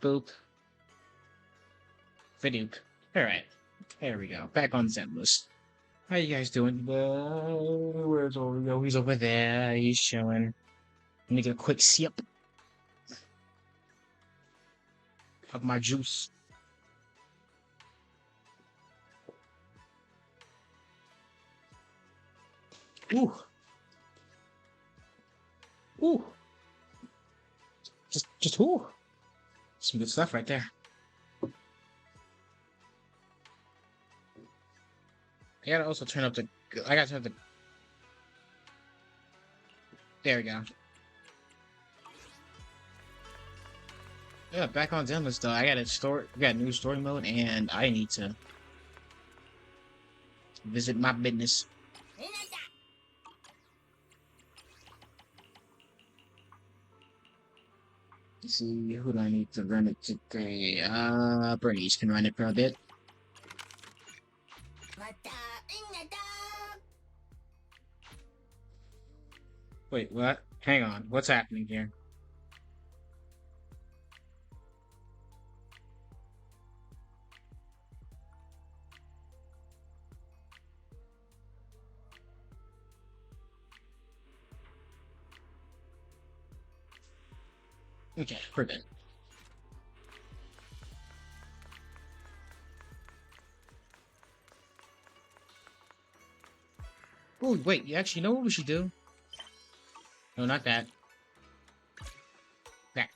Boop. Vidoop. Alright. There we go. Back on Zenless. How you guys doing? Where's Oreo? He's over there. He's chilling. Let me get a quick sip of my juice. Ooh. Ooh. Just ooh. Some good stuff right there. I gotta also turn up the. I gotta turn up the. There we go. Yeah, back on Zenless though. I got a new story mode, and I need to visit my business. Let's see, who do I need to run it today? Bernice can run it for a bit. Wait, what? Hang on, what's happening here? Okay, we're good. Oh, wait, you actually know what we should do? No, not that. That.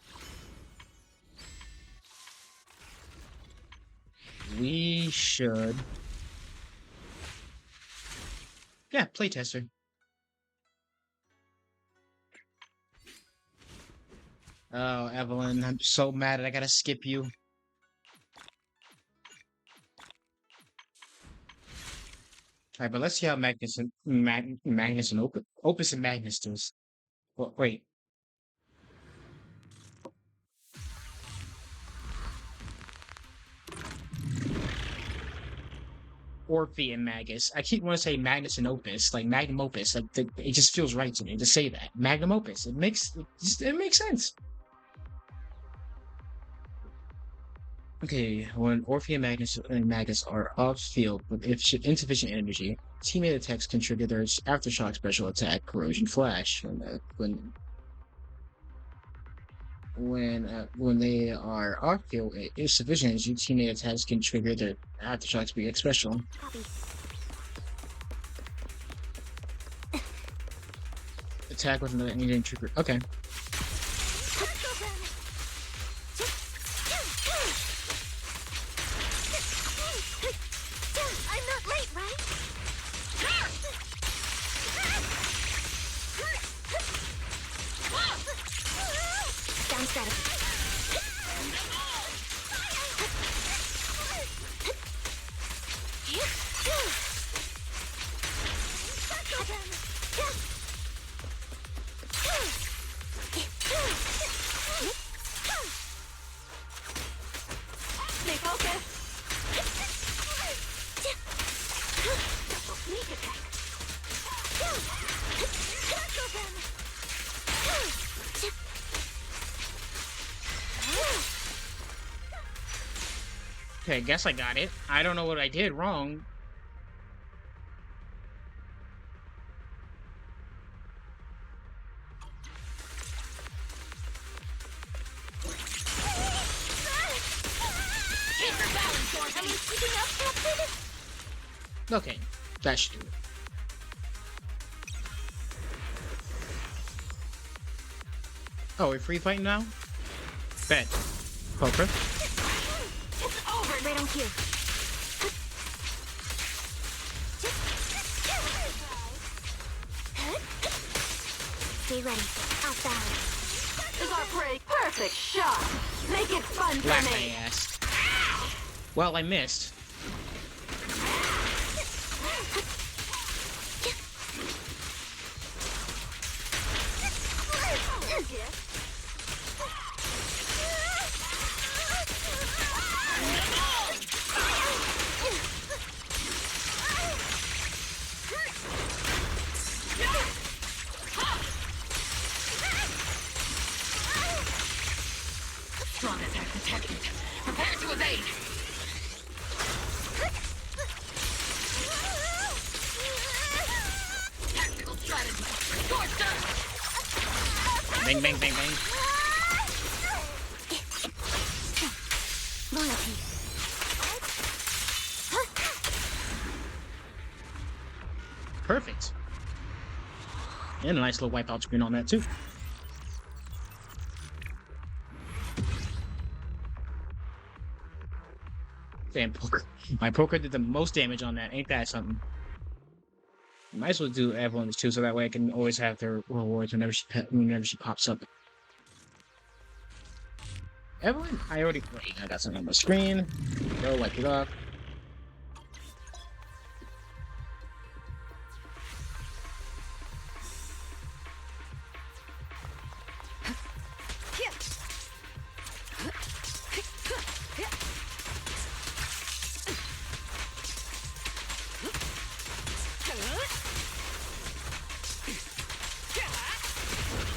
We should... Yeah, playtester. Oh, Evelyn, I'm so mad I gotta skip you. Alright, but let's see how Magus and Opus and Magnus does. Well, wait. Orphie and Magus. I keep wanting to say Magnus and Opus, like Magnum Opus. Like it just feels right to me to say that Magnum Opus. It makes sense. Okay, when Orphie and Magus are off field with insufficient energy, teammate attacks can trigger their aftershock special attack, Corrosion Flash. When they are off field, insufficient energy, teammate attacks can trigger their aftershock special. Attack with another engine trigger. Okay. Okay, I guess I got it. I don't know what I did wrong. Okay, that should do it. Oh, we're free fighting now? Bet. Poker. Right on cue. Stay ready. Outbound. Is our prey perfect shot? Make it fun for Laugh me. my ass. Well, I missed. Strong attack Prepare to evade. Tactical strategy. Torture. Bang, bang, bang, bang. Loyalty. Perfect. And a nice little wipeout screen on that, too. Damn, poker. My poker did the most damage on that. Ain't that something? Might as well do Evelyn's too, so that way I can always have their rewards whenever she pops up. Evelyn, I got something on my screen. Go wipe it up.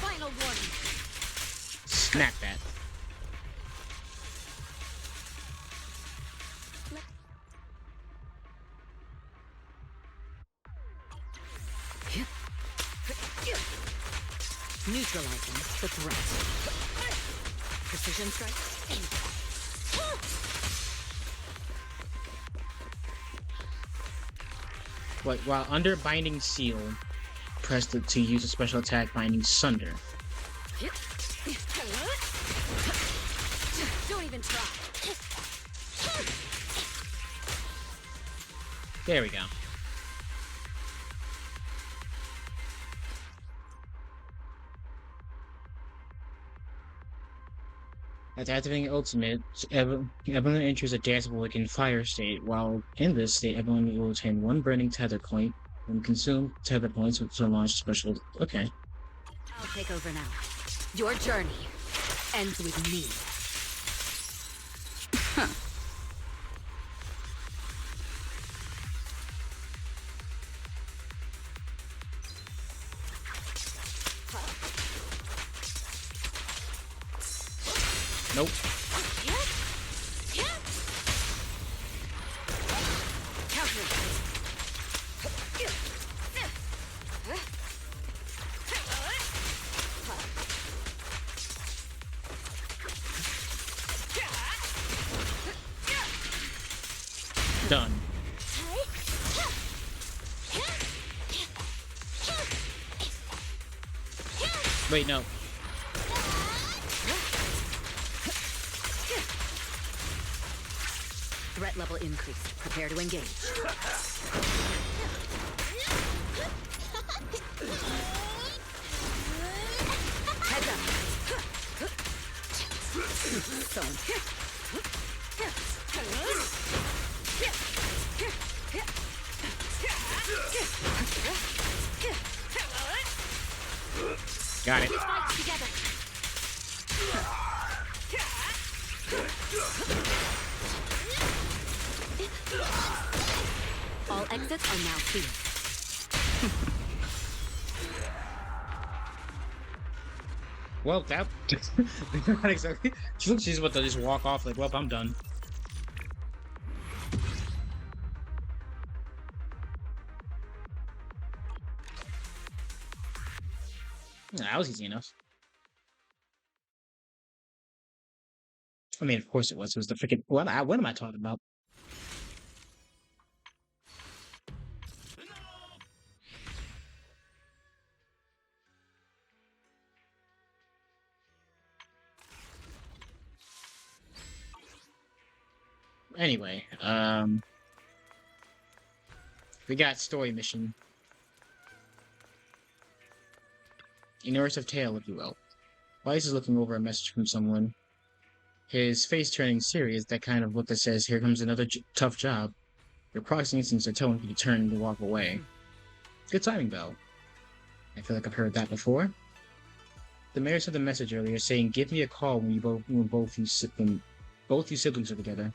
Final warning. Snap that. Neutralizing the threat. Precision strike. But while under Binding Seal, press to use a special attack Binding Sunder. Don't even try. There we go. After activating Ultimate, Evelyn enters a danceable-looking fire state. While in this state, Evelyn will obtain 1 burning tether point. When consumed, tether points to launch special... Okay. I'll take over now. Your journey ends with me. Nope. Done. Wait, no. Threat level increased. Prepare to engage. Heads up. Got it. Fight together. All exits are now clear. Well, that... Not exactly. She looks she's about to just walk off like, well, I'm done. Yeah, that was easy enough. I mean, of course it was. It was the freaking... What am I talking about? Anyway, we got story mission. Immersive tale, if you will. Weiss is looking over a message from someone. His face turning serious, that kind of look that says, here comes another tough job. Your proxy instincts are telling you to turn and walk away. Good timing, Belle. I feel like I've heard that before. The mayor sent a message earlier saying, give me a call when both you siblings are together.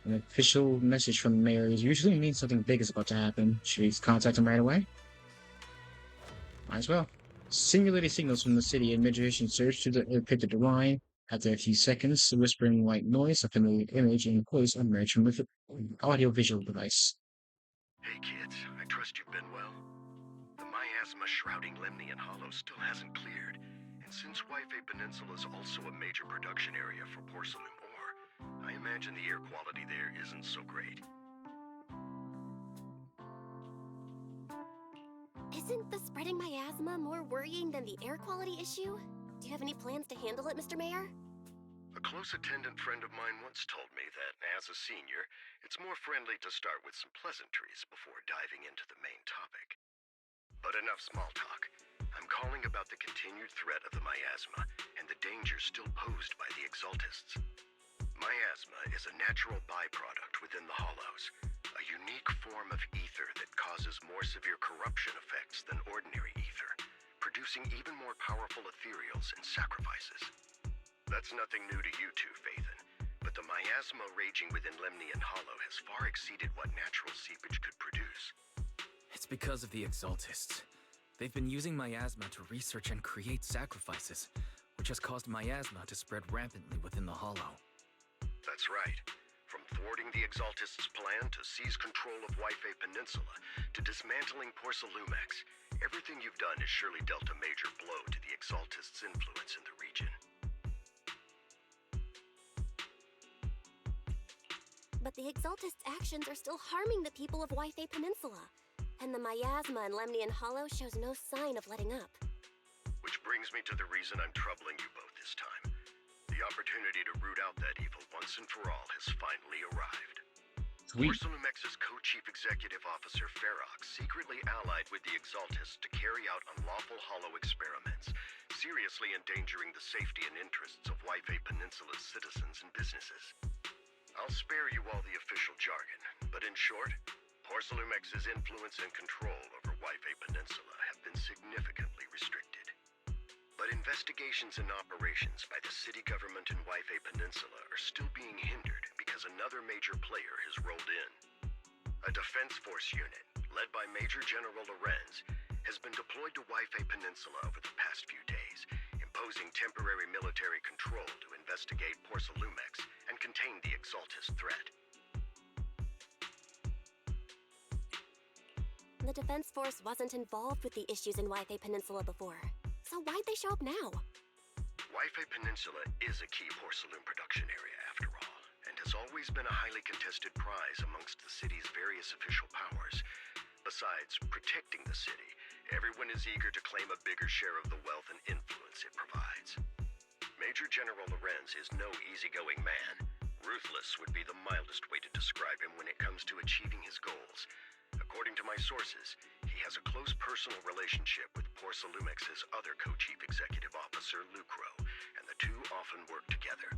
An official message from the mayor usually means something big is about to happen. Should we contact him right away? Might as well. Simulated signals from the city and magician surged through the pit of the line. After a few seconds, the whispering white noise, a familiar image and voice emerged from the audio-visual device. Hey kids, I trust you've been well. The miasma shrouding Lemnian Hollow still hasn't cleared, and since Wi-Fi Peninsula is also a major production area for porcelain ore, I imagine the air quality there isn't so great. Isn't the spreading miasma more worrying than the air quality issue? Do you have any plans to handle it, Mr. Mayor? A close attendant friend of mine once told me that, as a senior, it's more friendly to start with some pleasantries before diving into the main topic. But enough small talk. I'm calling about the continued threat of the miasma and the dangers still posed by the Exaltists. Miasma is a natural byproduct within the Hollows, a unique form of ether that causes more severe corruption effects than ordinary ether, producing even more powerful ethereals and sacrifices. That's nothing new to you two, Phaethon, but the miasma raging within Lemnian Hollow has far exceeded what natural seepage could produce. It's because of the Exaltists. They've been using miasma to research and create sacrifices, which has caused miasma to spread rampantly within the Hollow. That's right. From thwarting the Exaltists' plan to seize control of Wi-Fi Peninsula to dismantling Porcelumex, everything you've done has surely dealt a major blow to the Exaltists' influence in the region. But the Exaltists' actions are still harming the people of Wi-Fi Peninsula, and the miasma in Lemnian Hollow shows no sign of letting up. Which brings me to the reason I'm troubling you both this time. The opportunity to root out that evil once and for all has finally arrived. Porcelumex's co-chief executive officer Ferox secretly allied with the Exaltists to carry out unlawful hollow experiments, seriously endangering the safety and interests of Wi-Fi Peninsula's citizens and businesses. I'll spare you all the official jargon, but in short, Porcelumex's influence and control over Wi-Fi Peninsula have been significantly restricted. But investigations and operations by the city government in Wi-Fi Peninsula are still being hindered because another major player has rolled in. A defense force unit, led by Major General Lorenz, has been deployed to Wi-Fi Peninsula over the past few days, imposing temporary military control to investigate Porcelumex and contain the Exaltist threat. The Defense Force wasn't involved with the issues in Wi-Fi Peninsula before, so why'd they show up now? Wi-Fi Peninsula is a key porcelain production area after all, and has always been a highly contested prize amongst the city's various official powers. Besides protecting the city, everyone is eager to claim a bigger share of the wealth and influence it provides. Major General Lorenz is no easygoing man. Ruthless would be the mildest way to describe him when it comes to achieving his goals. According to my sources, he has a close personal relationship with Porcelumex's other co-chief executive officer, Lucro, and the two often work together.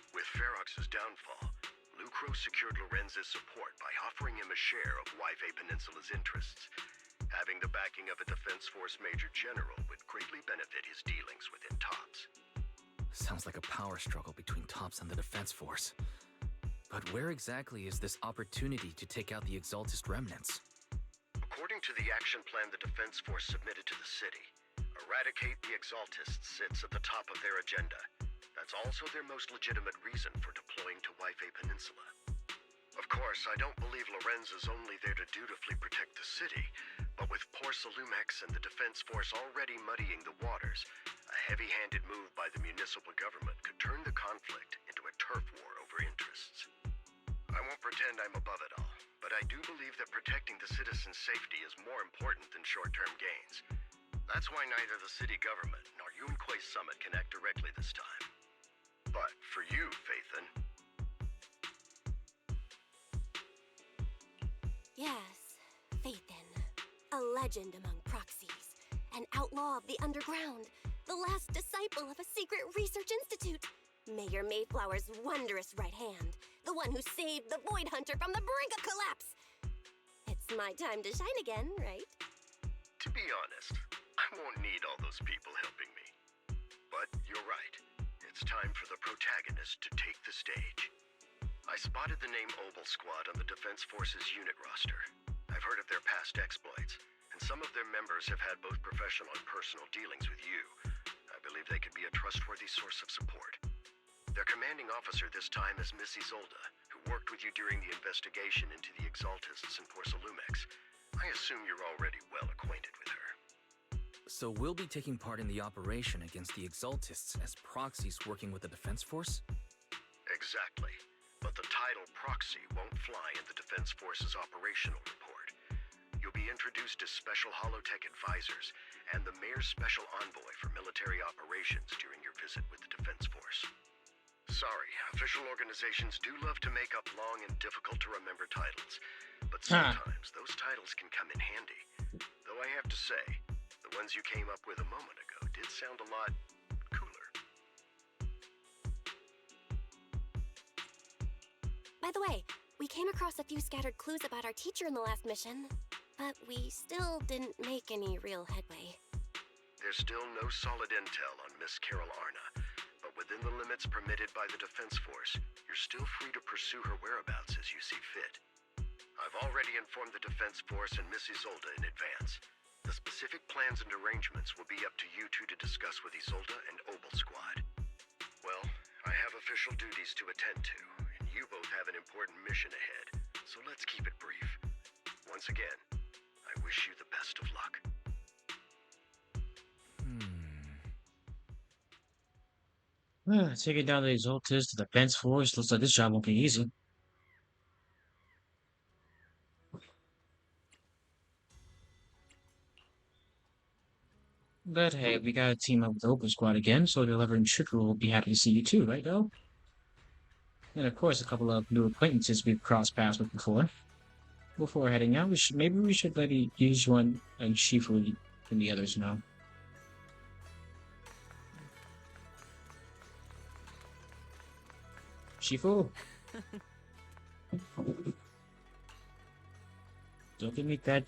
With Ferox's downfall, Lucro secured Lorenz's support by offering him a share of Wi-Fi Peninsula's interests. Having the backing of a Defense Force Major General would greatly benefit his dealings within TOPS. Sounds like a power struggle between TOPS and the Defense Force. But where exactly is this opportunity to take out the Exaltist remnants? According to the action plan the Defense Force submitted to the city, eradicate the Exaltists sits at the top of their agenda. That's also their most legitimate reason for deploying to Wi-Fi Peninsula. Of course, I don't believe Lorenz is only there to dutifully protect the city, but with Porcelumex and the Defense Force already muddying the waters, a heavy-handed move by the municipal government could turn the conflict into a turf war over interests. I won't pretend I'm above it all, but I do believe that protecting the citizens' safety is more important than short-term gains. That's why neither the city government nor Yunque's summit can act directly this time. But for you, Phaethon... Yes, Phaethon. A legend among proxies. An outlaw of the underground. The last disciple of a secret research institute. Mayor Mayflower's wondrous right hand. The one who saved the Void Hunter from the brink of collapse. It's my time to shine again, right? To be honest, I won't need all those people helping me. But you're right. It's time for the protagonist to take the stage. I spotted the name Obol Squad on the Defense Force's unit roster. I've heard of their past exploits, and some of their members have had both professional and personal dealings with you. I believe they could be a trustworthy source of support. Their commanding officer this time is Miss Isolde, who worked with you during the investigation into the Exaltists and Porcelumex. I assume you're already well acquainted with her. So we'll be taking part in the operation against the Exaltists as proxies working with the Defense Force? Exactly. But the title proxy won't fly in the Defense Force's operational report. You'll be introduced as Special Holotech Advisors and the Mayor's Special Envoy for Military Operations during your visit with the Defense Force. Sorry, official organizations do love to make up long and difficult-to-remember titles, but sometimes those titles can come in handy. Though I have to say, the ones you came up with a moment ago did sound a lot cooler. By the way, we came across a few scattered clues about our teacher in the last mission, but we still didn't make any real headway. There's still no solid intel on Miss Carol Arna, but within the limits permitted by the Defense Force, you're still free to pursue her whereabouts as you see fit. I've already informed the Defense Force and Miss Isolde in advance. The specific plans and arrangements will be up to you two to discuss with Isolde and Obol Squad. Well, I have official duties to attend to, and you both have an important mission ahead, so let's keep it brief. Once again, I wish you the best of luck. Taking down the Exaltist, the Defense Force. Looks like this job won't be easy. But hey, we gotta team up with the Opus Squad again, so Deliver and Trigger will be happy to see you too, right, though? And of course, a couple of new acquaintances we've crossed paths with before. Before heading out, maybe we should let use one and Shifu and the others know. Shifu? Don't give me that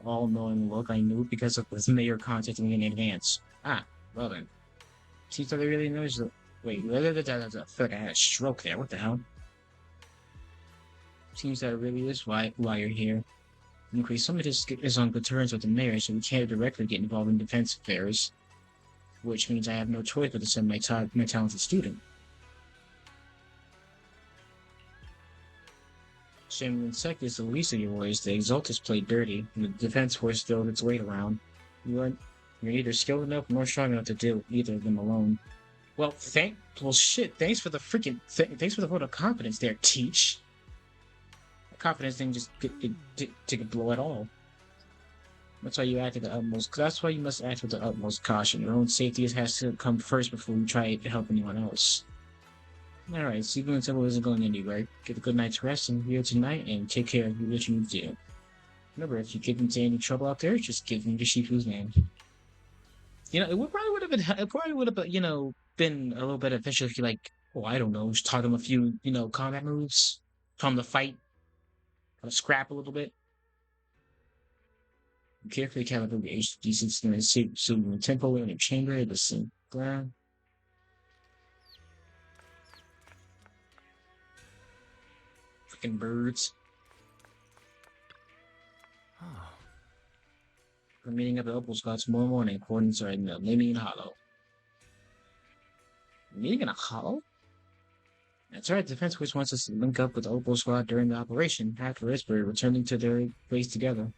all-knowing look. I knew because of the mayor contacting me in advance. Ah, well then. Seems like they really knows the... Wait, I feel like I had a stroke there. What the hell? Seems that it really is why you're here. Increase some of this is on good terms with the mayor, so we can't directly get involved in defense affairs. Which means I have no choice but to send my talented student. Shame and Sect is the least of your worries. The Exaltists played dirty, and the Defense Force filled its weight around. You're neither skilled enough nor strong enough to deal with either of them alone. Well, shit, thanks for the freaking, thanks for the vote of confidence there, Teach. Confidence didn't just take a blow at all. That's why you that's why you must act with the utmost caution. Your own safety has to come first before you try to help anyone else. Alright, Sleeping in Temple isn't going anywhere. Get a good night's rest and here tonight and take care of what you need to do. Remember, if you get into any trouble out there, just give them to Shifu's name. You know, it probably would have been, you know, been a little bit efficient if you, like, oh, I don't know, just taught him a few, you know, combat moves. Taught him to fight. Scrap a little bit. Carefully calibrate the HD system and suit in the temple in the chamber, the same ground. Freaking birds. Oh. We're meeting up at Opal Squad tomorrow morning. Coordinates are in the Feumine Hollow. Meeting in a hollow? That's right, the Defense Force wants us to link up with the Obol Squad during the operation. Afterwards, we're returning to their base together.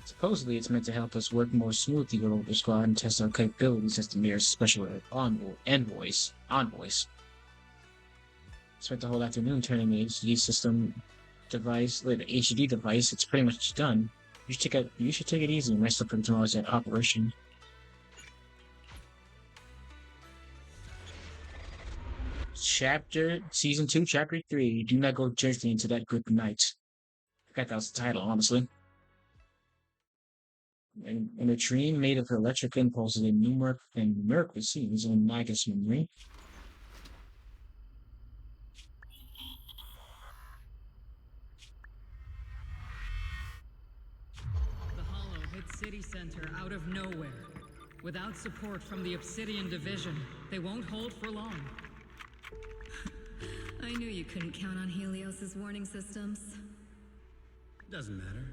Supposedly, it's meant to help us work more smoothly with Obol Squad and test our capabilities as the mayor's special envoys. Spent the whole afternoon turning the HD device. It's pretty much done. You should take it easy and rest up for tomorrow's operation. Season 2, Chapter 3. Do not go gently into that group night. I forgot that was the title, honestly. In a dream made of electric impulses and numerical scenes in Magus memory. The Hollow hit City Center out of nowhere. Without support from the Obsidian Division, they won't hold for long. I knew you couldn't count on Helios's warning systems. Doesn't matter.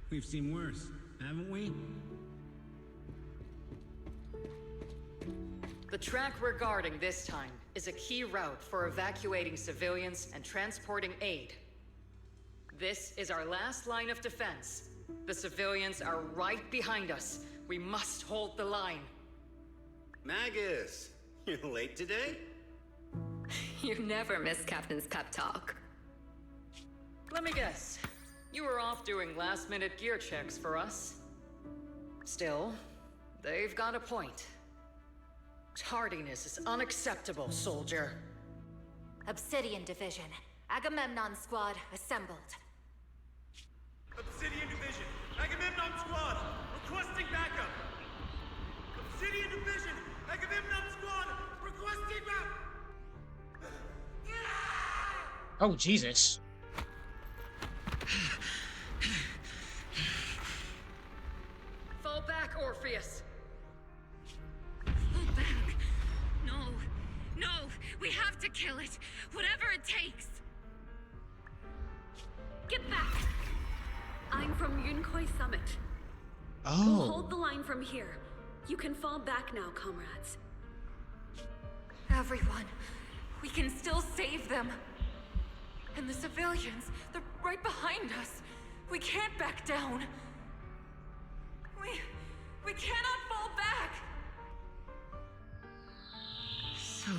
We've seen worse, haven't we? The track we're guarding this time is a key route for evacuating civilians and transporting aid. This is our last line of defense. The civilians are right behind us. We must hold the line. Magus, you're late today? You never miss Captain's pep talk. Let me guess. You were off doing last-minute gear checks for us. Still, they've got a point. Tardiness is unacceptable, soldier. Obsidian Division. Agamemnon Squad assembled. Obsidian Division, Agamemnon Squad, requesting backup. Obsidian Division, Agamemnon Squad, requesting backup. Oh, Jesus. Fall back, Orpheus. Fall back. No, we have to kill it. Whatever it takes. Get back. I'm from Yunkoi Summit. We'll hold the line from here. You can fall back now, comrades. Everyone, we can still save them. And the civilians, they're right behind us. We can't back down. We cannot fall back. So,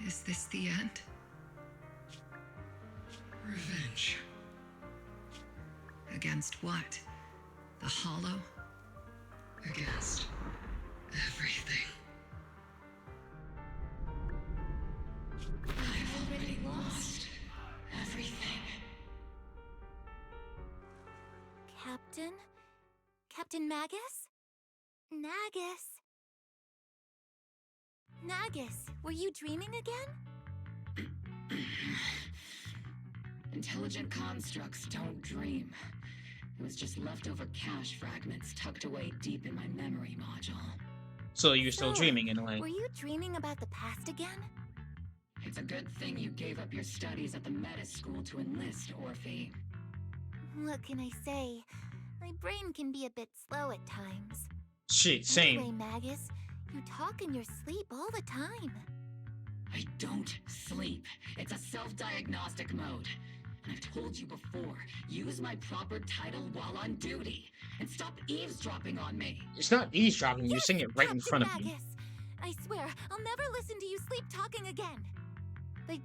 is this the end? Revenge. Against what? The Hollow? Against everything. I've already lost everything. Captain Magus? Nagus, were you dreaming again? Intelligent constructs don't dream. It was just leftover cache fragments tucked away deep in my memory module. So you're still dreaming in a way. Were you dreaming about the past again? It's a good thing you gave up your studies at the Meta School to enlist, Orphie. What can I say? My brain can be a bit slow at times. Shit, same. Anyway, Magus, you talk in your sleep all the time. I don't sleep. It's a self-diagnostic mode. And I've told you before, use my proper title while on duty. And stop eavesdropping on me. It's not eavesdropping, you're saying it right in front of me. Magus, I swear, I'll never listen to you sleep talking again. But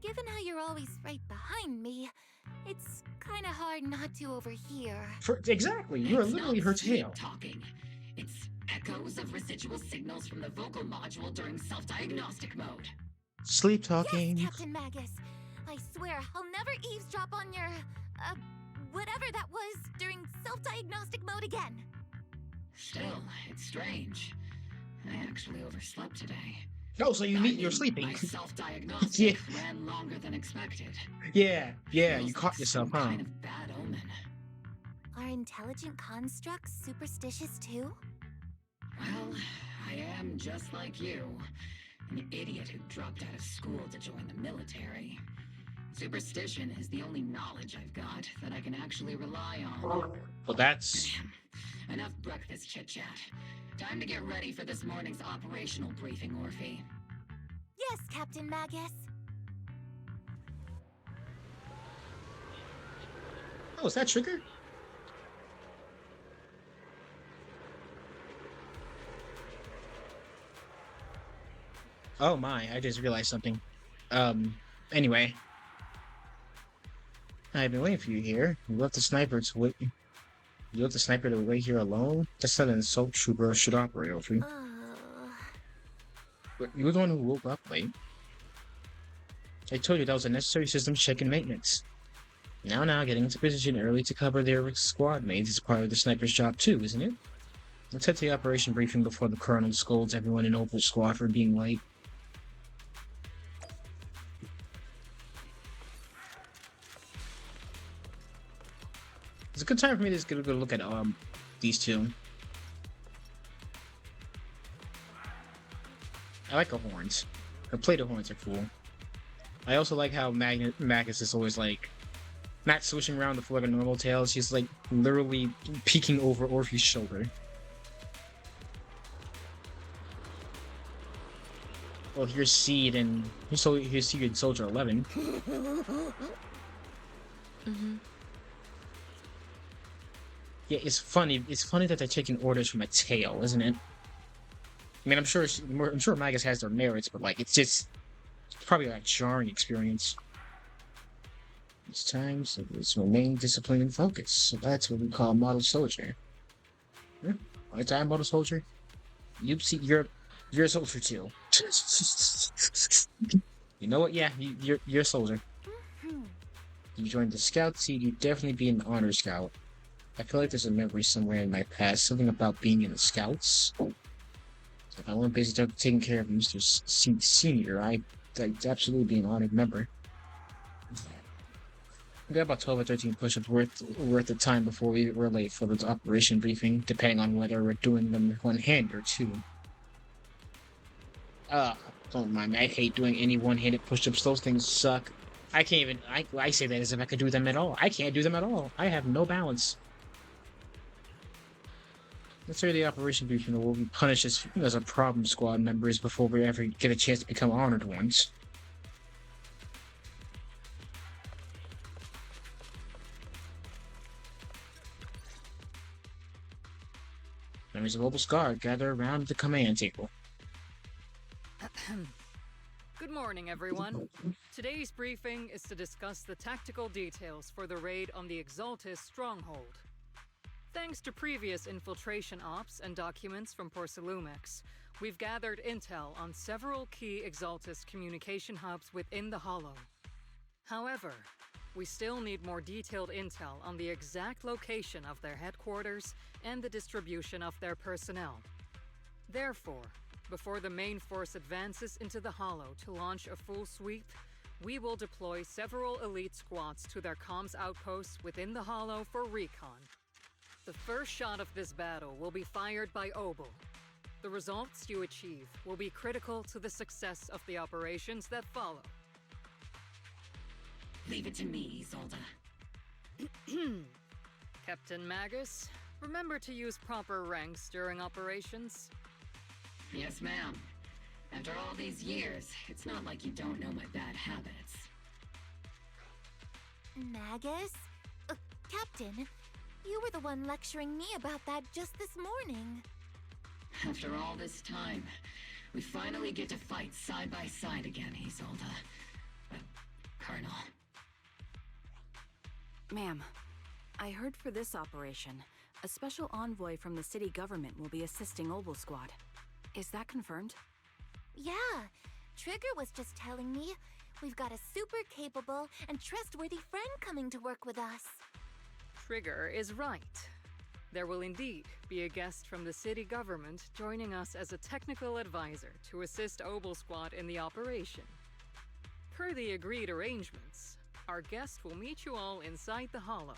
given how you're always right behind me, it's kinda hard not to overhear. Exactly, you're literally her tail. Talking. It's echoes of residual signals from the vocal module during self-diagnostic mode. Sleep talking. Yes, Captain Magus. I swear, I'll never eavesdrop on your, whatever that was during self-diagnostic mode again. Still, it's strange. I actually overslept today. Oh, so you're sleeping. My self-diagnostic ran longer than expected. Yeah, you caught yourself, huh? Kind of bad omen. Are intelligent constructs superstitious too? Well, I am just like you. An idiot who dropped out of school to join the military. Superstition is the only knowledge I've got that I can actually rely on. Well, that's... Enough breakfast chit-chat. Time to get ready for this morning's operational briefing, Orphie. Yes, Captain Magus. Oh, is that Trigger? Oh my, I just realized something. Anyway. I've been waiting for you here. You left the sniper to wait. You left the sniper to wait here alone? That's not an insult trooper should operate, Orphie. But you were the one who woke up late. I told you that was a necessary systems check and maintenance. Now, getting into position early to cover their squad mates is part of the sniper's job too, isn't it? Let's head to the operation briefing before the colonel scolds everyone in Obol Squad for being late. It's a good time for me to just get a good look at these two. I like the horns. The plate of horns are cool. I also like how Magus is always like not swishing around the floor like a normal tail. She's like literally peeking over Orphe's shoulder. Well, here's Seed and here's Seed and Soldier 11. Yeah, it's funny. It's funny that they're taking orders from a tail, isn't it? I mean, I'm sure Magus has their merits, but like, it's probably like a jarring experience. It's time to remain disciplined and focused. So that's what we call model soldier. Right time, model soldier. You're a soldier too. You know what? Yeah, you're a soldier. You joined the scout team. You'd definitely be an honor scout. I feel like there's a memory somewhere in my past, something about being in the scouts. If I weren't busy taking care of Mr. Senior, I'd absolutely be an honored member. We got about 12 or 13 push-ups worth the time before we were late for the operation briefing, depending on whether we're doing them one-handed or two. Don't mind me. I hate doing any one-handed push-ups. Those things suck. I can't even. I say that as if I could do them at all. I can't do them at all. I have no balance. Let's say the operation briefing will be punished as a problem squad members before we ever get a chance to become honored ones. Members of Obol Squad gather around the command table. Good morning, everyone. Today's briefing is to discuss the tactical details for the raid on the Exaltist stronghold. Thanks to previous infiltration ops and documents from Porcelumex, we've gathered intel on several key Exaltist communication hubs within the Hollow. However, we still need more detailed intel on the exact location of their headquarters and the distribution of their personnel. Therefore, before the main force advances into the Hollow to launch a full sweep, we will deploy several elite squads to their comms outposts within the Hollow for recon. The first shot of this battle will be fired by Obol. The results you achieve will be critical to the success of the operations that follow. Leave it to me, Isolde. Captain Magus, remember to use proper ranks during operations. Yes, ma'am. After all these years, it's not like you don't know my bad habits. Magus? Captain, you were the one lecturing me about that just this morning. After all this time, we finally get to fight side by side again, Isolde. Colonel. Ma'am, I heard for this operation, a special envoy from the city government will be assisting Obol Squad. Is that confirmed? Yeah, Trigger was just telling me we've got a super capable and trustworthy friend coming to work with us. Trigger is right. There will indeed be a guest from the city government joining us as a technical advisor to assist Obol Squad in the operation. Per the agreed arrangements, our guest will meet you all inside the Hollow.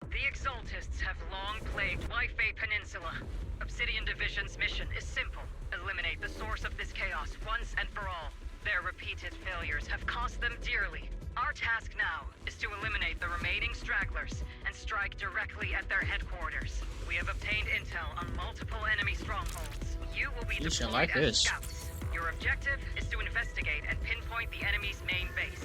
The Exaltists have long plagued Wi-Fi Peninsula. Obsidian Division's mission is simple. Eliminate the source of this chaos once and for all. Their repeated failures have cost them dearly. Our task now is to eliminate the remaining stragglers and strike directly at their headquarters. We have obtained intel on multiple enemy strongholds. You will be deployed as scouts. Your objective is to investigate and pinpoint the enemy's main base.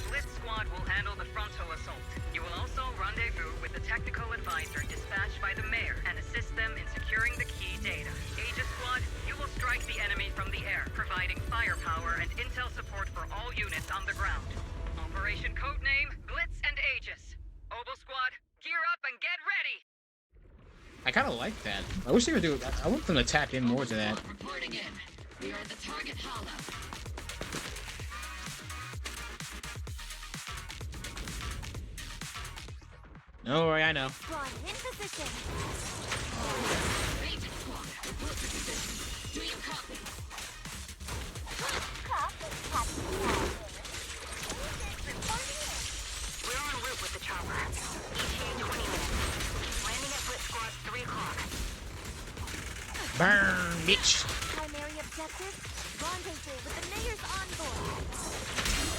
Blitz Squad will handle the frontal assault. You will also rendezvous with the technical advisor dispatched by the mayor and assist them in securing the key data. Aegis Squad, you will strike the enemy from the air, providing firepower and intel support for all units on the ground. Operation codename Blitz and Aegis. Obol Squad, gear up and get ready! I kind of like that. I wish they would do it. I want them to tap in more to that. Reporting in. We are at the target hollow. No worry, I know. Squad in position. Agent Squad, report to position. Do you copy? We're en route with the chopper. ETA 20 minutes. Landing at Blitz Squad 3 o'clock. Burn, bitch. Primary objective, rendezvous with the mayor's envoy.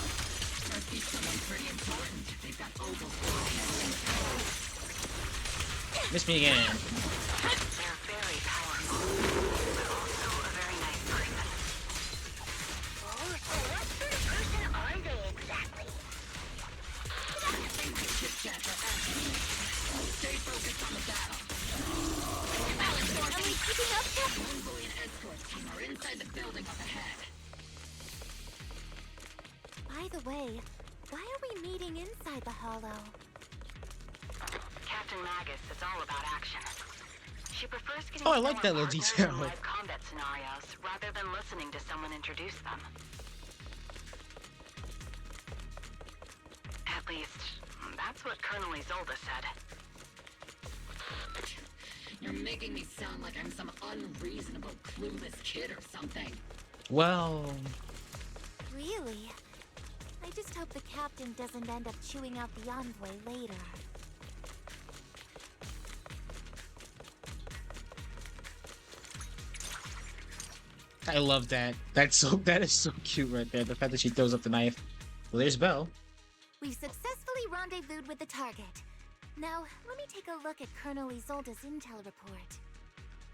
pretty important. They've got Obol Squad handling power. Miss me again. They're very powerful, but also a very nice person. Oh, so what sort of person are they exactly? Stay focused on the battle. Are we keeping up, Captain? Envoy and escort team are inside the building up ahead. By the way, why are we meeting inside the hollow? Captain Magus is all about action. She prefers getting Oh, I to know like her that little partners detail. in live combat scenarios rather than listening to someone introduce them. At least, that's what Colonel Isolde said. You're making me sound like I'm some unreasonable, clueless kid or something. Well, Really? I just hope the captain doesn't end up chewing out the envoy later. I love that. That is so cute right there. The fact that she throws up the knife. Well, there's Belle. We've successfully rendezvoused with the target. Now, let me take a look at Colonel Isolde's intel report.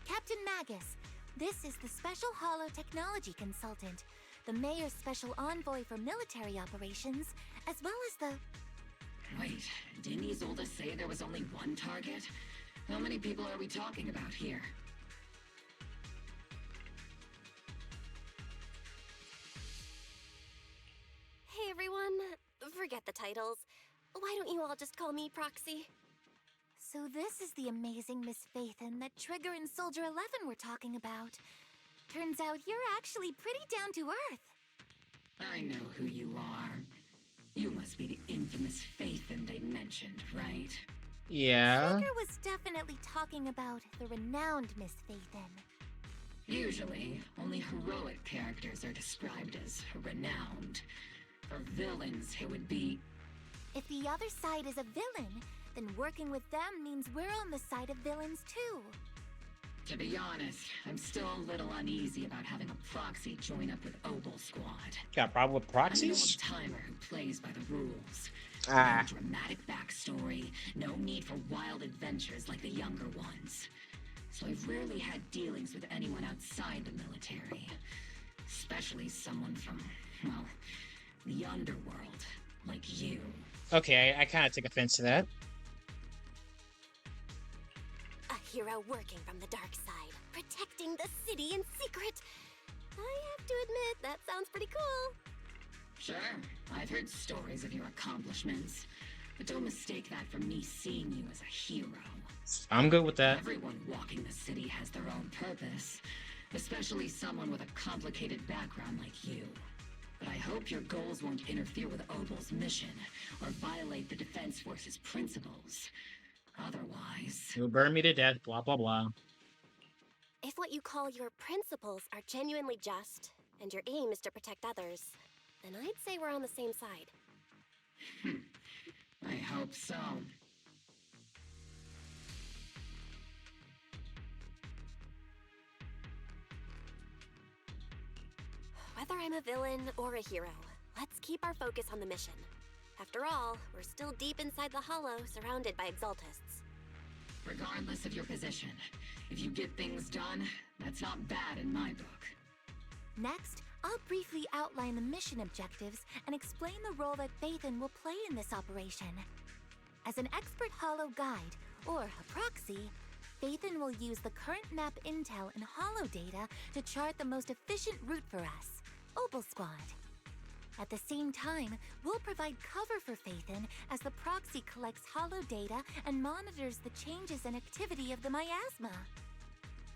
Captain Magus, this is the Special Hollow Technology Consultant, the Mayor's Special Envoy for Military Operations, as well as the... Wait, didn't Isolde say there was only one target? How many people are we talking about here? Hey everyone, forget the titles. Why don't you all just call me Proxy? So this is the amazing Miss Phaethon that Trigger and Soldier 11 were talking about. Turns out you're actually pretty down to earth. I know who you are. You must be the infamous Phaethon they mentioned, right? Yeah. Trigger was definitely talking about the renowned Miss Phaethon. Usually, only heroic characters are described as renowned. For villains, it would be... If the other side is a villain, then working with them means we're on the side of villains too. To be honest, I'm still a little uneasy about having a proxy join up with Obol Squad. Got a problem with proxies? I'm an old-timer who plays by the rules. Ah. No dramatic backstory, no need for wild adventures like the younger ones. So I've rarely had dealings with anyone outside the military. Especially someone from, well, the underworld, like you. Okay, I kind of take offense to that. A hero working from the dark side, protecting the city in secret. I have to admit, that sounds pretty cool. Sure, I've heard stories of your accomplishments, but don't mistake that for me seeing you as a hero. I'm good with that. Everyone walking the city has their own purpose, especially someone with a complicated background like you. But I hope your goals won't interfere with Obol's mission, or violate the Defense Force's principles. Otherwise... You'll burn me to death, blah blah blah. If what you call your principles are genuinely just, and your aim is to protect others, then I'd say we're on the same side. I hope so. Whether I'm a villain or a hero, let's keep our focus on the mission. After all, we're still deep inside the hollow, surrounded by Exaltists. Regardless of your position, if you get things done, that's not bad in my book. Next, I'll briefly outline the mission objectives and explain the role that Phaethon will play in this operation. As an expert hollow guide, or a proxy, Phaethon will use the current map intel and hollow data to chart the most efficient route for us, Obol Squad. At the same time, we'll provide cover for Phaethon as the proxy collects hollow data and monitors the changes and activity of the miasma.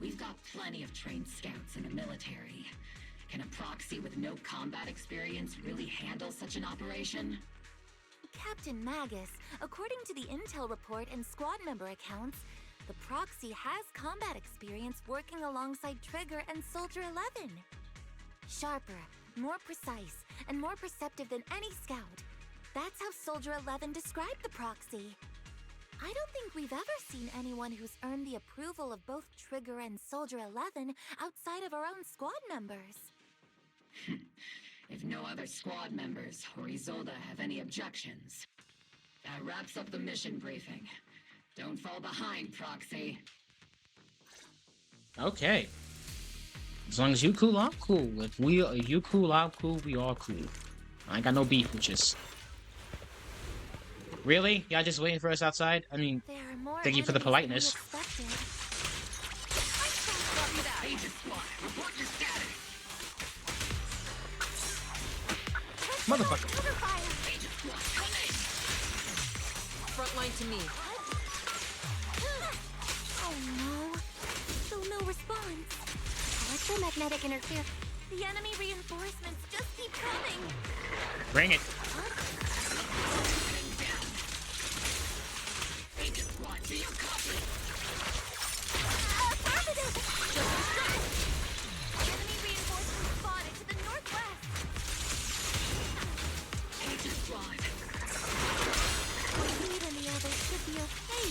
We've got plenty of trained scouts in the military. Can a proxy with no combat experience really handle such an operation? Captain Magus, according to the intel report and squad member accounts, the proxy has combat experience working alongside Trigger and Soldier 11. Sharper, more precise, and more perceptive than any scout. That's how Soldier 11 described the proxy. I don't think we've ever seen anyone who's earned the approval of both Trigger and Soldier 11 outside of our own squad members. if no other squad members or Isolde have any objections. That wraps up the mission briefing. Don't fall behind, Proxy. Okay. As long as you cool, I'm cool. If you cool, I'm cool, we all cool. I ain't got no beef with you. Really? Y'all just waiting for us outside? I mean, thank you for the politeness. Motherfucker. Frontline to me. Oh no. Still no response. Electromagnetic interference. The enemy reinforcements just keep coming. Bring it. Do you copy? Affirmative! Enemy reinforcements spotted to the northwest. Agent Squad. Lead and the others should be okay.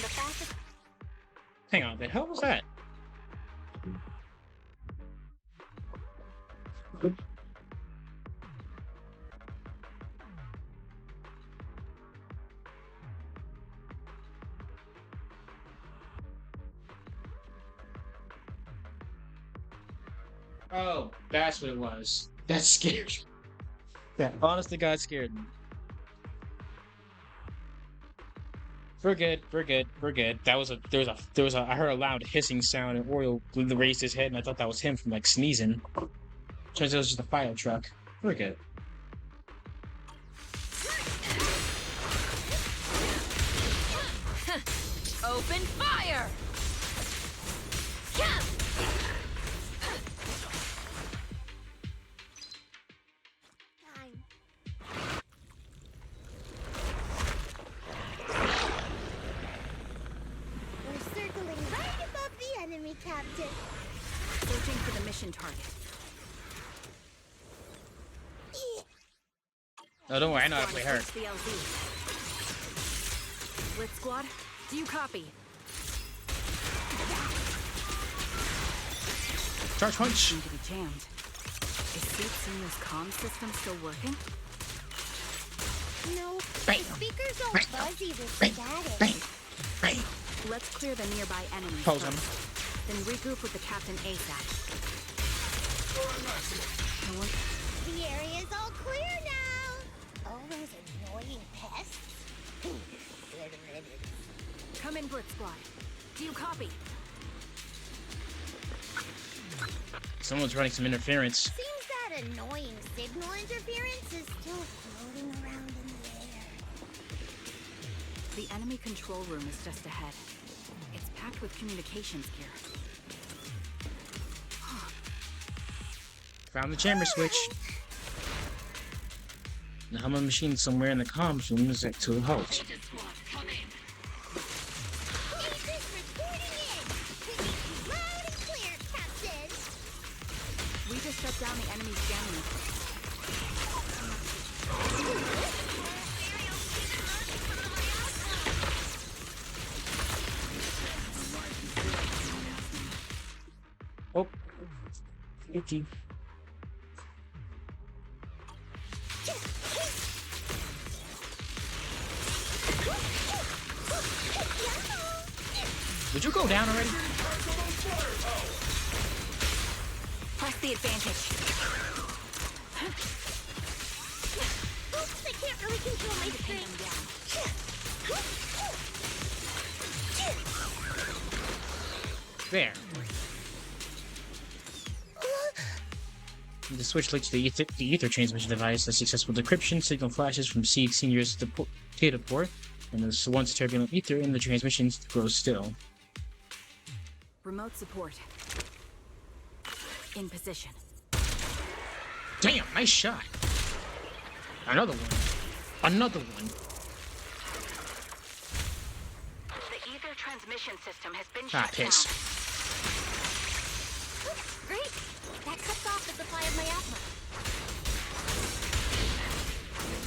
The fastest. Hang on, the hell was that? Oh, that's what it was. That scared me. That honest to God scared me. We're good. That was I heard a loud hissing sound and Oriole raised his head and I thought that was him from like sneezing. Turns out it was just a fire truck. We're good. Open fire! Captain. Searching for the mission target. Oh, don't worry, I know how to play her. Blitz Squad, do you copy? Charge punch. Seem to be jammed. Is Suit Senior's comm system still working? No, bam. The speakers all fuzzy with static. Bang. Let's clear the nearby enemies. Pose him. Then regroup with the captain ASAP. No one... The area's all clear now. All those annoying pests. Come in, Blitz Squad. Do you copy? Someone's running some interference. Seems that annoying signal interference is still floating around in the air. The enemy control room is just ahead. It's packed with communications gear. Found the chamber switch. The Hummer machine somewhere in the comms room is at to a halt. We just shut down the enemy's jamming. Oh, itchy. Would you go down already? Press the advantage. Oops, I can't really control my strength. There. The switch links to the ether transmission device. A successful decryption signal flashes from Senior's data port, and the once turbulent ether in the transmission grows still. Remote support. In position. Damn, nice shot. Another one. Another one. The ether transmission system has been shut down. Great. That cuts off the supply of miasma.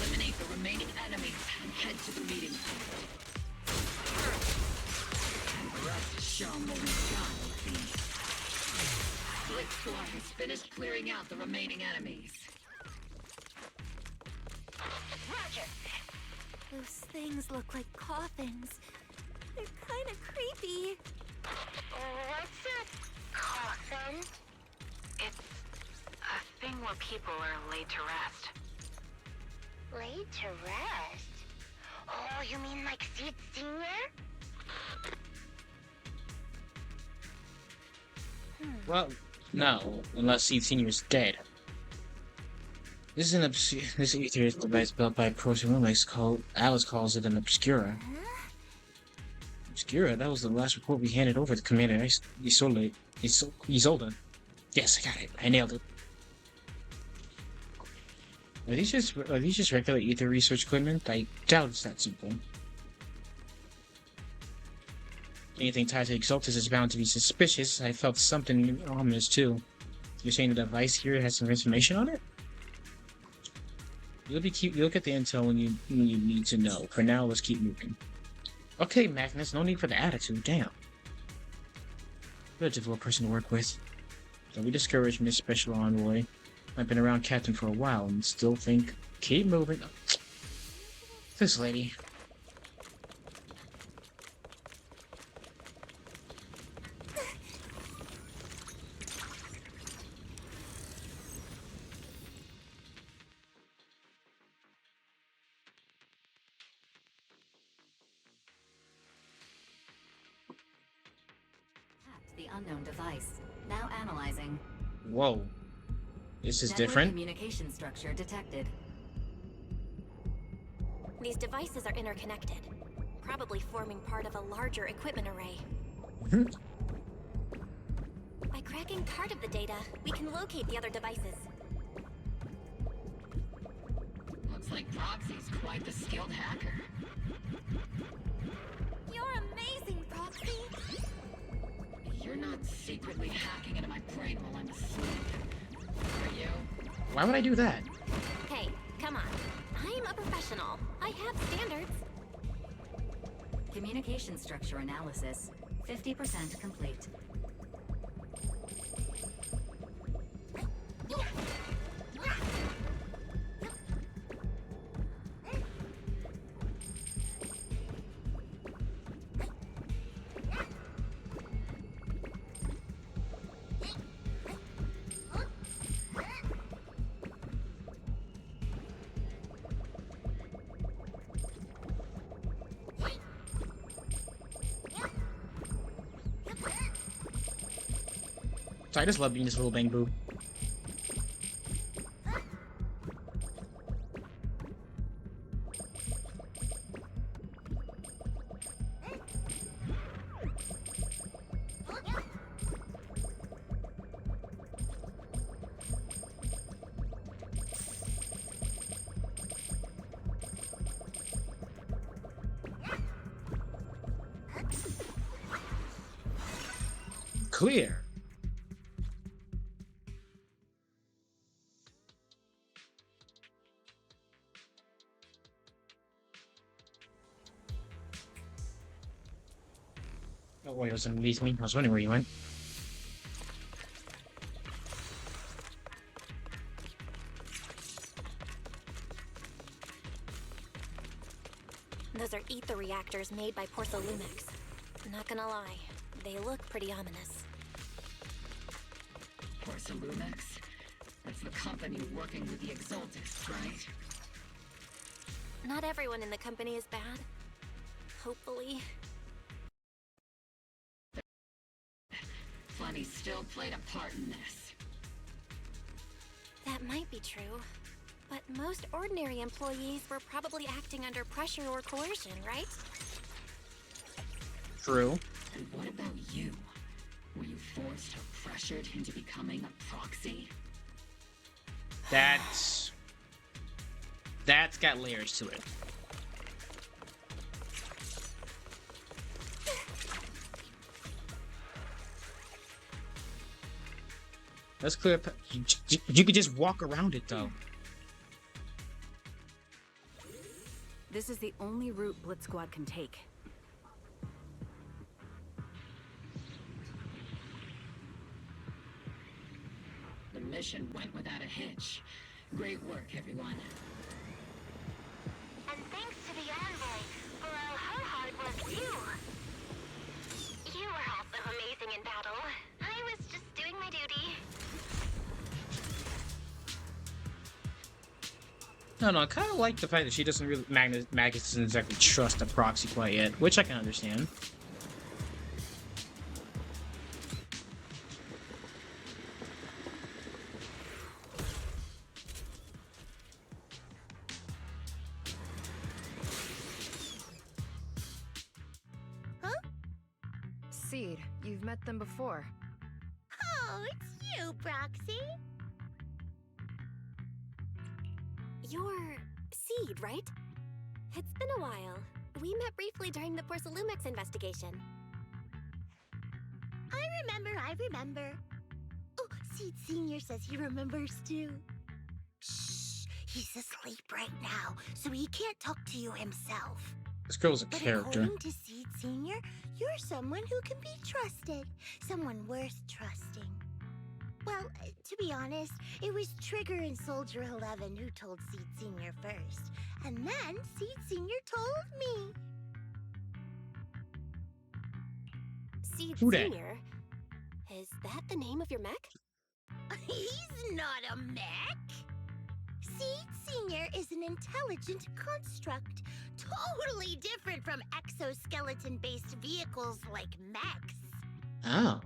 Eliminate the remaining enemies and head to the meeting point. And the rest is shown what we've done with these. Blitz Squad has finished finish clearing out the remaining enemies. Roger. Those things look like coffins. They're kind of creepy. What's a coffin? It's a thing where people are laid to rest. Laid to rest? Oh, you mean like Seed Senior? Well, no, unless Seed Senior's dead. This is an this Aether device built by Feumine called Alice calls it an Obscura. Obscura? That was the last report we handed over to Commander Isolde. Yes, I got it. I nailed it. Are these just regular Aether research equipment? I doubt it's that simple. Anything tied to Exaltist is bound to be suspicious. I felt something ominous too. You're saying the device here has some information on it? You'll get the intel when you need to know. For now, let's keep moving. Okay, Magnus, no need for the attitude. Damn. You're a difficult person to work with. Don't be discouraged, Miss Special Envoy. I've been around Captain for a while and still think, keep moving. This lady. The unknown device. Now analyzing. Whoa. This is Network different. Communication structure detected. These devices are interconnected, probably forming part of a larger equipment array. By cracking part of the data, we can locate the other devices. Looks like Proxy's quite the skilled hacker. You're amazing, Proxy! You're not secretly hacking into my brain while I'm asleep, are you? Why would I do that? Hey, come on. I'm a professional. I have standards. Communication structure analysis. 50% complete. So I just love being this little bang boo. Clear. Oh wait, it was underneath me. I was wondering where you went. Those are ether reactors made by Porcelumex. Not gonna lie, they look pretty ominous. Porcelumex? That's the company working with the Exaltists, right? Not everyone in the company is bad. Hopefully. Funny still played a part in this. That might be true. But most ordinary employees were probably acting under pressure or coercion, right? True. And what about you? Were you forced or pressured into becoming a proxy? That's got layers to it. That's clear. You could just walk around it, though. This is the only route Blitz Squad can take. The mission went without a hitch. Great work, everyone. And thanks to the envoy for all her hard work, too. You were also amazing in battle. I was just doing my duty. No, I kind of like the fact that she doesn't really, Magus doesn't exactly trust the proxy quite yet, which I can understand. Seed, you've met them before. Oh, it's you, Proxy. You're Seed, right? It's been a while. We met briefly during the Porcelumix investigation. I remember. Oh, Seed Sr. says he remembers too. Shh, he's asleep right now, so he can't talk to you himself. This girl's a But character. according to Seed Sr., you're someone who can be trusted. Someone worth trusting. Well, to be honest, it was Trigger and Soldier 11 who told Seed Sr. first. And then Seed Sr. told me. Seed Who dat? Senior? Is that the name of your mech? He's not a mech. Seed Senior is an intelligent construct, totally different from exoskeleton-based vehicles like mechs. Oh.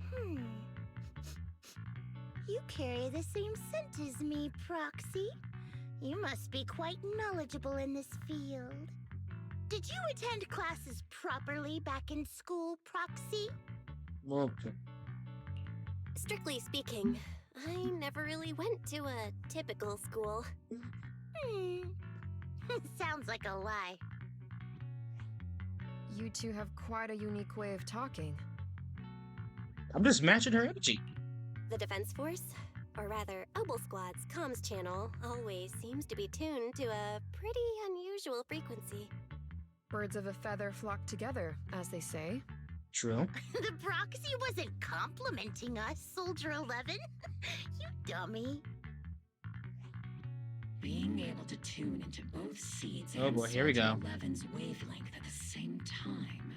You carry the same scent as me, Proxy. You must be quite knowledgeable in this field. Did you attend classes properly back in school, Proxy? Well, Strictly speaking, I never really went to a typical school. Sounds like a lie. You two have quite a unique way of talking. I'm just matching her energy. The Defense Force, or rather, Obol Squad's comms channel, always seems to be tuned to a pretty unusual frequency. Birds of a feather flock together, as they say. True. The Proxy wasn't complimenting us, Soldier 11. You dummy. Being able to tune into both Seeds Oh and boy, here we go. Soldier 11's wavelength at the same time.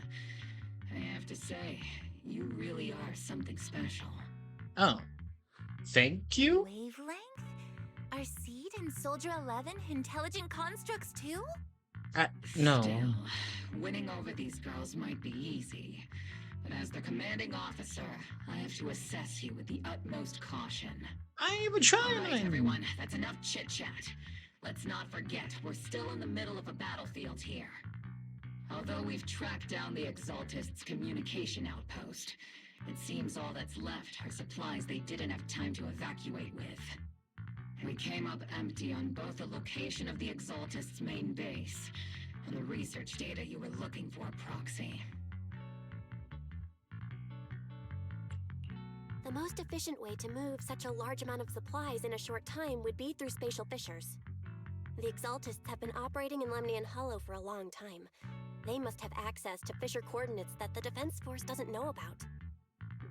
I have to say, you really are something special. Oh. Thank you? Wavelength? Are Seed and Soldier 11 intelligent constructs too? No. Still, winning over these girls might be easy, but as their commanding officer, I have to assess you with the utmost caution. I ain't even trying. All right, everyone, that's enough chit-chat. Let's not forget, we're still in the middle of a battlefield here. Although we've tracked down the Exaltist's communication outpost, it seems all that's left are supplies they didn't have time to evacuate with. We came up empty on both the location of the Exaltist's main base and the research data you were looking for, Proxy. The most efficient way to move such a large amount of supplies in a short time would be through spatial fissures. The Exaltists have been operating in Lemnian Hollow for a long time. They must have access to fissure coordinates that the Defense Force doesn't know about.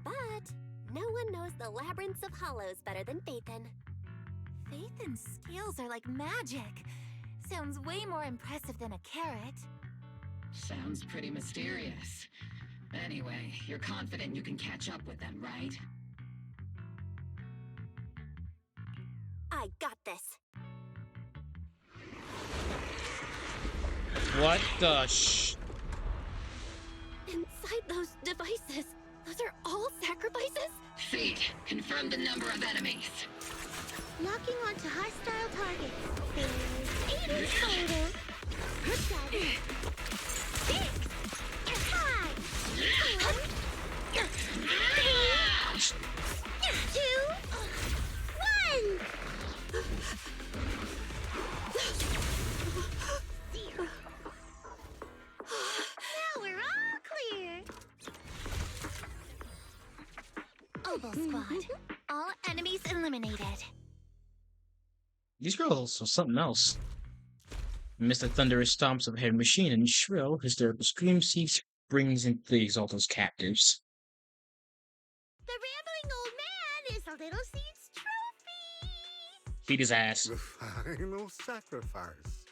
But no one knows the labyrinths of hollows better than Phaethon. Phaethon's skills are like magic. Sounds way more impressive than a carrot. Sounds pretty mysterious. Anyway, you're confident you can catch up with them, right? I got this. What the sh... Inside those devices, those are all sacrifices? Seed, confirm the number of enemies. Locking onto hostile targets. There's 8 in total. 7, 6, 5, 4, 3, 2, 1. 0. Now we're all clear. Obol Squad. All enemies eliminated. These girls are something else. Amidst the thunderous stomps of a heavy machine and shrill, hysterical screams, Seed brings in the Exaltist captives. The rambling old man is a little Seed's trophy. Beat his ass. The final sacrifice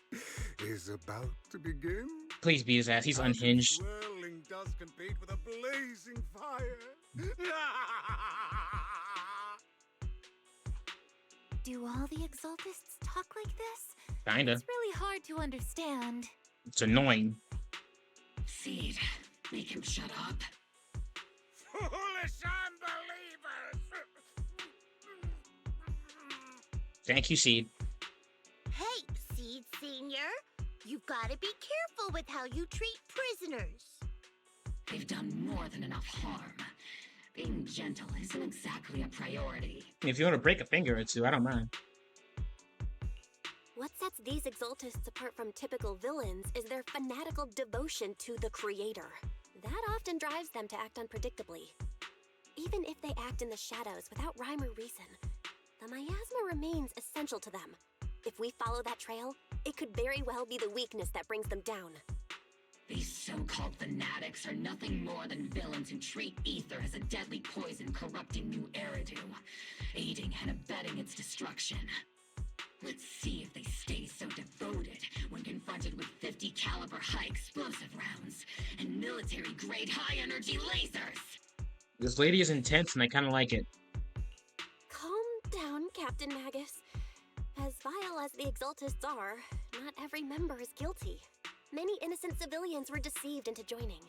is about to begin. Please beat his ass. He's unhinged. Swirling dust compete with a blazing fire. Do all the Exaltists talk like this? Kinda. It's really hard to understand. It's annoying. Seed, make him shut up. Foolish unbelievers! Thank you, Seed. Hey, Seed Senior. You've got to be careful with how you treat prisoners. They've done more than enough harm. Being gentle isn't exactly a priority. If you want to break a finger or two, I don't mind. What sets these Exaltists apart from typical villains is their fanatical devotion to the Creator. That often drives them to act unpredictably. Even if they act in the shadows without rhyme or reason, the miasma remains essential to them. If we follow that trail, it could very well be the weakness that brings them down. These so-called fanatics are nothing more than villains who treat ether as a deadly poison corrupting new Eridu, aiding and abetting its destruction. Let's see if they stay so devoted when confronted with 50 caliber high explosive rounds and military-grade high-energy lasers. This lady is intense and I kind of like it. Calm down, Captain Magus. As vile as the Exaltists are, not every member is guilty. Many innocent civilians were deceived into joining.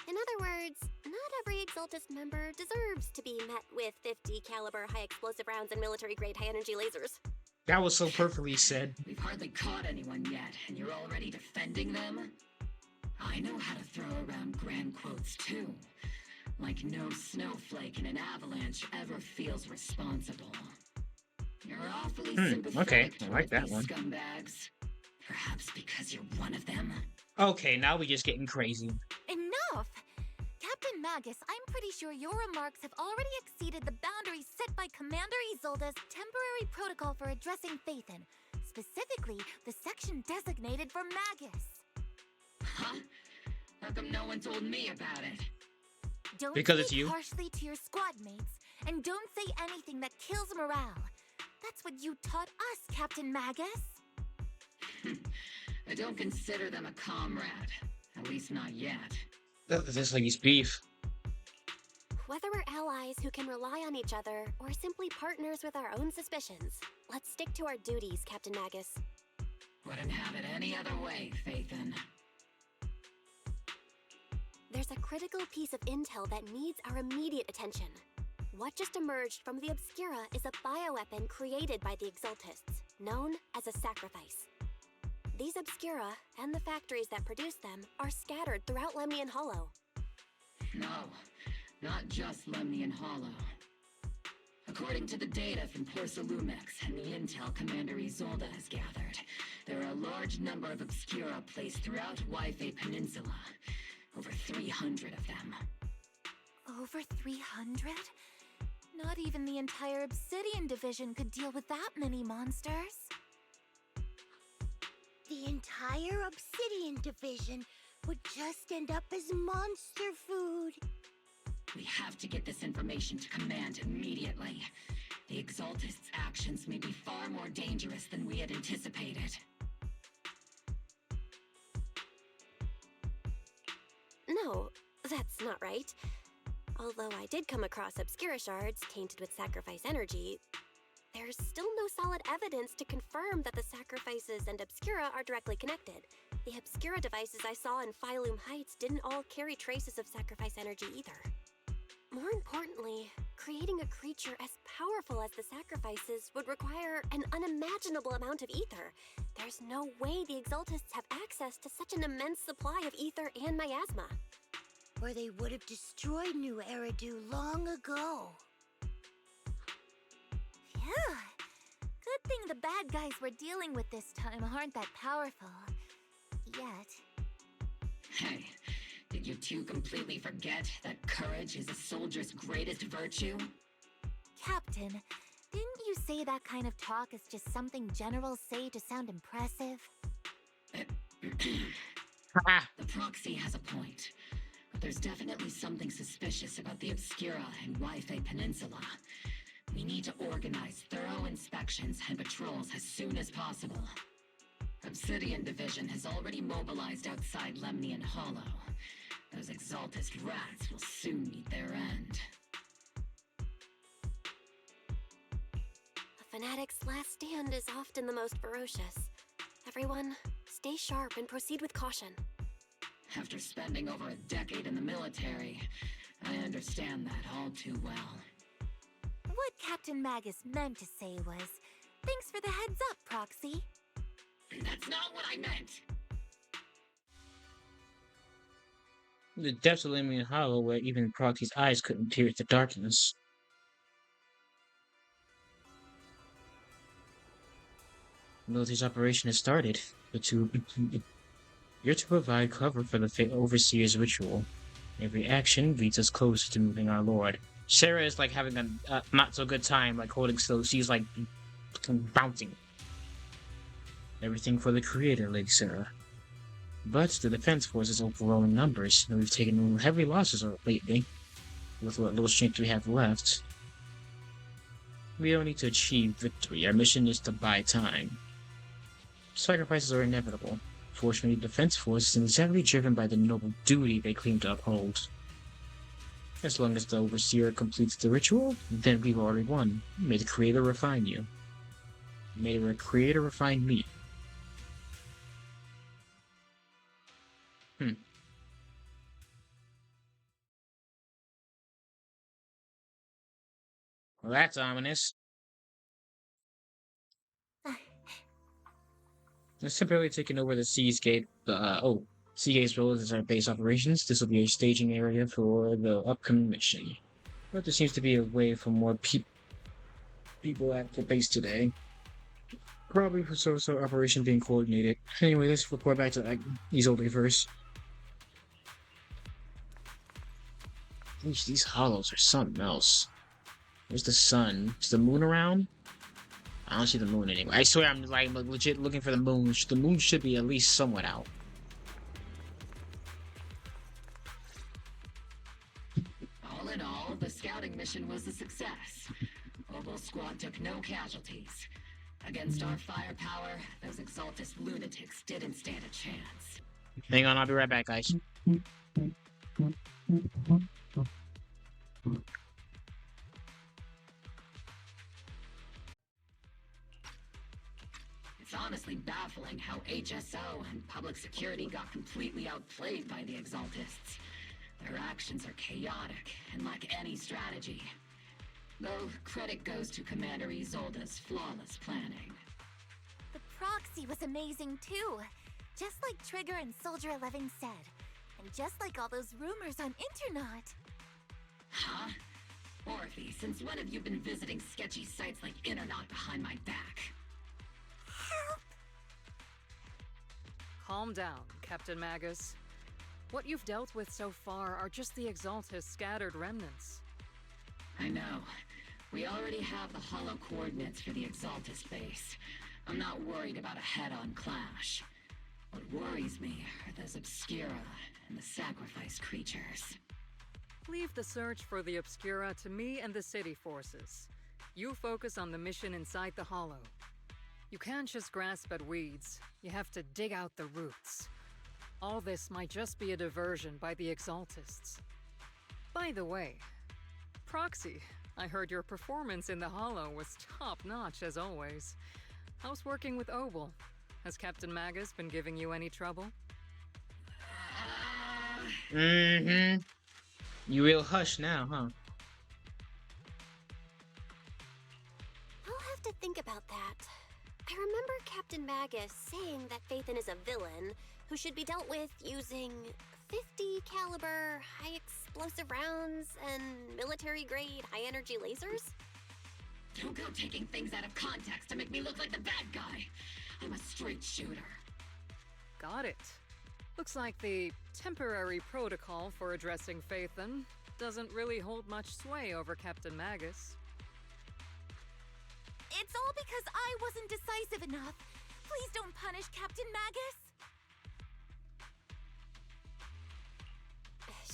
In other words, not every Exaltist member deserves to be met with 50 caliber high explosive rounds and military-grade high-energy lasers. That was so perfectly said. We've hardly caught anyone yet, and you're already defending them? I know how to throw around grand quotes too. Like no snowflake in an avalanche ever feels responsible. You're awfully sympathetic okay, I like toward that one. these scumbags. Perhaps because you're one of them? Okay, now we're just getting crazy. Enough! Captain Magus, I'm pretty sure your remarks have already exceeded the boundaries set by Commander Isolde's temporary protocol for addressing Phaethon, specifically the section designated for Magus. Huh? How come no one told me about it? Don't Because speak it's you. harshly to your squad mates, and don't say anything that kills morale. That's what you taught us, Captain Magus. I don't consider them a comrade. At least not yet. This lady's beef. Whether we're allies who can rely on each other, or simply partners with our own suspicions, let's stick to our duties, Captain Magus. Wouldn't have it any other way, Phaethon. There's a critical piece of intel that needs our immediate attention. What just emerged from the Obscura is a bioweapon created by the Exaltists, known as a sacrifice. These Obscura, and the factories that produce them, are scattered throughout Lemnian Hollow. No, not just Lemnian Hollow. According to the data from Porcelumex and the intel Commander Isolde has gathered, there are a large number of Obscura placed throughout Yphae Peninsula. Over 300 of them. Over 300? Not even the entire Obsidian Division could deal with that many monsters. The entire Obsidian Division would just end up as monster food. We have to get this information to Command immediately. The Exaltists' actions may be far more dangerous than we had anticipated. No, that's not right. Although I did come across Obscura shards tainted with sacrifice energy, there's still no solid evidence to confirm that the sacrifices and Obscura are directly connected. The Obscura devices I saw in Feumine Heights didn't all carry traces of sacrifice energy either. More importantly, creating a creature as powerful as the sacrifices would require an unimaginable amount of ether. There's no way the Exaltists have access to such an immense supply of ether and miasma. Or they would have destroyed New Eridu long ago. Phew. Good thing the bad guys we're dealing with this time aren't that powerful. Yet. Hey, did you two completely forget that courage is a soldier's greatest virtue? Captain, didn't you say that kind of talk is just something generals say to sound impressive? The proxy has a point. But there's definitely something suspicious about the Obscura and Yphae Peninsula. We need to organize thorough inspections and patrols as soon as possible. Obsidian Division has already mobilized outside Lemnian Hollow. Those Exaltist rats will soon meet their end. A fanatic's last stand is often the most ferocious. Everyone, stay sharp and proceed with caution. After spending over a decade in the military, I understand that all too well. What Captain Magus meant to say was, thanks for the heads up, Proxy. That's not what I meant! The depths of Lemnian Hollow, where even Proxy's eyes couldn't pierce the darkness. The military's operation has started. You're to provide cover for the Overseer's ritual. Every action leads us closer to moving our Lord. Sarah is like having a not so good time, like holding still. She's like bouncing. Everything for the Creator, Lady Sarah. But the Defense Force is overwhelming numbers, and we've taken heavy losses lately. With what little strength we have left, we don't need to achieve victory. Our mission is to buy time. Sacrifices are inevitable. Fortunately, the Defense Force is exactly driven by the noble duty they claim to uphold. As long as the Overseer completes the ritual, then we've already won. May the Creator refine you. May the Creator refine me. Well, that's ominous. It's temporarily taking over the Seagate. Seagate's role as our base operations. This will be a staging area for the upcoming mission. But there seems to be a way for more people at the base today. Probably for so operation being coordinated. Anyway, let's report back to Isolde first. These hollows are something else. Where's the sun? Is the moon around? I don't see the moon anyway. I swear I'm like legit looking for the moon. The moon should be at least somewhat out. All in all, the scouting mission was a success. Obol Squad took no casualties. Against our firepower, those Exaltist lunatics didn't stand a chance. Hang on, I'll be right back, guys. It's honestly baffling how HSO and public security got completely outplayed by the Exaltists. Their actions are chaotic and lack any strategy. Though credit goes to Commander Isolde's flawless planning. The proxy was amazing too. Just like Trigger and Soldier 11 said. And just like all those rumors on Internet. Huh? Orphie, since when have you been visiting sketchy sites like Internet behind my back? Help! Calm down, Captain Magus. What you've dealt with so far are just the Exaltist scattered remnants. I know. We already have the hollow coordinates for the Exaltist base. I'm not worried about a head-on clash. What worries me are those Obscura and the sacrifice creatures. Leave the search for the Obscura to me and the city forces. You focus on the mission inside the hollow. You can't just grasp at weeds. You have to dig out the roots. All this might just be a diversion by the Exaltists. By the way, Proxy, I heard your performance in the hollow was top-notch as always. How's working with Obol? Has Captain Magus been giving you any trouble? You real hush now, huh? I'll have to think about that. I remember Captain Magus saying that Phaethon is a villain who should be dealt with using 50 caliber, high explosive rounds and military-grade high-energy lasers? Don't go taking things out of context to make me look like the bad guy. I'm a straight shooter. Got it. Looks like the temporary protocol for addressing Phaethon doesn't really hold much sway over Captain Magus. It's all because I wasn't decisive enough. Please don't punish Captain Magus.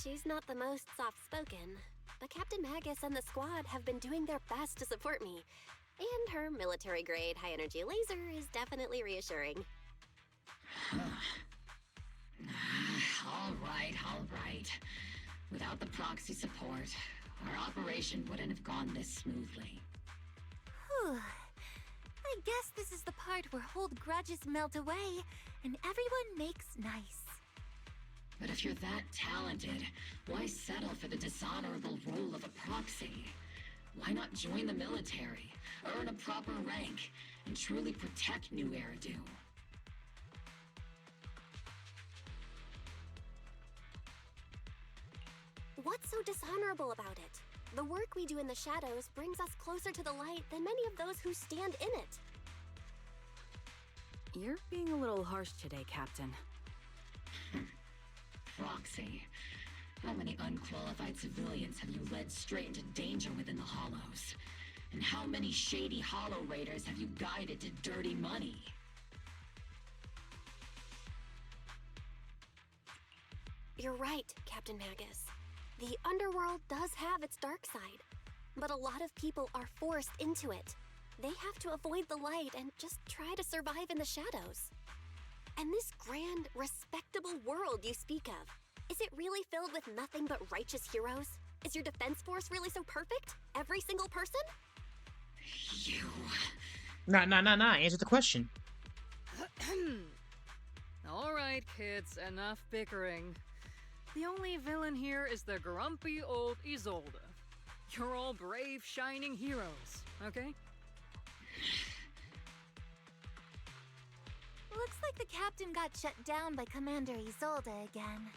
She's not the most soft-spoken. but Captain Magus and the squad have been doing their best to support me. And her military-grade high-energy laser is definitely reassuring. All right. Without the proxy support, our operation wouldn't have gone this smoothly. Whew. I guess this is the part where old grudges melt away and everyone makes nice. But if you're that talented, why settle for the dishonorable role of a proxy? Why not join the military, earn a proper rank, and truly protect New Eridu? What's so dishonorable about it? The work we do in the shadows brings us closer to the light than many of those who stand in it. You're being a little harsh today, Captain. Proxy. How many unqualified civilians have you led straight into danger within the Hollows? And how many shady Hollow Raiders have you guided to dirty money? You're right, Captain Magus. The underworld does have its dark side, but a lot of people are forced into it. They have to avoid the light and just try to survive in the shadows. And this grand, respectable world you speak of, is it really filled with nothing but righteous heroes? Is your defense force really so perfect? Every single person? You... Nah, answer the question. All right, kids, enough bickering. The only villain here is the grumpy old Isolde. You're all brave, shining heroes, okay? Looks like the captain got shut down by Commander Isolde again.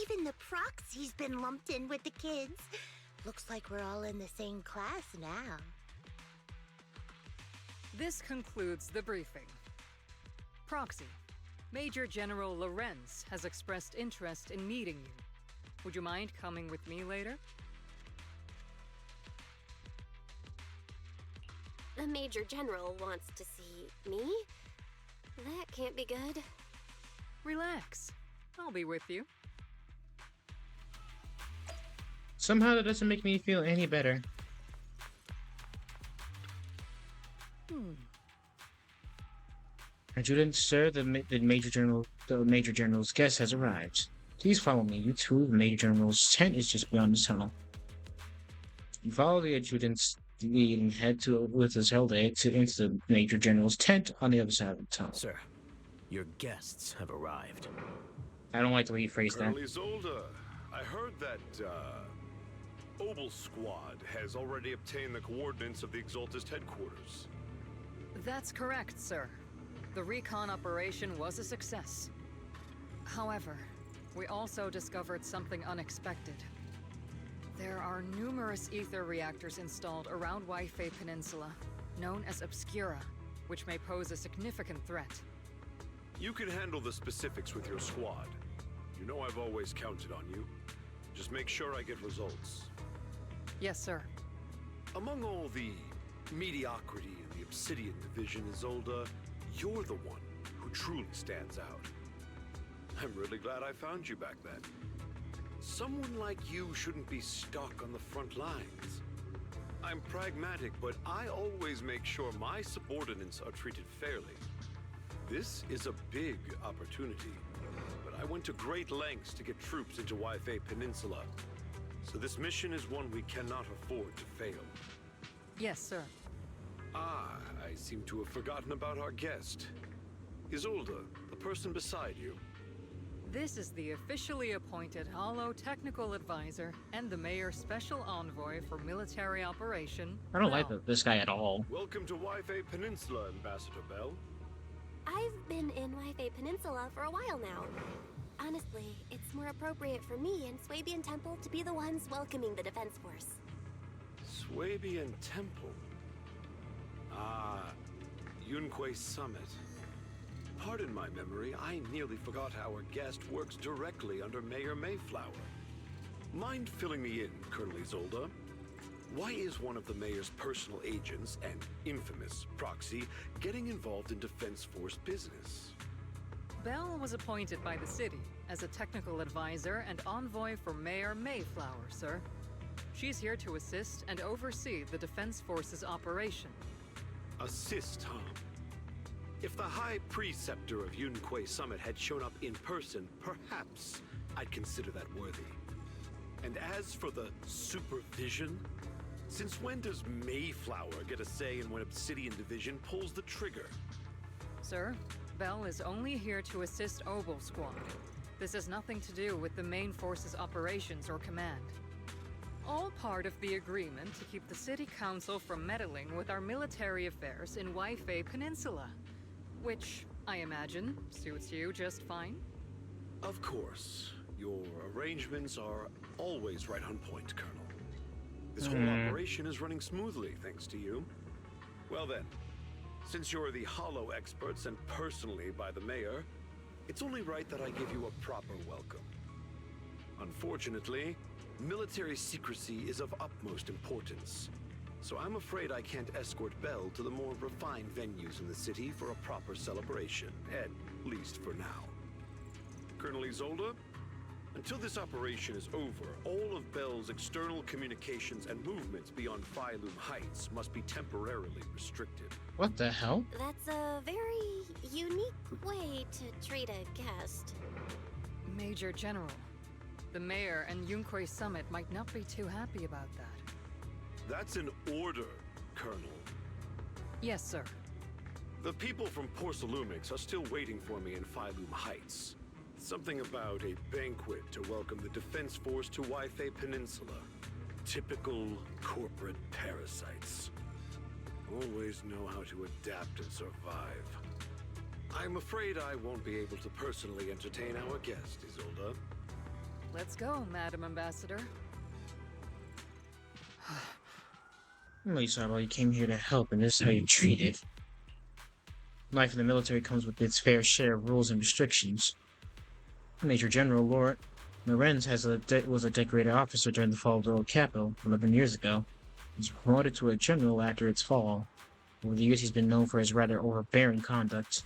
Even the proxy's been lumped in with the kids. Looks like we're all in the same class now. This concludes the briefing. Proxy, Major General Lorenz has expressed interest in meeting you. Would you mind coming with me later? The Major General wants to see me? That can't be good. Relax. I'll be with you. Somehow that doesn't make me feel any better. Adjutant, sir, the Major General's guest has arrived. Please follow me. You two, the Major General's tent is just beyond the tunnel. You follow the adjutant's lead and head with Isolde into the Major General's tent on the other side of the tunnel. Sir, your guests have arrived. I don't like the way you phrased that. Colonel Isolde, I heard that, Obol Squad has already obtained the coordinates of the Exaltist headquarters. That's correct, sir. The recon operation was a success. However, we also discovered something unexpected. There are numerous ether reactors installed around Waifei Peninsula, known as Obscura, which may pose a significant threat. You can handle the specifics with your squad. You know I've always counted on you. Just make sure I get results. Yes, sir. Among all the mediocrity in the Obsidian Division, Isolde, you're the one who truly stands out. I'm really glad I found you back then. Someone like you shouldn't be stuck on the front lines. I'm pragmatic, but I always make sure my subordinates are treated fairly. This is a big opportunity, but I went to great lengths to get troops into Waifei Peninsula. So this mission is one we cannot afford to fail. Yes, sir. Ah, I seem to have forgotten about our guest. Isolde, the person beside you. This is the officially appointed Hollow Technical Advisor and the Mayor's Special Envoy for Military Operation. I don't like this guy at all. Welcome to Waifei Peninsula, Ambassador Bell. I've been in Waifei Peninsula for a while now. Honestly, it's more appropriate for me and Swabian Temple to be the ones welcoming the Defense Force. Swabian Temple? Ah, Yunquay Summit. Pardon my memory, I nearly forgot our guest works directly under Mayor Mayflower. Mind filling me in, Colonel Isolde? Why is one of the Mayor's personal agents, an infamous proxy, getting involved in Defense Force business? Bell was appointed by the city as a technical advisor and envoy for Mayor Mayflower, sir. She's here to assist and oversee the Defense Force's operation. Assist, huh? If the High Preceptor of Yunquay Summit had shown up in person, perhaps I'd consider that worthy. And as for the supervision, since when does Mayflower get a say in when Obsidian Division pulls the trigger? Sir, Bell is only here to assist Obol Squad. This has nothing to do with the main force's operations or command. All part of the agreement to keep the City Council from meddling with our military affairs in Waifei Peninsula. Which, I imagine, suits you just fine? Of course. Your arrangements are always right on point, Colonel. This whole operation is running smoothly, thanks to you. Well then, since you're the Hollow experts and personally by the Mayor, it's only right that I give you a proper welcome. Unfortunately, military secrecy is of utmost importance. So I'm afraid I can't escort Bell to the more refined venues in the city for a proper celebration, at least for now. Colonel Isolde, until this operation is over, all of Bell's external communications and movements beyond Feumine Heights must be temporarily restricted. What the hell? That's a very unique way to treat a guest. Major General, the Mayor and Yunquay Summit might not be too happy about that. That's an order, Colonel. Yes, sir. The people from Porcelumix are still waiting for me in Feumine Heights. Something about a banquet to welcome the Defense Force to Waifei Peninsula. Typical corporate parasites. Always know how to adapt and survive. I'm afraid I won't be able to personally entertain our guest, Isolde. Let's go, Madam Ambassador. I'm really sorry about you came here to help, and this is how you're treated. Life in the military comes with its fair share of rules and restrictions. Major General Lord Lorenz was a decorated officer during the fall of the old capital 11 years ago. He was promoted to a general after its fall. Over the years, he's been known for his rather overbearing conduct.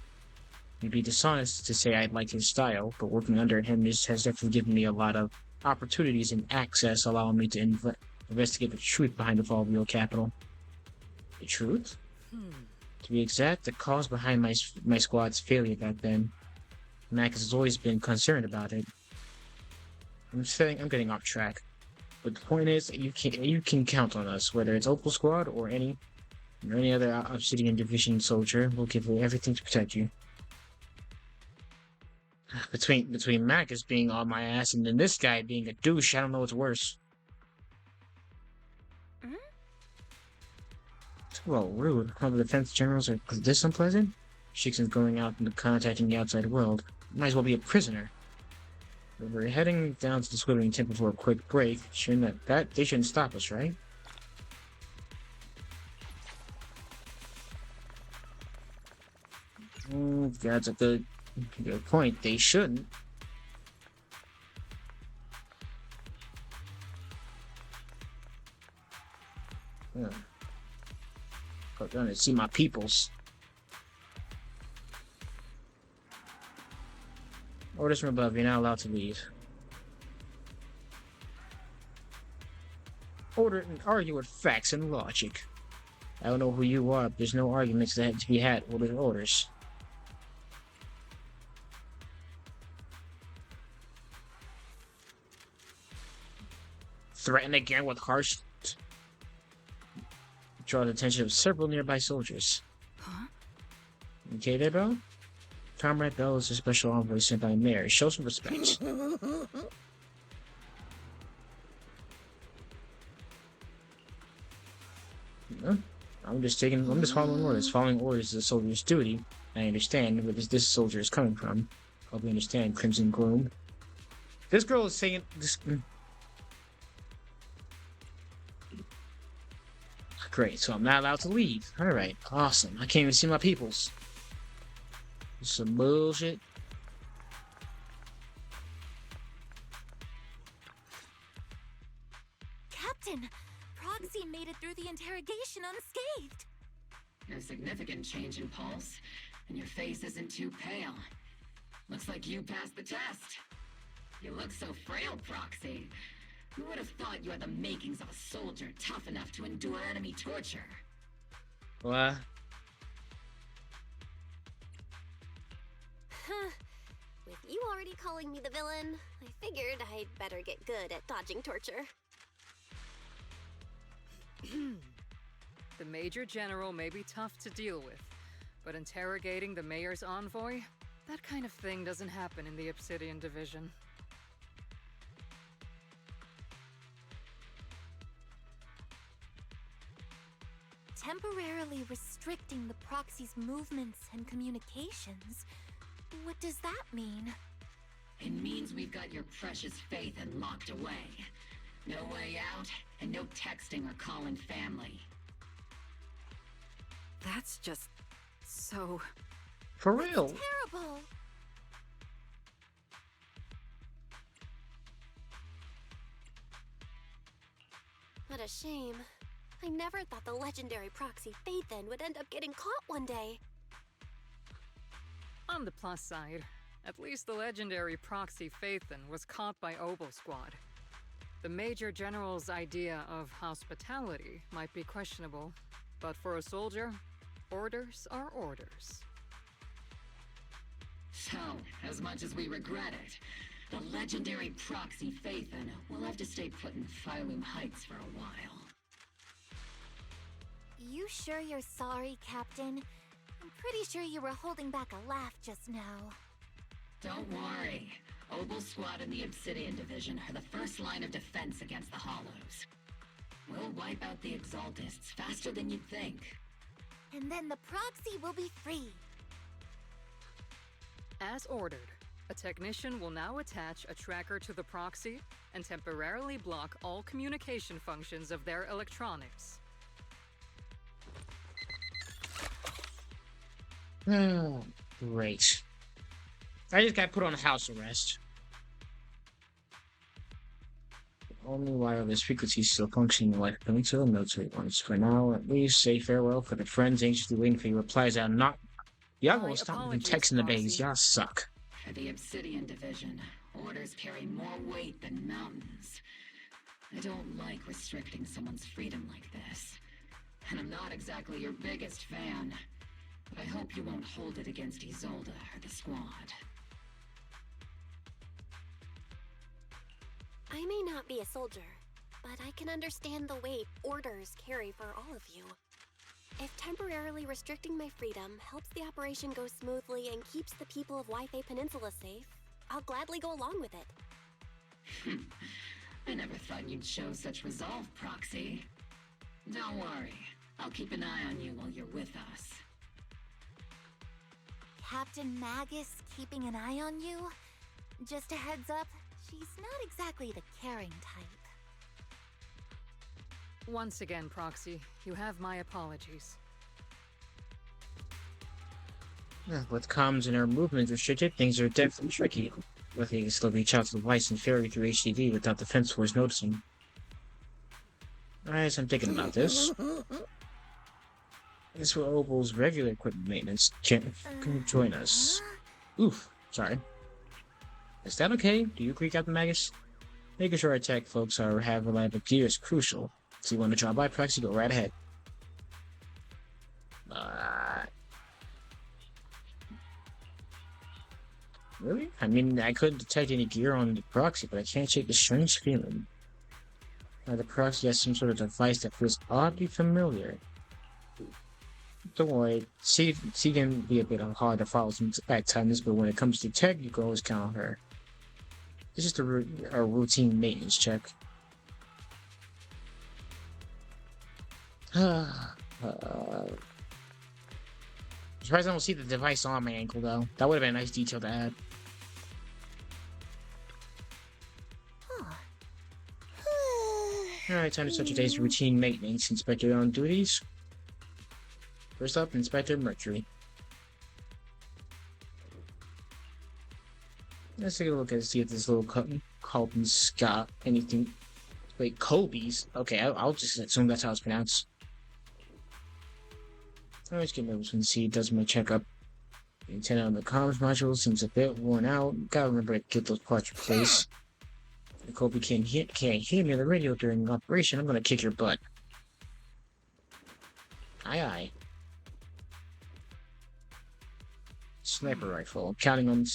It'd be dishonest to say I like his style, but working under him has definitely given me a lot of opportunities and access, allowing me to investigate the truth behind the fall of the old capital. The truth? To be exact, the cause behind my squad's failure back then. Magus has always been concerned about it. I'm getting off track. But the point is, you can count on us, whether it's Opal Squad or any other Obsidian Division soldier. We'll give you everything to protect you. Between Magus being on my ass and then this guy being a douche, I don't know what's worse. Well, rude. One of the defense generals are this unpleasant? Shixon's going out and contacting the outside world. Might as well be a prisoner. We're heading down to the Swiveling Temple for a quick break. They shouldn't stop us, right? That's a good point. They shouldn't. Yeah. Go down and see my peoples. Orders from above, you're not allowed to leave. Order and argue with facts and logic. I don't know who you are, but there's no arguments that have to be had. Orders. Threaten again with harsh... Draw the attention of several nearby soldiers. Huh? Okay there, Bell? Comrade Bell is a special envoy sent by Mayor. Show some respect. I'm just following orders. Following orders is a soldier's duty. I understand where this soldier is coming from. Hope you understand, Crimson Gloom. This girl is saying this. Great, so I'm not allowed to leave. Alright, awesome. I can't even see my peoples. Some bullshit. Captain! Proxy made it through the interrogation unscathed. No significant change in pulse, and your face isn't too pale. Looks like you passed the test. You look so frail, Proxy. Who would have thought you had the makings of a soldier tough enough to endure enemy torture? What? With you already calling me the villain, I figured I'd better get good at dodging torture. The Major General may be tough to deal with, but interrogating the Mayor's envoy? That kind of thing doesn't happen in the Obsidian Division. Temporarily restricting the proxy's movements and communications? What does that mean? It means we've got your precious Phaethon locked away. No way out, and no texting or calling family. That's just... so... For real? That's terrible! What a shame. I never thought the legendary proxy Phaethon would end up getting caught one day. On the plus side, at least the legendary proxy Phaethon was caught by Obol Squad. The Major General's idea of hospitality might be questionable, but for a soldier, orders are orders. So, as much as we regret it, the legendary proxy Phaethon will have to stay put in Feumine Heights for a while. You sure you're sorry, Captain? I'm pretty sure you were holding back a laugh just now. Don't worry. Obol Squad and the Obsidian Division are the first line of defense against the Hollows. We'll wipe out the Exaltists faster than you'd think. And then the proxy will be free. As ordered, a technician will now attach a tracker to the proxy and temporarily block all communication functions of their electronics. Oh, great. I just got put on house arrest. Only wireless frequencies still functioning like peninsula military ones. For now, at least, say farewell for the friends anxiously waiting for your replies. I'm not. Y'all gonna stop me from texting the bays. Y'all suck. For the Obsidian Division, orders carry more weight than mountains. I don't like restricting someone's freedom like this. And I'm not exactly your biggest fan. But I hope you won't hold it against Isolde or the squad. I may not be a soldier, but I can understand the weight orders carry for all of you. If temporarily restricting my freedom helps the operation go smoothly and keeps the people of Wi-Fi Peninsula safe, I'll gladly go along with it. I never thought you'd show such resolve, Proxy. Don't worry, I'll keep an eye on you while you're with us. Captain Magus keeping an eye on you? Just a heads up, she's not exactly the caring type. Once again, Proxy, you have my apologies. With comms and our movements restricted, things are definitely tricky. Whether you can still reach out to the Vice and Ferry through HDD without the Defense Force noticing. Alright, so I'm thinking about this. This is for Obol's regular equipment maintenance. Can you join us? Oof, sorry. Is that okay? Do you agree, Captain Magus? Making sure our tech folks have reliable gear is crucial. So you want to drop by, Proxy? Go right ahead. Really? I mean, I couldn't detect any gear on the Proxy, but I can't shake the strange feeling. The Proxy has some sort of device that feels oddly familiar. Don't worry, she can be a bit hard to follow at times, but when it comes to tech, you can always count on her. It's just a routine maintenance check. Surprised I don't see the device on my ankle, though. That would have been a nice detail to add. Alright, time to start today's routine maintenance. Inspector on duties. First up, Inspector Mercury. Let's take a look and see if this little Colton's got anything. Wait, Kobe's? Okay, I'll just assume that's how it's pronounced. Let's get nervous and see it does my checkup. The antenna on the comms module seems a bit worn out. Gotta remember to get those parts replaced. If Kobe can't hear me on the radio during operation, I'm gonna kick your butt. Aye aye. Sniper rifle. I'm counting on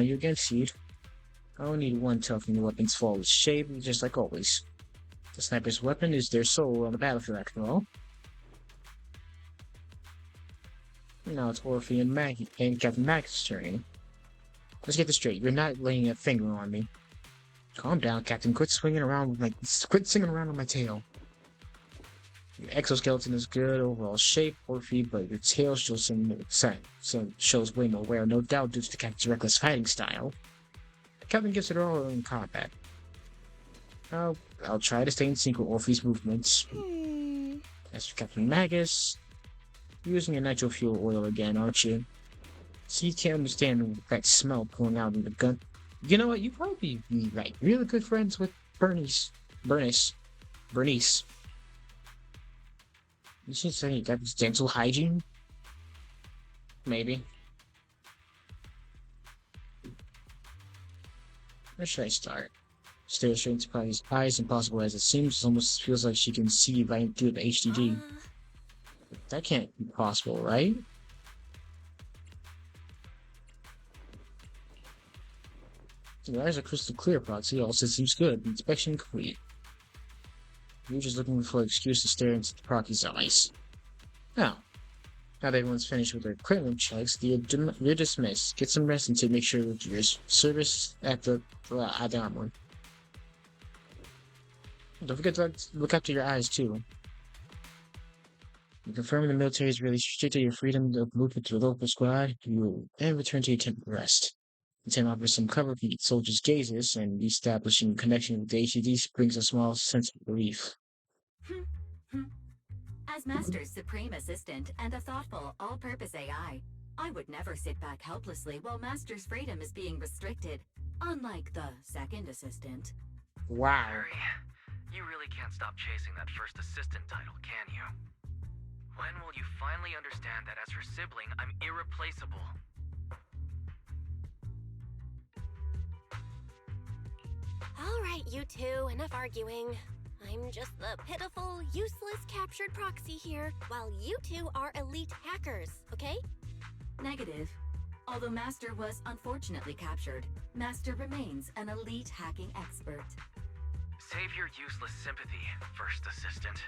you again, Seed. I only need one tough new weapon's flawless shape, just like always. The sniper's weapon is their soul on the battlefield, after all. Now it's Orphie and Captain Magus' turn. Let's get this straight. You're not laying a finger on me. Calm down, Captain. Quit swinging around on my tail. Your exoskeleton is good overall shape, Orphie, but your tail shows shows way more wear, no doubt due to the Captain's reckless fighting style. The Captain gives it all in combat. I'll try to stay in sync with Orphie's movements. As for Captain Magus, you're using your nitro fuel oil again, aren't you? So you can't understand that smell pulling out of the gun. You know what? You probably be like really good friends with Bernice. You should say you got this dental hygiene? Maybe. Where should I start? Stare straight into Patty's eyes, impossible as it seems, it almost feels like she can see right through the HDD. That can't be possible, right? Your eyes are crystal clear, Proxy. All systems good. Inspection complete. You're just looking for an excuse to stare into Proxy's eyes. Now that everyone's finished with their equipment checks, you're dismissed. Get some rest and to make sure that your service at the armory. Don't forget to look after your eyes, too. You confirm the military has really restricted your freedom of movement to the Obol Squad. You will then return to your tent and rest. The tent offers some cover from the soldiers' gazes, and establishing a connection with the HDD brings a small sense of relief. As Master's supreme assistant and a thoughtful, all-purpose AI, I would never sit back helplessly while Master's freedom is being restricted, unlike the second assistant. Wow. Harry, you really can't stop chasing that first assistant title, can you? When will you finally understand that as her sibling, I'm irreplaceable? Alright, you two, enough arguing. I'm just the pitiful, useless captured proxy here, while you two are elite hackers, okay? Negative. Although Master was unfortunately captured, Master remains an elite hacking expert. Save your useless sympathy, first assistant.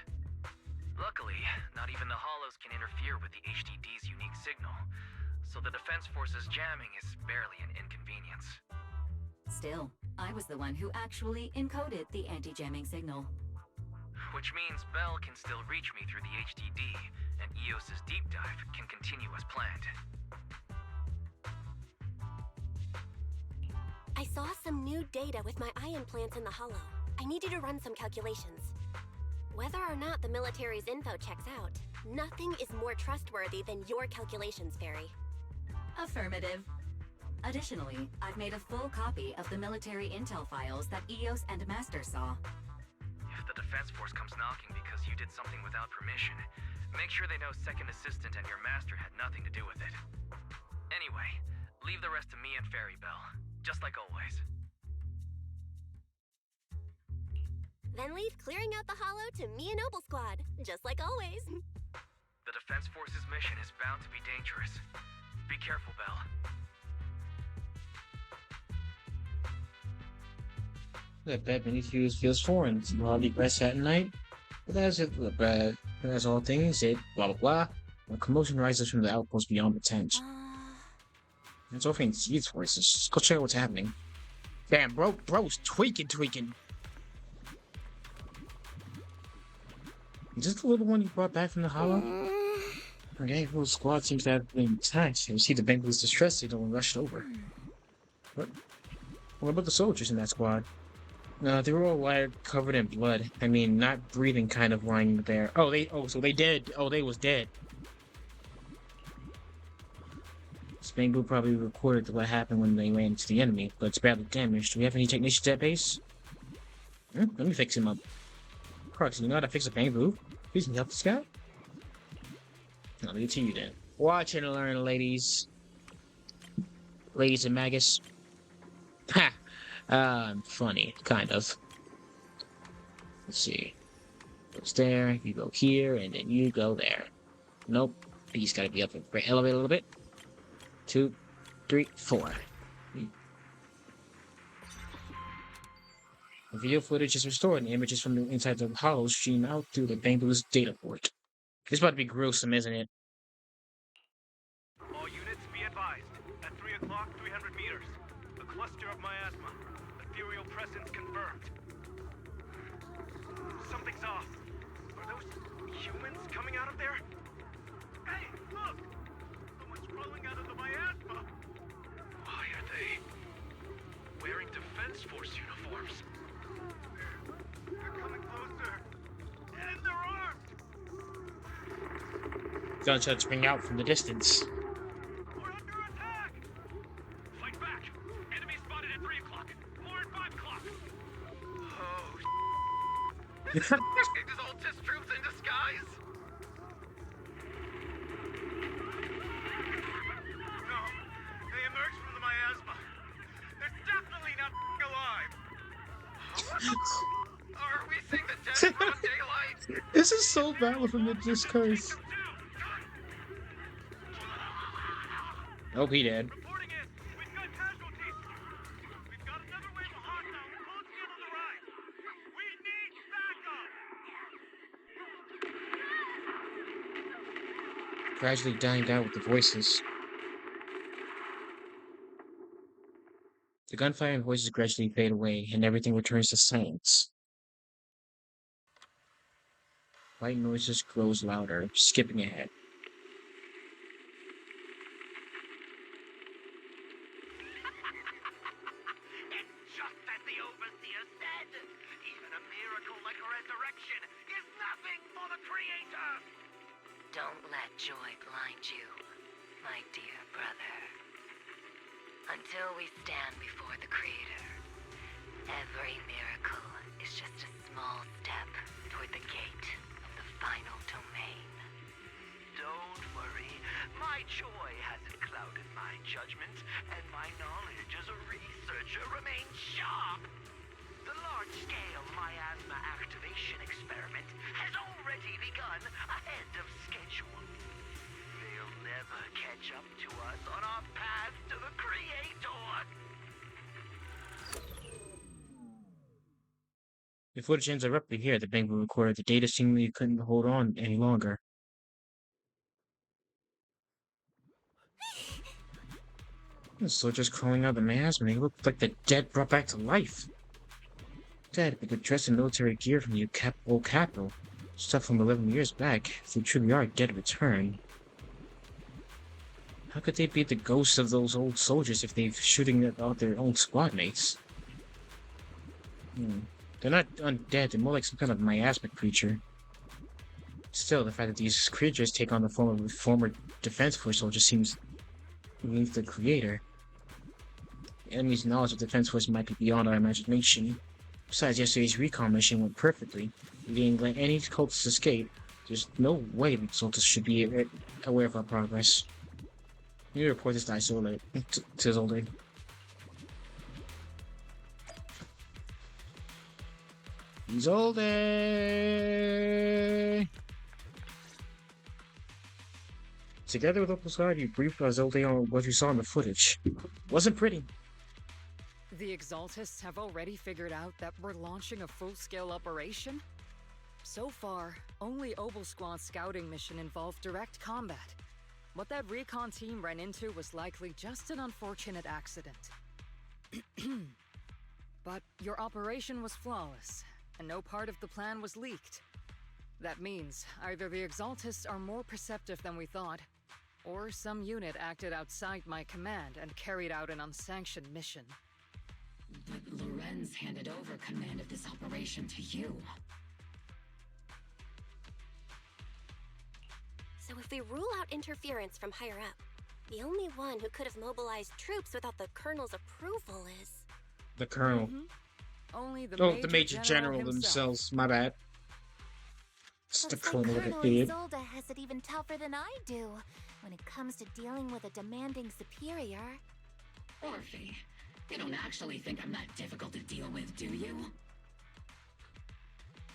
Luckily, not even the Hollows can interfere with the HDD's unique signal, so the Defense Force's jamming is barely an inconvenience. Still, I was the one who actually encoded the anti-jamming signal. Which means Bell can still reach me through the HDD, and EOS's deep dive can continue as planned. I saw some new data with my eye implants in the Hollow. I need you to run some calculations. Whether or not the military's info checks out, nothing is more trustworthy than your calculations, Fairy. Affirmative. Additionally, I've made a full copy of the military intel files that EOS and Master saw. If the Defense Force comes knocking because you did something without permission, make sure they know Second Assistant and your Master had nothing to do with it. Anyway, leave the rest to me and Fairy Bell, just like always. Then leave clearing out the Hollow to me and Obol Squad, just like always. The Defense Force's mission is bound to be dangerous. Be careful, Bell. That bed beneath you feels foreign. While the rest at night. But as all things, blah blah blah. A commotion rises from the outpost beyond the tent. It's Orphie and Seed's voices. Just go check out what's happening. Damn, bro's tweaking. Is this the little one you brought back from the Hollow? Okay, Obol Squad seems to have been attacked. You see the Bengal's distress signal and rushed over. What about the soldiers in that squad? They were all wired, covered in blood. I mean, not breathing, kind of lying there. So they dead. Oh, they was dead. Spangled probably recorded what happened when they ran into the enemy, but it's badly damaged. Do we have any technicians at base? Let me fix him up. Proxy, you know how to fix a bamboo? Please can you help this guy? I'll leave it to you then. Watch and learn, ladies. Ladies and Magus. Ha! Funny, kind of. Let's see. Goes there, you go here, and then you go there. Nope. He's gotta be up and elevate a little bit. 2, 3, 4. The video footage is restored and images from the inside the hollow stream out through the Bamboo's data port. This is about to be gruesome, isn't it? All units be advised. At 3 o'clock, 300 meters. A cluster of miasma. Ethereal presence confirmed. Something's off. Are those humans coming out of there? Hey, look! Someone's crawling out of the miasma! Why are they wearing Defense Force uniforms? They're coming closer. And they're armed! Gunshots ring out from the distance. We're under attack! Fight back! Enemy spotted at 3 o'clock. More at 5 o'clock. Oh, Exaltist troops in disguise? No, they emerged from the miasma. They're definitely not alive. Are we seeing the dead in broad daylight? This is so bad from the discourse. Oh, he did. Reporting in. We've got casualties. We've got another wave of hostiles closing in on the right. We need backup. Gradually dying down with the voices. The gunfire and voices gradually fade away, and everything returns to silence. White noises grows louder, skipping ahead. It's just as the Overseer said. Even a miracle like resurrection is nothing for the Creator. Don't let joy blind you, my dear brother. Until we stand before the Creator, every miracle is just a small step toward the gate of the final domain. Don't worry. My joy hasn't clouded my judgment, and my knowledge as a researcher remains sharp. The large-scale miasma activation experiment has already begun ahead of schedule. They'll never catch up to us on our path to the Creator. The footage ends abruptly here. The Bamboo recorder. The data seemingly couldn't hold on any longer. The soldiers crawling out of the miasma. They looked like the dead brought back to life. Dead, but they're dressed in military gear from the old capital. Stuff from 11 years back. If they truly are dead return. How could they be the ghosts of those old soldiers if they're shooting at their own squad mates? They're not undead, they're more like some kind of miasmic creature. Still, the fact that these creatures take on the form of a former Defense Force soldier seems beneath the Creator. The enemy's knowledge of Defense Force might be beyond our imagination. Besides, yesterday's recon mission went perfectly. We didn't let any cultists escape. There's no way the Exaltists should be aware of our progress. You need to report this to Isolate. To Isolde. Isolde! Together with Opus Squad, you briefed Isolde on what you saw in the footage. Wasn't pretty. The Exaltists have already figured out that we're launching a full-scale operation? So far, only Obol Squad's scouting mission involved direct combat. What that recon team ran into was likely just an unfortunate accident. But your operation was flawless, and no part of the plan was leaked. That means either the Exaltists are more perceptive than we thought, or some unit acted outside my command and carried out an unsanctioned mission. But Lorenz handed over command of this operation to you. So if we rule out interference from higher up, the only one who could have mobilized troops without the Colonel's approval is... The Colonel. Only the the Major General themselves. My bad. It's the Colonel of the idiot. Colonel Isolde has it even tougher than I do when it comes to dealing with a demanding superior. Orphie, you don't actually think I'm that difficult to deal with, do you?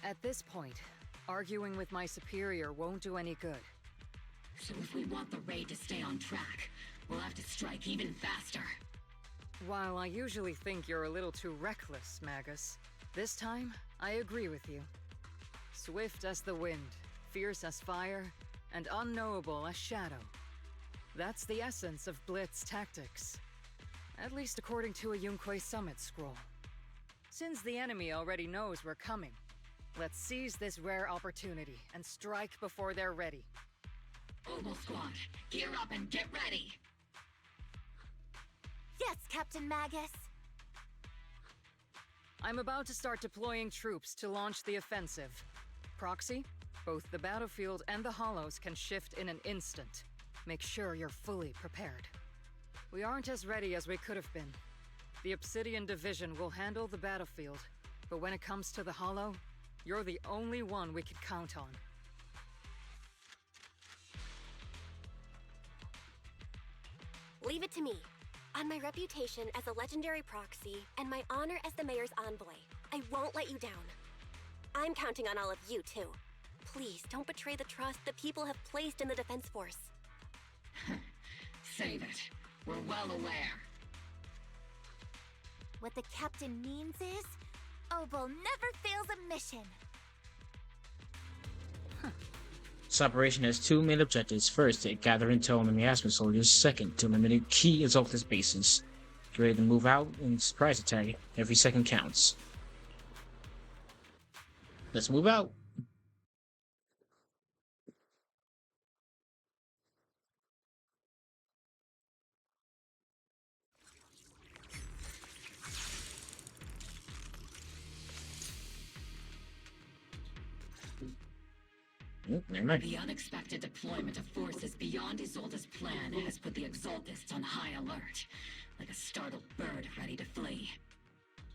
At this point, arguing with my superior won't do any good. So if we want the raid to stay on track, we'll have to strike even faster. While I usually think you're a little too reckless, Magus, this time, I agree with you. Swift as the wind, fierce as fire, and unknowable as shadow. That's the essence of Blitz tactics. At least according to a Yunquay Summit scroll. Since the enemy already knows we're coming, let's seize this rare opportunity and strike before they're ready. Obol Squad, gear up and get ready! Yes, Captain Magus! I'm about to start deploying troops to launch the offensive. Proxy, both the battlefield and the hollows can shift in an instant. Make sure you're fully prepared. We aren't as ready as we could have been. The Obsidian Division will handle the battlefield, but when it comes to the hollow, you're the only one we can count on. Leave it to me. On my reputation as a legendary proxy and my honor as the mayor's envoy, I won't let you down. I'm counting on all of you, too. Please don't betray the trust the people have placed in the Defense Force. Save it. We're well aware. What the captain means is, Obol never fails a mission. This operation has two main objectives. First, to gather intel on the miasma soldiers. Second, to eliminate key Exaltist bases. Get ready to move out and surprise attack. Every second counts. Let's move out. The unexpected deployment of forces beyond Isolde's plan has put the Exaltists on high alert, like a startled bird ready to flee.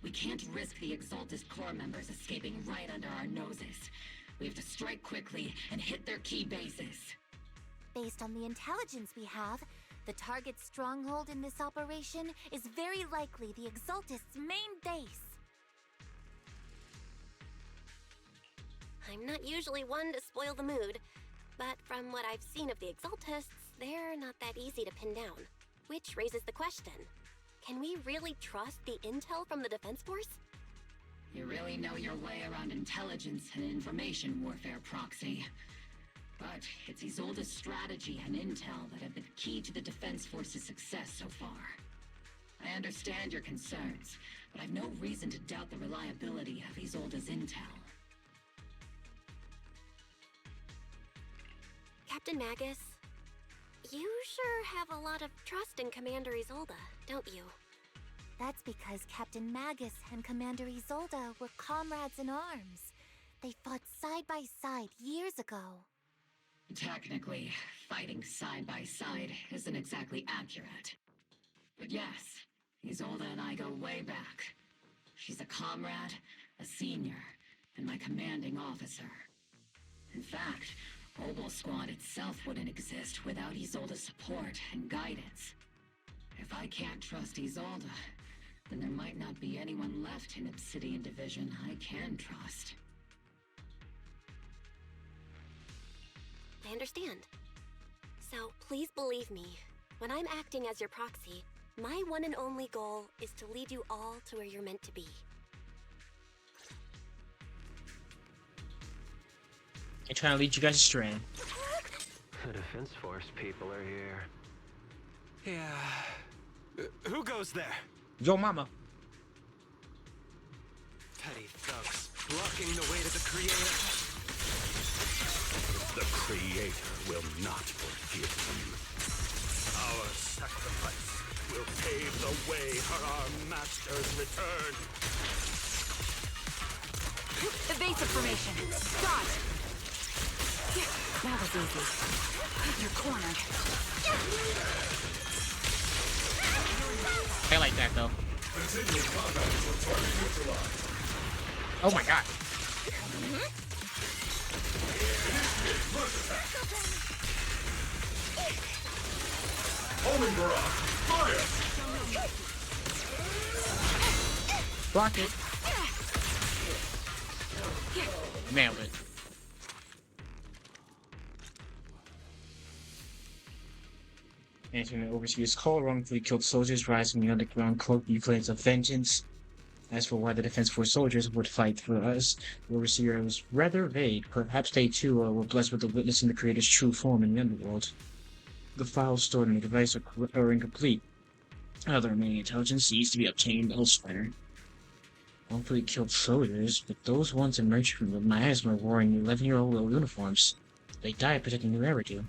We can't risk the Exaltist core members escaping right under our noses. We have to strike quickly and hit their key bases. Based on the intelligence we have, the target's stronghold in this operation is very likely the Exaltist's main base. I'm not usually one to spoil the mood, but from what I've seen of the Exaltists, they're not that easy to pin down. Which raises the question, can we really trust the intel from the Defense Force? You really know your way around intelligence and information warfare, Proxy. But it's Isolde's strategy and intel that have been key to the Defense Force's success so far. I understand your concerns, but I've no reason to doubt the reliability of Isolde's intel. Captain Magus, you sure have a lot of trust in Commander Isolde, don't you? That's because Captain Magus and Commander Isolde were comrades in arms. They fought side by side years ago. Technically, fighting side by side isn't exactly accurate. But yes, Isolde and I go way back. She's a comrade, a senior, and my commanding officer. In fact, Obol Squad itself wouldn't exist without Isolde's support and guidance. If I can't trust Isolde, then there might not be anyone left in Obsidian Division I can trust. I understand. So please believe me, when I'm acting as your proxy, my one and only goal is to lead you all to where you're meant to be. I'm trying to lead you guys astray. The Defense Force people are here. Yeah. Who goes there? Yo mama. Petty thugs, blocking the way to the Creator. The Creator will not forgive them. Our sacrifice will pave the way for our Master's return. Evasive formation. Dodge! That was easy. You're cornered. I like that though. Oh my god. Homing barrage! Fire! Block it. Nailed it. Answering the Overseer's call, wrongfully killed soldiers rise from the underground cloak Euclids of vengeance. As for why the Defense Force soldiers would fight for us, the Overseer was rather vague. Perhaps they too were blessed with the witnessing the Creator's true form in the underworld. The files stored in the device are incomplete. Other remaining intelligence needs to be obtained elsewhere. Wrongfully killed soldiers, but those ones emerged from the miasma wearing 11-year-old uniforms. They died protecting New Eridu.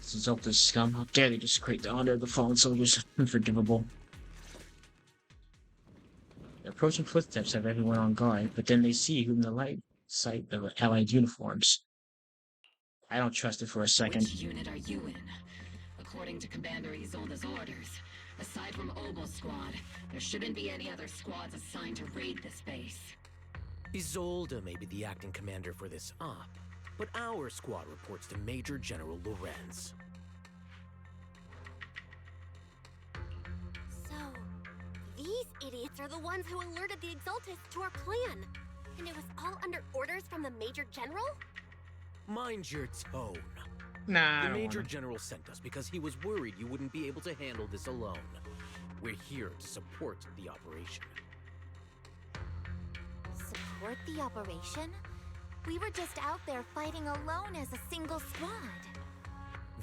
This Exaltist scum, how dare they desecrate the honor of the fallen soldiers? Unforgivable. The approaching footsteps have everyone on guard, but then they see whom the light sight of allied uniforms. I don't trust it for a second. Which unit are you in? According to Commander Isolde's orders, aside from Obol Squad, there shouldn't be any other squads assigned to raid this base. Isolde may be the acting commander for this op, but our squad reports to Major General Lorenz. So, these idiots are the ones who alerted the Exaltists to our plan. And it was all under orders from the Major General? Mind your tone. Nah, the Major General sent us because he was worried you wouldn't be able to handle this alone. We're here to support the operation. Support the operation? We were just out there fighting alone as a single squad.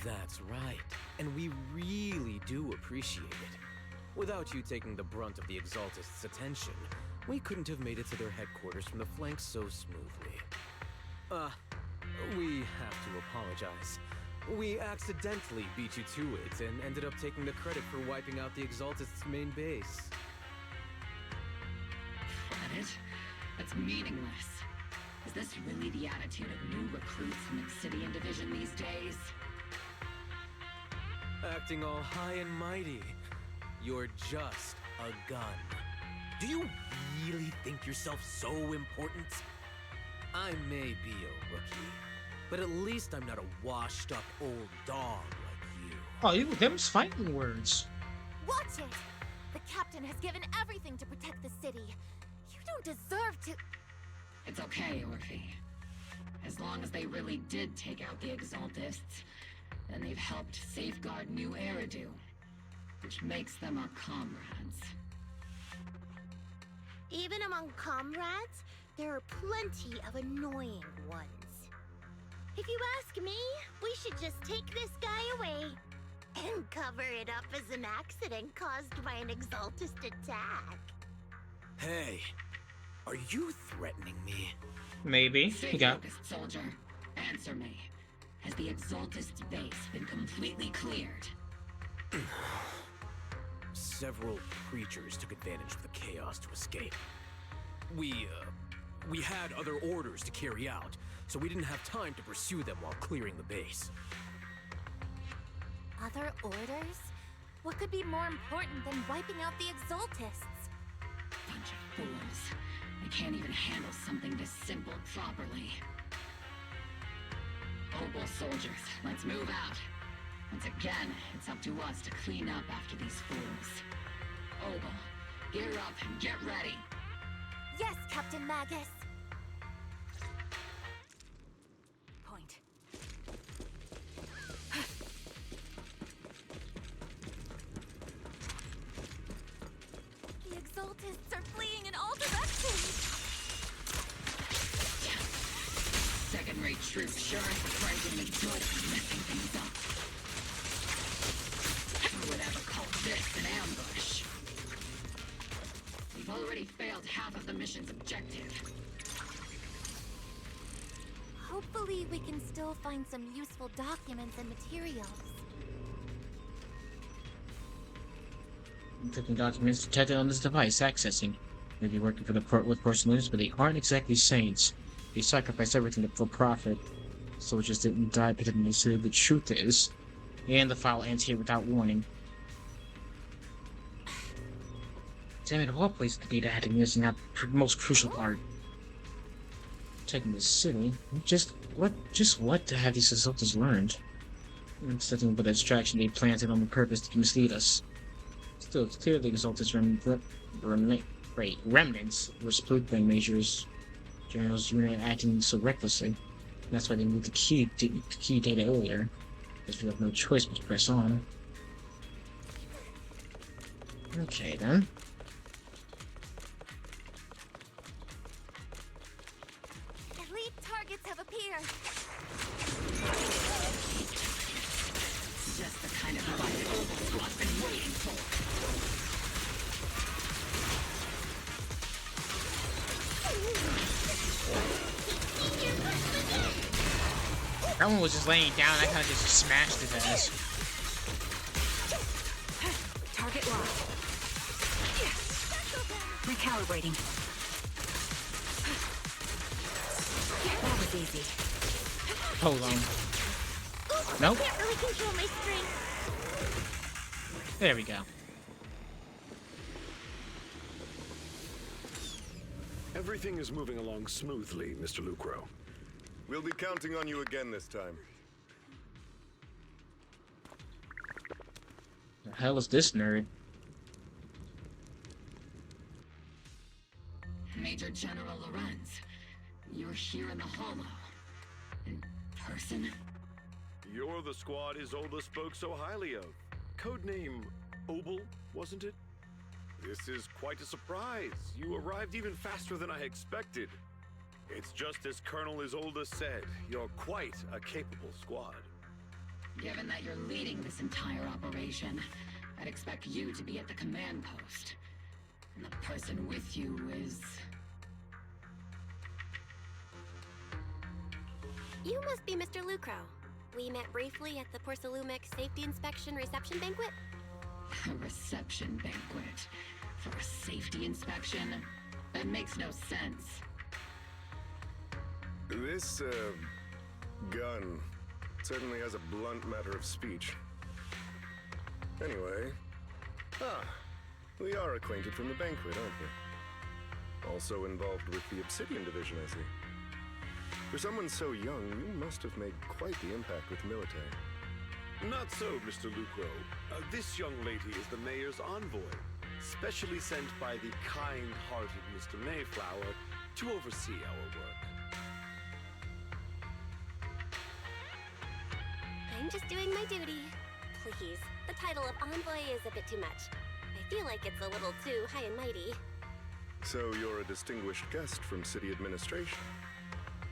That's right, and we really do appreciate it. Without you taking the brunt of the Exaltists' attention, we couldn't have made it to their headquarters from the flanks so smoothly. We have to apologize. We accidentally beat you to it and ended up taking the credit for wiping out the Exaltists' main base. Credit? That's meaningless. Is this really the attitude of new recruits in Obsidian Division these days? Acting all high and mighty. You're just a gun. Do you really think yourself so important? I may be a rookie, but at least I'm not a washed-up old dog like you. Oh, them's fighting words. Watch it! The captain has given everything to protect the city. You don't deserve to... It's okay, Orphie. As long as they really did take out the Exaltists, then they've helped safeguard New Eridu, which makes them our comrades. Even among comrades, there are plenty of annoying ones. If you ask me, we should just take this guy away and cover it up as an accident caused by an Exaltist attack. Hey, are you threatening me? Maybe. Stay focused, soldier. Answer me. Has the Exaltist's base been completely cleared? Several creatures took advantage of the chaos to escape. We had other orders to carry out, so we didn't have time to pursue them while clearing the base. Other orders? What could be more important than wiping out the Exaltists? Bunch of fools. They can't even handle something this simple properly. Obol soldiers, let's move out. Once again, it's up to us to clean up after these fools. Obol, gear up and get ready. Yes, Captain Magus. Point. The Exaltists are fleeing in all directions. Second-rate troops sure are surprisingly good at messing things up. Who would ever call this an ambush? We've already failed half of the mission's objective. Hopefully we can still find some useful documents and materials. I'm taking documents detected on this device, accessing. Maybe working for the with Porcelains, but they aren't exactly saints. They sacrifice everything for profit. Soldiers didn't die protecting the city. The truth is, and the file ends here without warning. Damn it, all places the data had to be missing out the most crucial part. Taking the city. Just what have these Exaltants learned? It's nothing but a distraction they planted on purpose to mislead us. Still, it's clear the Exaltants Great. Remnants were split by Major's General's unit acting so recklessly. That's why they moved the key data earlier. Because we have no choice but to press on. Okay then. Elite targets have appeared. Just the kind of fight Obol Squad's been waiting for. That one was just laying down. I kind of just smashed his ass. Target locked. Recalibrating. That was easy. Hold on. Nope. Can't really control my strength. There we go. Everything is moving along smoothly, Mr. Lucro. We'll be counting on you again this time. The hell is this nerd? Major General Lorenz, you're here in the Hollow. In person? You're the squad Isolde spoke so highly of. Codename Obol, wasn't it? This is quite a surprise. You arrived even faster than I expected. It's just as Colonel Isolde said, you're quite a capable squad. Given that you're leading this entire operation, I'd expect you to be at the command post. And the person with you is... You must be Mr. Lucro. We met briefly at the Porcelumix Safety Inspection Reception Banquet. A reception banquet for a safety inspection? That makes no sense. This, gun certainly has a blunt matter of speech. Anyway, we are acquainted from the banquet, aren't we? Also involved with the Obsidian Division, I see. For someone so young, you must have made quite the impact with the military. Not so, Mr. Lucro. This young lady is the mayor's envoy, specially sent by the kind-hearted Mr. Mayflower to oversee our work. I'm just doing my duty. Please, the title of envoy is a bit too much. I feel like it's a little too high and mighty. So you're a distinguished guest from city administration.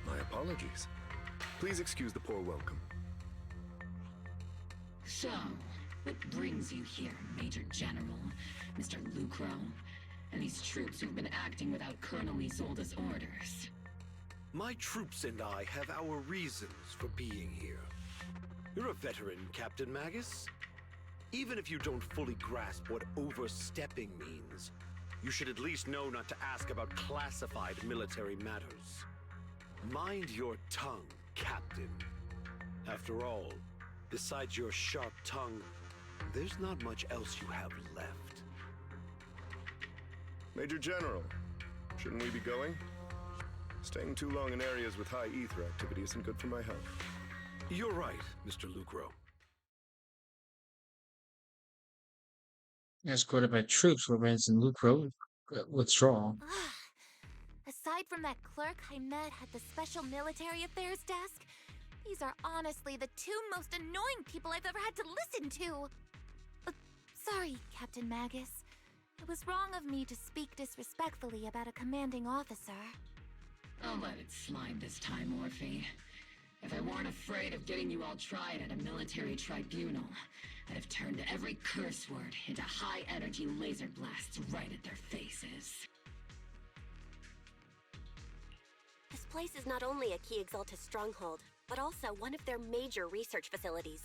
My apologies. Please excuse the poor welcome. So, what brings you here, Major General, Mr. Lucro, and these troops who've been acting without Colonel Isolde's orders? My troops and I have our reasons for being here. You're a veteran, Captain Magus. Even if you don't fully grasp what overstepping means, you should at least know not to ask about classified military matters. Mind your tongue, Captain. After all, besides your sharp tongue, there's not much else you have left. Major General, shouldn't we be going? Staying too long in areas with high ether activity isn't good for my health. You're right, Mr. Lucro. Escorted by troops, Lorenz and Lucro withdraw. Aside from that clerk I met at the Special Military Affairs desk, these are honestly the two most annoying people I've ever had to listen to. Sorry, Captain Magus. It was wrong of me to speak disrespectfully about a commanding officer. I'll let it slide this time, Orphie. If I weren't afraid of getting you all tried at a military tribunal, I'd have turned every curse word into high-energy laser blasts right at their faces. This place is not only a key Exaltist stronghold, but also one of their major research facilities.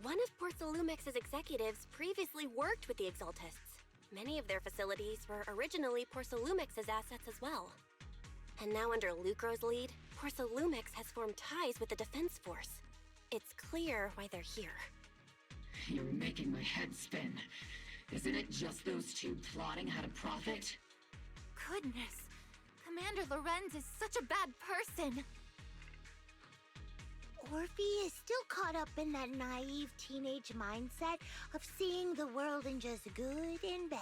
One of Porcelumix's executives previously worked with the Exaltists. Many of their facilities were originally Porcelumix's assets as well. And now under Lucro's lead, Porcelumix has formed ties with the Defense Force. It's clear why they're here. You're making my head spin. Isn't it just those two plotting how to profit? Goodness, Commander Lorenz is such a bad person. Orphie is still caught up in that naive teenage mindset of seeing the world in just good and bad.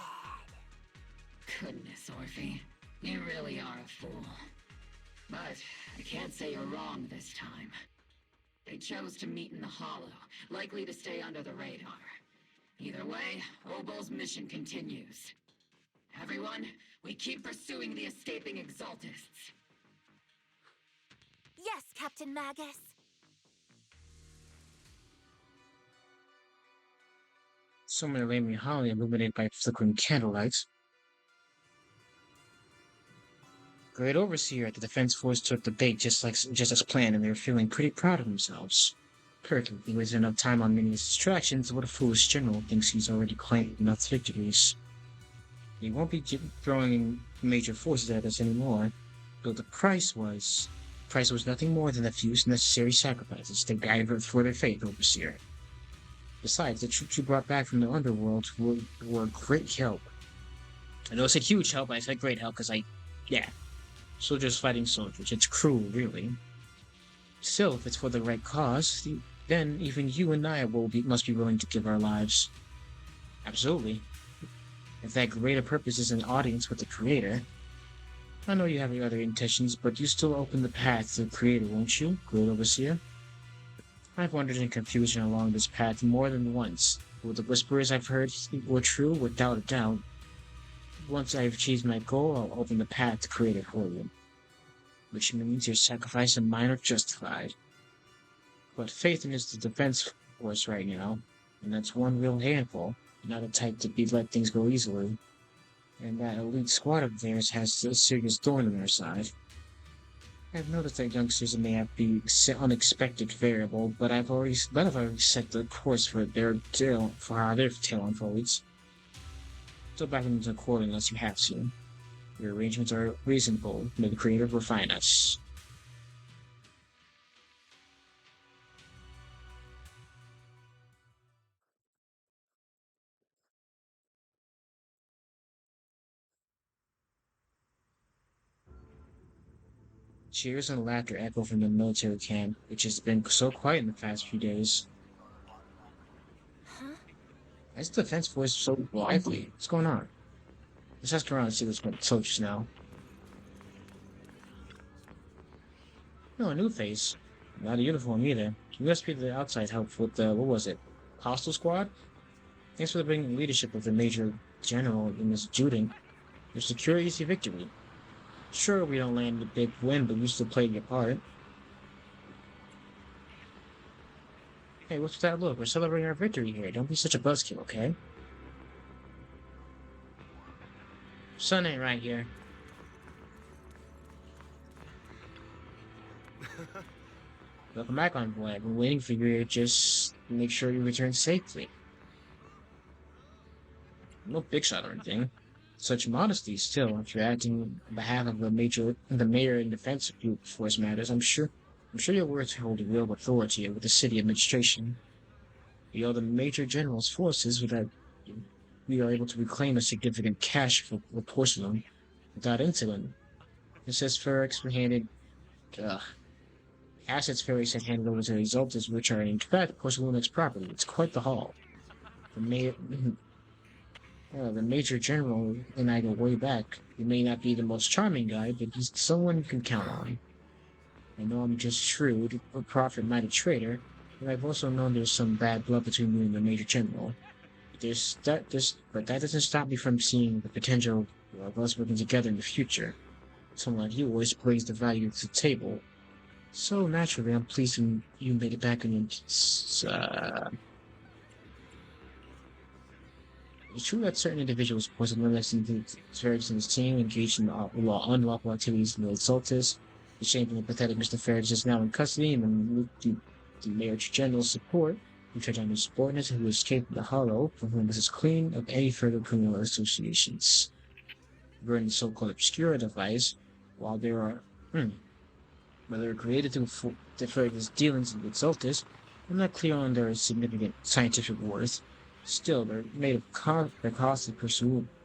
Goodness, Orphie. You really are a fool. But I can't say you're wrong this time. They chose to meet in the Hollow, likely to stay under the radar. Either way, Obol's mission continues. Everyone, we keep pursuing the escaping Exaltists. Yes, Captain Magus. So many lamely holly illuminated by flickering candlelights. Great Overseer at the Defense Force took the bait just as planned, and they were feeling pretty proud of themselves. Perfect. He wasted enough time on many distractions. What a foolish general thinks he's already claimed enough victories. He won't be throwing major forces at us anymore. But the price was nothing more than a few necessary sacrifices they gathered for their faith, Overseer. Besides, the troops you brought back from the underworld were great help. I know I said huge help, but I said great help because soldiers fighting soldiers. It's cruel, really. Still, if it's for the right cause, then even you and I must be willing to give our lives. Absolutely. If that greater purpose is an audience with the Creator. I know you have your other intentions, but you still open the path to the Creator, won't you, Great Overseer? I've wandered in confusion along this path more than once. Will the whispers I've heard were true? Without a doubt. Once I've achieved my goal, I'll open the path to Creator for you. Which means your sacrifice and mine are justified. But Phaethon is the defense force right now, and that's one real handful, not a type to be let things go easily. And that elite squad of theirs has a serious thorn in their side. I've noticed that youngsters may have been unexpected variable, but I've already set the course for how their tail unfolds. So back into the court unless you have to. Your arrangements are reasonable. May the Creator refine us. Cheers and laughter echo from the military camp, which has been so quiet in the past few days. Huh? Why is the defense force so lively? What's going on? Let's ask around and see what's going on soldiers now. No, a new face. Not a uniform either. You must be the outside help with the, what was it? Hostile Squad? Thanks for bringing leadership of the Major General in this Judin. Your security is your victory. Sure, we don't land a big win, but you still played your part. Hey, what's that look? We're celebrating our victory here. Don't be such a buzzkill, okay? Sun ain't right here. Welcome back, Envoy. I've been waiting for you. Just make sure you return safely. No big shot or anything. Such modesty still, if you're acting on behalf of the mayor and defense force matters, I'm sure your words hold a real authority with the city administration. We are the Major General's forces that we are able to reclaim a significant cache for porcelain without incident. This has Ferrex handed assets Ferrex had handed over to the Exaltists, which are in fact Porcelain's property. It's quite the haul. The Major General and I go way back. He may not be the most charming guy, but he's someone you can count on. I know I'm just shrewd, a profit-minded trader, but I've also known there's some bad blood between you and the Major General. But that doesn't stop me from seeing the potential of us working together in the future. Someone like you always brings the value to the table. So naturally, I'm pleased you made it back in your It's true that certain individuals pose a limit into Ferrison's team engaged in unlawful activities in the Exaltist. The shameful and pathetic Mr. Ferris is now in custody, and the Mayor General's support, who tried on his subordinates who escaped the Hollow, from whom this is clean of any further criminal associations. Regarding the so-called Obscura device, while they're created to defer his dealings with Exaltist, I'm not clear on their significant scientific worth. Still, they're made of costly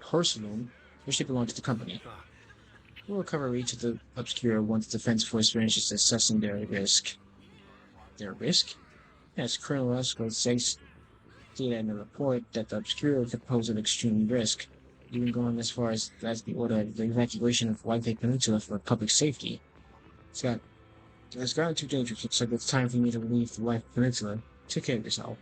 porcelain, which they belong to the company. We'll recover each of the Obscura once the Defense Force finishes assessing their risk. Their risk? Yes, Colonel Esco stated in the report that the Obscura could pose an extreme risk. even going as far as that's the order of the evacuation of White Peninsula for public safety. It's gotten too dangerous. Looks like it's time for me to leave the White Peninsula. Take care of yourself.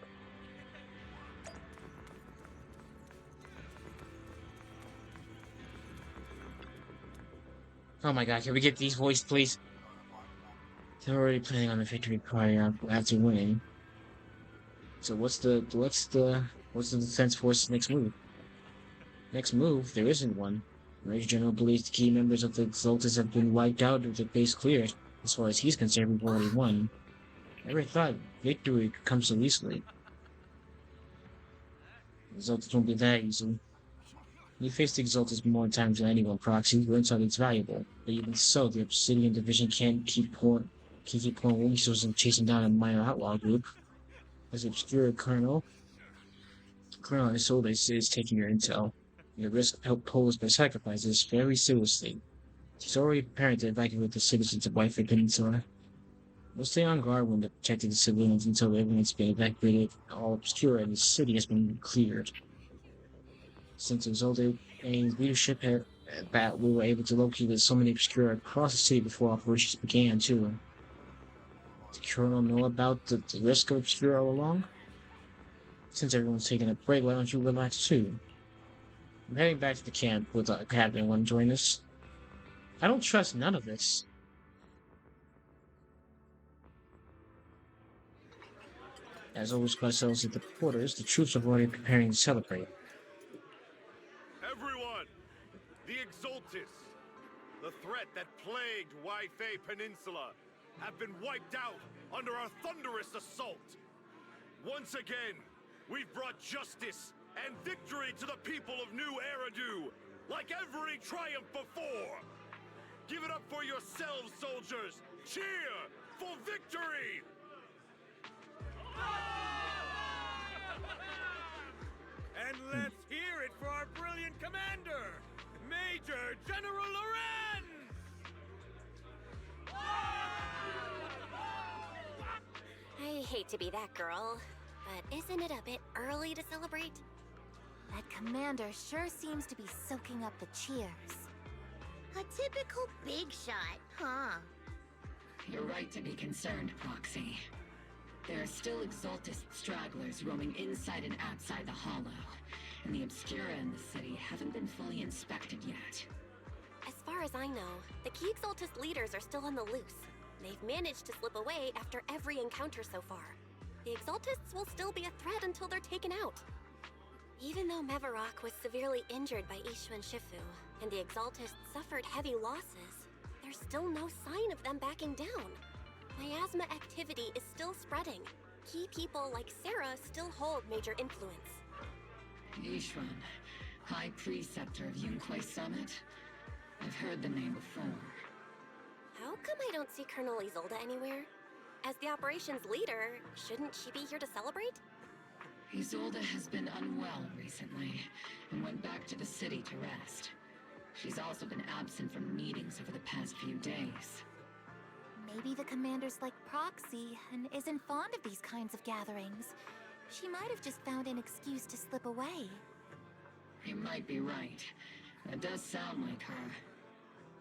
Oh my god, can we get these voiced, please? They're already planning on the victory party after winning. So what's the defense force's next move? Next move? There isn't one. The Major General believes the key members of the Exaltists have been wiped out with the base cleared. As far as he's concerned, we've already won. Never thought victory could come so easily. The Exaltists won't be that easy. You faced the Exaltists more times than anyone, Proxy. Your insight is valuable. But even so, the Obsidian Division can't keep pouring resources and chasing down a minor outlaw group. As the obscure Colonel Isolde is taking your intel. The risk posed by sacrifice is very seriously. He's already preparing to evacuate the citizens of White Peninsula. We'll stay on guard when protecting the civilians until everyone's been evacuated. All obscure in the city has been cleared. Since Isolde and leadership we were able to locate so many obscure across the city before operations began, too. Did the Colonel know about the risk of obscure all along? Since everyone's taking a break, why don't you relax too? I'm heading back to the camp with Captain. Want to join us? I don't trust none of this. As Obol Squad settles at the quarters, the troops are already preparing to celebrate. Everyone! The Exaltists, the threat that plagued Waifei Peninsula, have been wiped out under our thunderous assault. Once again, we've brought justice and victory to the people of New Eridu, like every triumph before. Give it up for yourselves, soldiers! Cheer for victory! And let's hear it for our brilliant commander, Major General Lorenz! I hate to be that girl, but isn't it a bit early to celebrate? That commander sure seems to be soaking up the cheers. A typical big shot, huh? You're right to be concerned, Proxy. There are still Exaltist stragglers roaming inside and outside the Hollow, and the Obscura in the city haven't been fully inspected yet. As far as I know, the key Exaltist leaders are still on the loose. They've managed to slip away after every encounter so far. The Exaltists will still be a threat until they're taken out. Even though Mevarok was severely injured by Ishu and Shifu, and the Exaltists suffered heavy losses, there's still no sign of them backing down. Miasma activity is still spreading. Key people like Sarah still hold major influence. Yishuan, High Preceptor of Yunkwei Summit? I've heard the name before. How come I don't see Colonel Isolde anywhere? As the operations leader, shouldn't she be here to celebrate? Isolde has been unwell recently, and went back to the city to rest. She's also been absent from meetings over the past few days. Maybe the commander's like Proxy and isn't fond of these kinds of gatherings. She might have just found an excuse to slip away. You might be right. That does sound like her.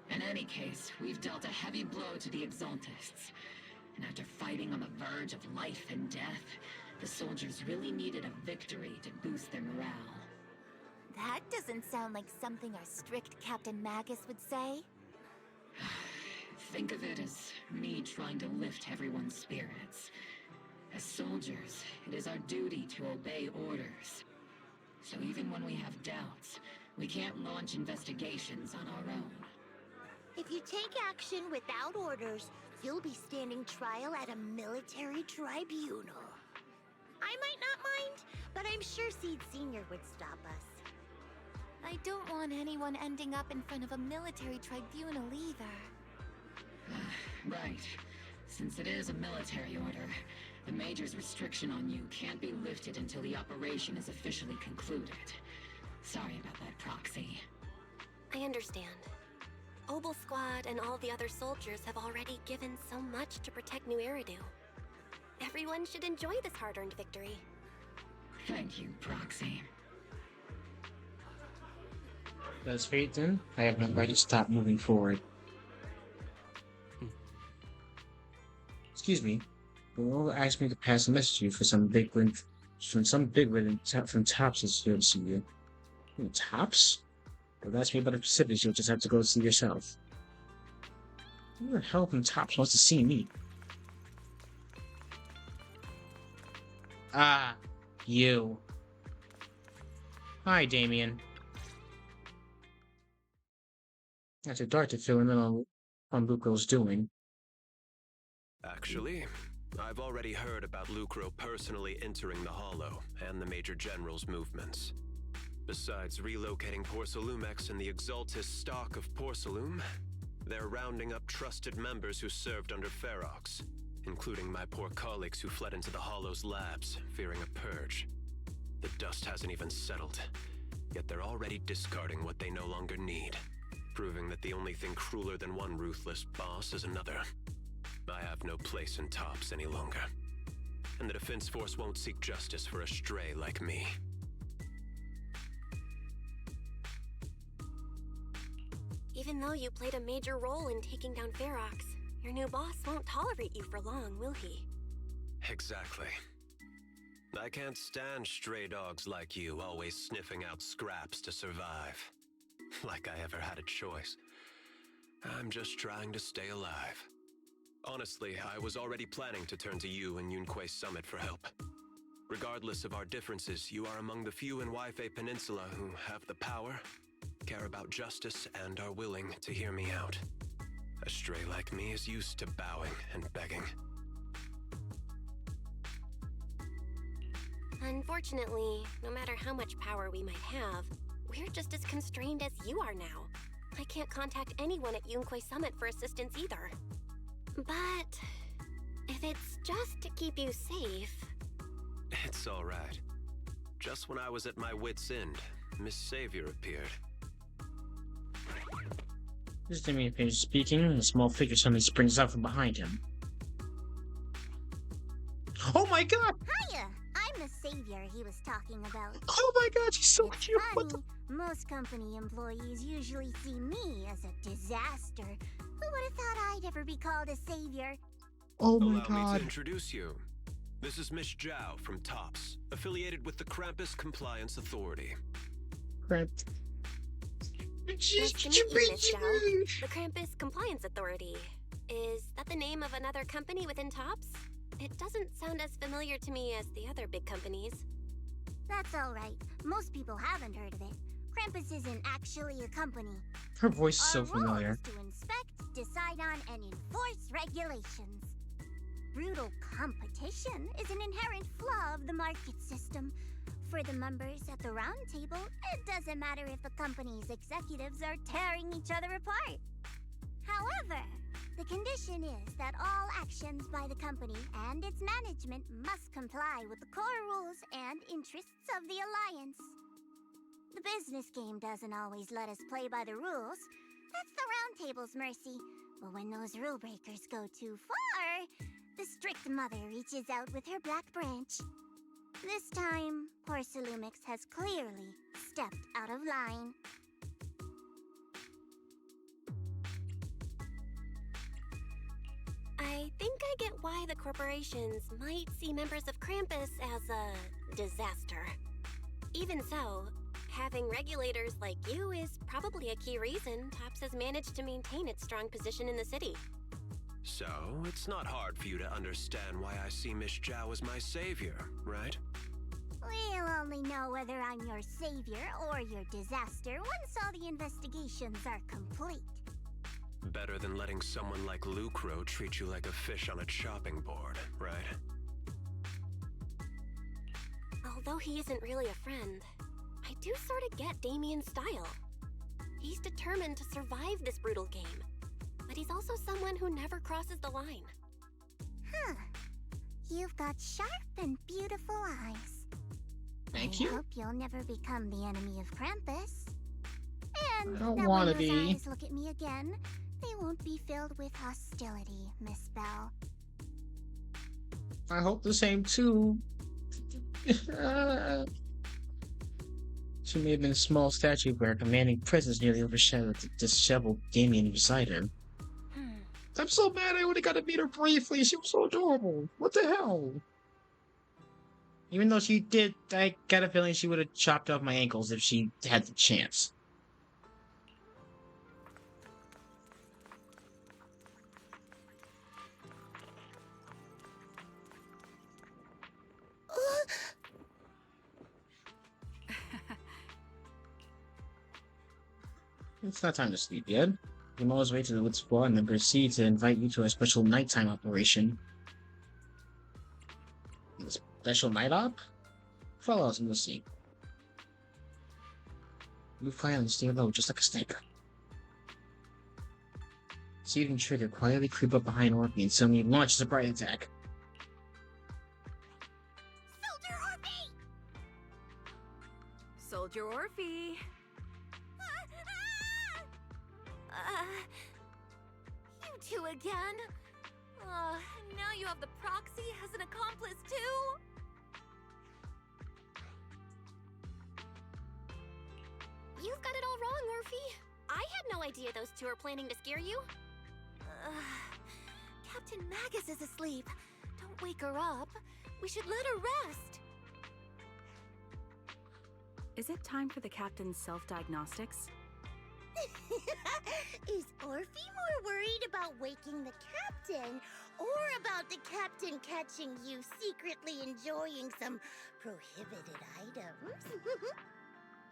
In any case, we've dealt a heavy blow to the Exaltists. And after fighting on the verge of life and death, the soldiers really needed a victory to boost their morale. That doesn't sound like something our strict Captain Magus would say. Think of it as me trying to lift everyone's spirits. As soldiers, it is our duty to obey orders. So even when we have doubts, we can't launch investigations on our own. If you take action without orders, you'll be standing trial at a military tribunal. I might not mind, but I'm sure Seed Sr. would stop us. I don't want anyone ending up in front of a military tribunal either. Right. Since it is a military order, the Major's restriction on you can't be lifted until the operation is officially concluded. Sorry about that, Proxy. I understand. Obol Squad and all the other soldiers have already given so much to protect New Eridu. Everyone should enjoy this hard-earned victory. Thank you, Proxy. That's fate then? I have no right to stop moving forward. Excuse me. The Lord asked me to pass a message to you for some big win from some big win from Tops here to see you. Tops? Well, ask me about the specifics, you'll just have to go see yourself. Who the hell from Tops wants to see me? Ah, you. Hi, Damien. After dark to fill in on Lucro's doing. Actually, I've already heard about Lucro personally entering the Hollow and the Major General's movements. Besides relocating Porcelumex and the Exaltist stock of Porcelume, they're rounding up trusted members who served under Ferox, including my poor colleagues who fled into the Hollow's labs, fearing a purge. The dust hasn't even settled, yet they're already discarding what they no longer need, proving that the only thing crueler than one ruthless boss is another. I have no place in Tops any longer, and the Defense Force won't seek justice for a stray like me. Even though you played a major role in taking down Ferox, your new boss won't tolerate you for long, will he? Exactly. I can't stand stray dogs like you always sniffing out scraps to survive. Like I ever had a choice. I'm just trying to stay alive. Honestly, I was already planning to turn to you and Yunquei Summit for help. Regardless of our differences, you are among the few in Waifei Peninsula who have the power, care about justice, and are willing to hear me out. A stray like me is used to bowing and begging. Unfortunately, no matter how much power we might have, we're just as constrained as you are now. I can't contact anyone at Yunquei Summit for assistance either. But if it's just to keep you safe... It's alright. Just when I was at my wit's end, Miss Savior appeared. This is Damien Page speaking, and a small figure suddenly springs out from behind him. Oh my god! Hiya! I'm the savior he was talking about. Oh my god, she's so cute! Funny. Most company employees usually see me as a disaster. Who would have thought I'd ever be called a savior? Oh my god. Allow me to introduce you. This is Miss Zhao from Tops, affiliated with the Krampus Compliance Authority. Krampus. Nice to meet you, Miss Zhao. The Krampus Compliance Authority. Is that the name of another company within Tops? It doesn't sound as familiar to me as the other big companies. That's alright. Most people haven't heard of it. Krampus isn't actually a company. Her voice is so Our familiar. role is to inspect, decide on, and enforce regulations. Brutal competition is an inherent flaw of the market system. For the members at the round table, it doesn't matter if the company's executives are tearing each other apart. However, the condition is that all actions by the company and its management must comply with the core rules and interests of the Alliance. The business game doesn't always let us play by the rules. That's the round table's mercy. But when those rule breakers go too far, the strict mother reaches out with her black branch. This time, Porcelumix has clearly stepped out of line. I think I get why the corporations might see members of Krampus as a disaster. Even so, having regulators like you is probably a key reason Tops has managed to maintain its strong position in the city. So, it's not hard for you to understand why I see Miss Zhao as my savior, right? We'll only know whether I'm your savior or your disaster once all the investigations are complete. Better than letting someone like Lucro treat you like a fish on a chopping board, right? Although he isn't really a friend, I do sort of get Damien's style. He's determined to survive this brutal game, but he's also someone who never crosses the line. Huh. You've got sharp and beautiful eyes. Thank you. I hope you'll never become the enemy of Krampus. And I don't that wanna when those be. eyes look at me again, they won't be filled with hostility, Miss Bell. I hope the same too. She may have been a small statue, but her commanding presence nearly overshadowed the disheveled Damien beside her. I'm so mad I only got to meet her briefly. She was so adorable. What the hell? Even though she did, I got a feeling she would have chopped off my ankles if she had the chance. It's not time to sleep yet. You on his way to the Obol Squad and then proceed to invite you to a special nighttime operation. A special night op? Follow us and we'll see. Move quietly and stay low, just like a sniper. Seed and Trigger quietly creep up behind Orphie and suddenly launch a surprise attack. Soldier Orphie! You two again? Now you have the proxy as an accomplice too? You've got it all wrong, Orphie. I had no idea those two were planning to scare you. Captain Magus is asleep. Don't wake her up. We should let her rest. Is it time for the captain's self-diagnostics? Is Orphie more worried about waking the captain or about the captain catching you secretly enjoying some prohibited items?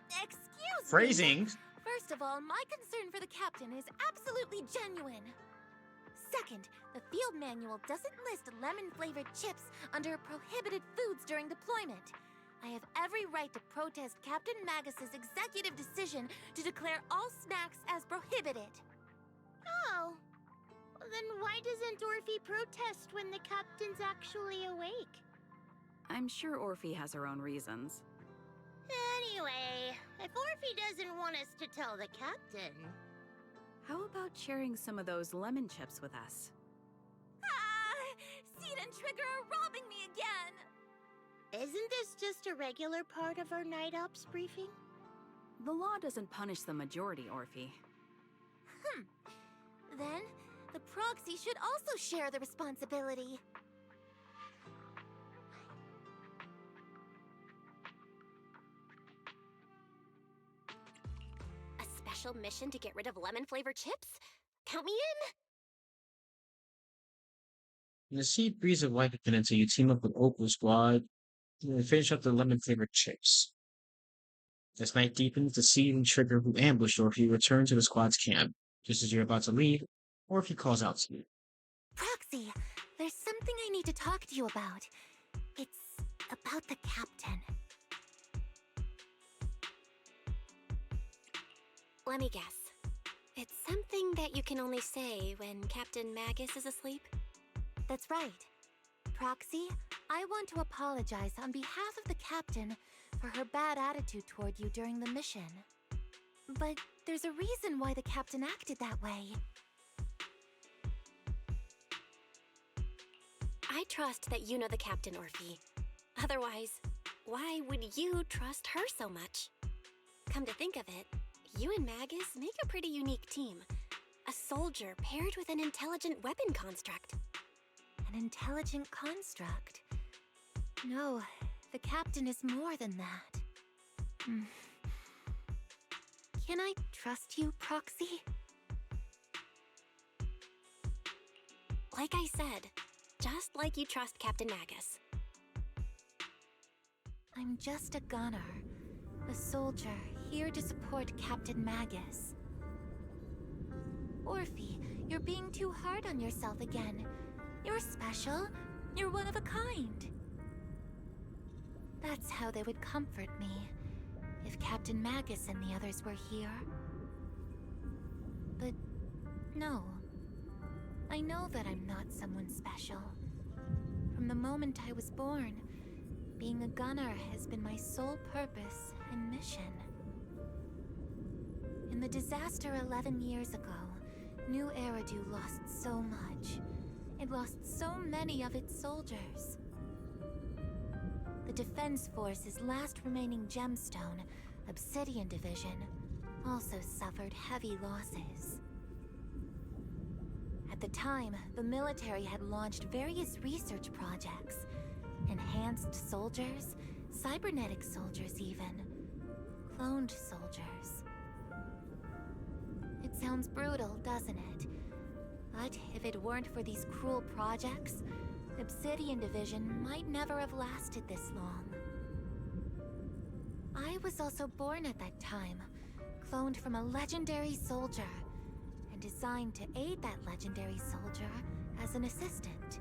Excuse Phrasing. me. First of all, my concern for the captain is absolutely genuine. Second, the field manual doesn't list lemon-flavored chips under prohibited foods during deployment. I have every right to protest Captain Magus's executive decision to declare all snacks as prohibited. Oh. Then why doesn't Orphie protest when the captain's actually awake? I'm sure Orphie has her own reasons. Anyway, if Orphie doesn't want us to tell the captain... How about sharing some of those lemon chips with us? Seed and Trigger are robbing me again! Isn't this just a regular part of our night ops briefing? The law doesn't punish the majority, Orphie. Then, the proxy should also share the responsibility. A special mission to get rid of lemon-flavored chips? Count me in! In the sea breeze of White Peninsula, you team up with Opal Squad and finish up the lemon-flavored chips. As night deepens, the Seed and Trigger who ambushed Orphie return to the squad's camp. Just as you're about to leave, Orphie calls out to you. Proxy, there's something I need to talk to you about. It's about the captain. Let me guess. It's something that you can only say when Captain Magus is asleep? That's right. Proxy, I want to apologize on behalf of the captain for her bad attitude toward you during the mission. But there's a reason why the captain acted that way. I trust that you know the captain, Orphie. Otherwise, why would you trust her so much? Come to think of it, you and Magus make a pretty unique team. A soldier paired with an intelligent weapon construct. An intelligent construct? No, the captain is more than that. Can I trust you, Proxy? Like I said, just like you trust Captain Magus. I'm just a gunner. A soldier, here to support Captain Magus. Orphie, you're being too hard on yourself again. You're special. You're one of a kind. That's how they would comfort me, if Captain Magus and the others were here. But no. I know that I'm not someone special. From the moment I was born, being a gunner has been my sole purpose and mission. In the disaster 11 years ago, New Eridu lost so much. It lost so many of its soldiers. The Defense Force's last remaining gemstone, Obsidian Division, also suffered heavy losses. At the time, the military had launched various research projects. Enhanced soldiers, cybernetic soldiers even, cloned soldiers. It sounds brutal, doesn't it? But if it weren't for these cruel projects, Obsidian Division might never have lasted this long. I was also born at that time, cloned from a legendary soldier, and designed to aid that legendary soldier as an assistant.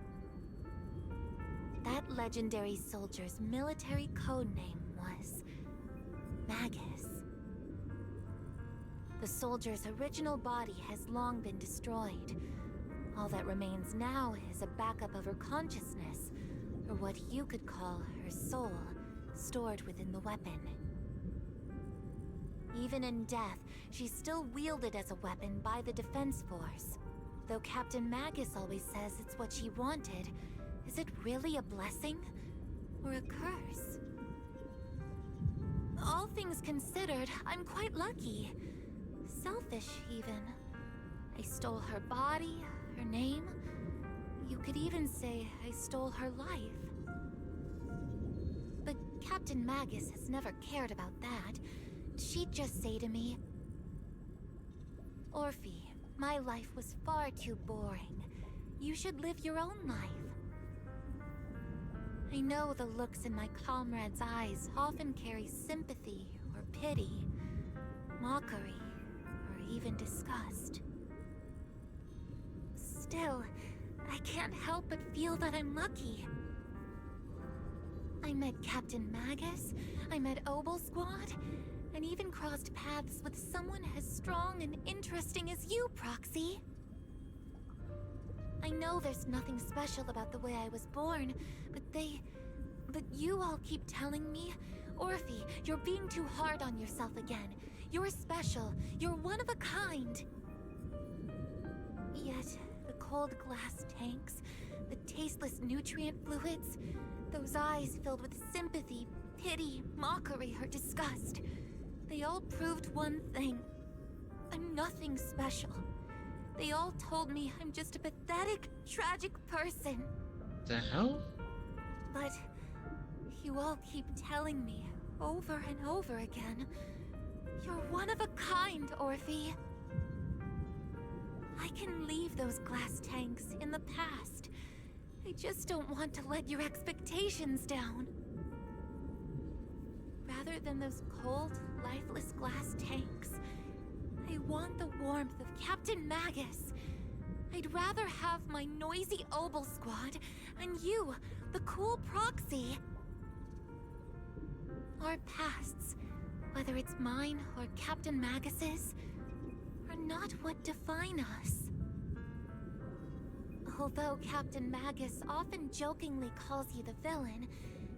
That legendary soldier's military codename was Magus. The soldier's original body has long been destroyed. All that remains now is a backup of her consciousness, or what you could call her soul, stored within the weapon. Even in death, she's still wielded as a weapon by the Defense Force. Though Captain Magus always says it's what she wanted, is it really a blessing or a curse? All things considered, I'm quite lucky. Selfish, even. I stole her body, her name. You could even say I stole her life. But Captain Magus has never cared about that. She'd just say to me, "Orphie, my life was far too boring. You should live your own life." I know the looks in my comrades' eyes often carry sympathy or pity, mockery, or even disgust. Still, I can't help but feel that I'm lucky. I met Captain Magus, I met Obol Squad, and even crossed paths with someone as strong and interesting as you, Proxy. I know there's nothing special about the way I was born, but you all keep telling me, "Orphie, you're being too hard on yourself again. You're special, you're one of a kind." Yet, the cold glass tanks, the tasteless nutrient fluids, those eyes filled with sympathy, pity, mockery, or disgust, they all proved one thing. I'm nothing special. They all told me I'm just a pathetic, tragic person. The hell? But you all keep telling me over and over again, "You're one of a kind, Orphie." I can leave those glass tanks in the past. I just don't want to let your expectations down. Rather than those cold, lifeless glass tanks, I want the warmth of Captain Magus. I'd rather have my noisy Obol Squad and you, the cool Proxy. Our pasts, whether it's mine or Captain Magus's, are not what define us. Although Captain Magus often jokingly calls you the villain,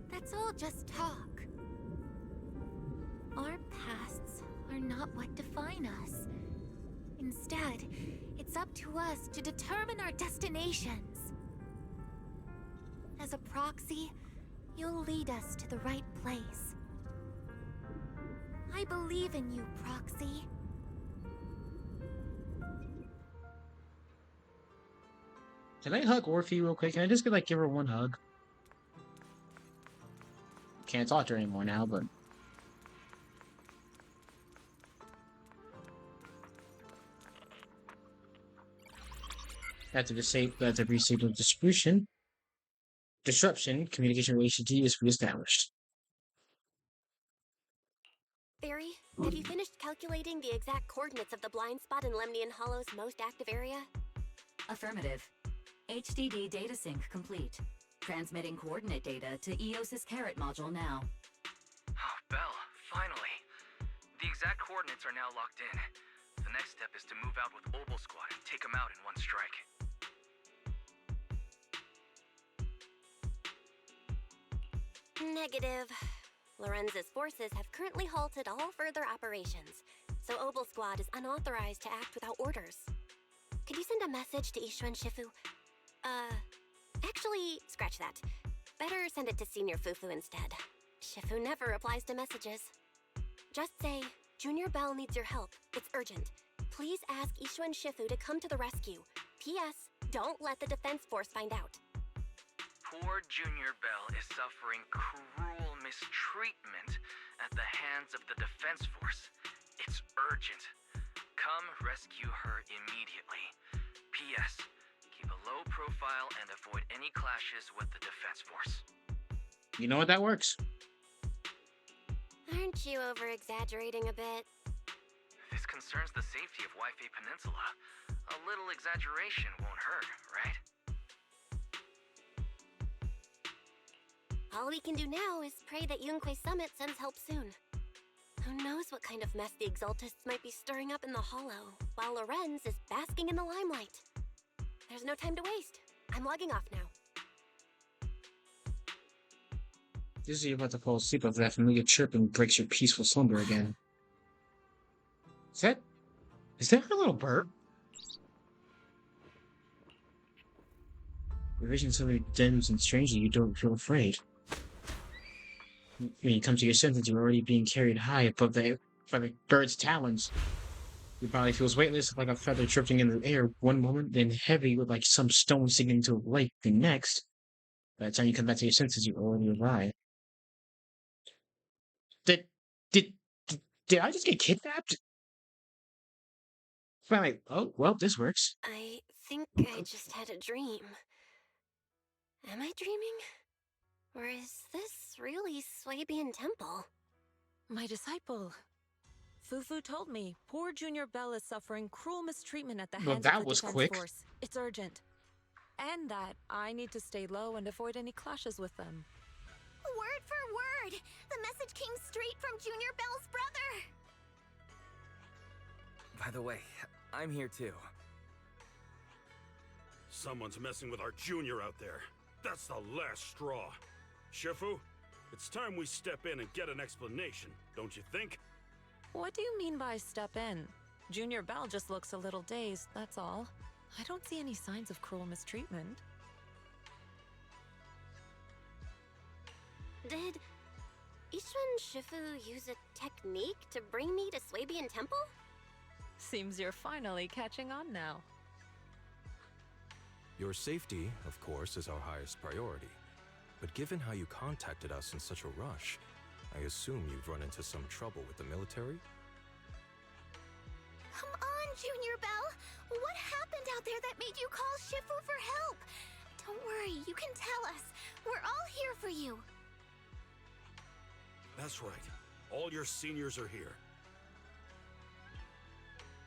that's all just talk. Our pasts are not what define us. Instead, it's up to us to determine our destinations. As a Proxy, you'll lead us to the right place. I believe in you, Proxy. Can I hug Orphie real quick? Can I just give her one hug? Can't talk to her anymore now, but after received disruption, communication relation G is reestablished. Barry, have you finished calculating the exact coordinates of the blind spot in Lemnian Hollow's most active area? Affirmative. HDD data sync complete. Transmitting coordinate data to EOS's Carrot module now. Oh, Belle, finally. The exact coordinates are now locked in. The next step is to move out with Obol Squad and take them out in one strike. Negative. Lorenz's forces have currently halted all further operations, so Obol Squad is unauthorized to act without orders. Could you send a message to Ishuen Shifu? Actually, scratch that. Better send it to Senior Fufu instead. Shifu never replies to messages. Just say, Junior Bell needs your help. It's urgent. Please ask Ishu and Shifu to come to the rescue. P.S. Don't let the defense force find out. Poor Junior Bell is suffering cruel mistreatment at the hands of the defense force. It's urgent. Come rescue her immediately. P.S. Keep a low profile and avoid any clashes with the defense force. You know what, that works. Aren't you over-exaggerating a bit? This concerns the safety of Wi-Fi Peninsula. A little exaggeration won't hurt, right? All we can do now is pray that Yunque Summit sends help soon. Who knows what kind of mess the Exaltists might be stirring up in the Hollow, while Lorenz is basking in the limelight. There's no time to waste. I'm logging off now. Just as you're about to fall asleep after that familiar chirping breaks your peaceful slumber again. Is that her little bird? Your vision suddenly dims and strangely you don't feel afraid. When you come to your senses, you're already being carried high above by the bird's talons. Your body feels weightless like a feather drifting in the air one moment, then heavy with like some stone sinking into a lake the next. By the time you come back to your senses, you're already arrived. Did I just get kidnapped? Like, oh, well, this works. I think I just had a dream. Am I dreaming? Or is this really Swabian Temple? My disciple. Fufu told me poor Junior Bell is suffering cruel mistreatment at the hands of the defense force. It's urgent. And that I need to stay low and avoid any clashes with them. Word for word! The message came straight from Junior Bell's brother! By the way, I'm here too. Someone's messing with our junior out there. That's the last straw. Shifu, it's time we step in and get an explanation, don't you think? What do you mean by step in? Junior Bell just looks a little dazed, that's all. I don't see any signs of cruel mistreatment. Did Ishu and Shifu use a technique to bring me to Swabian Temple? Seems you're finally catching on now. Your safety, of course, is our highest priority. But given how you contacted us in such a rush, I assume you've run into some trouble with the military? Come on, Junior Bell! What happened out there that made you call Shifu for help? Don't worry, you can tell us. We're all here for you. That's right. All your seniors are here.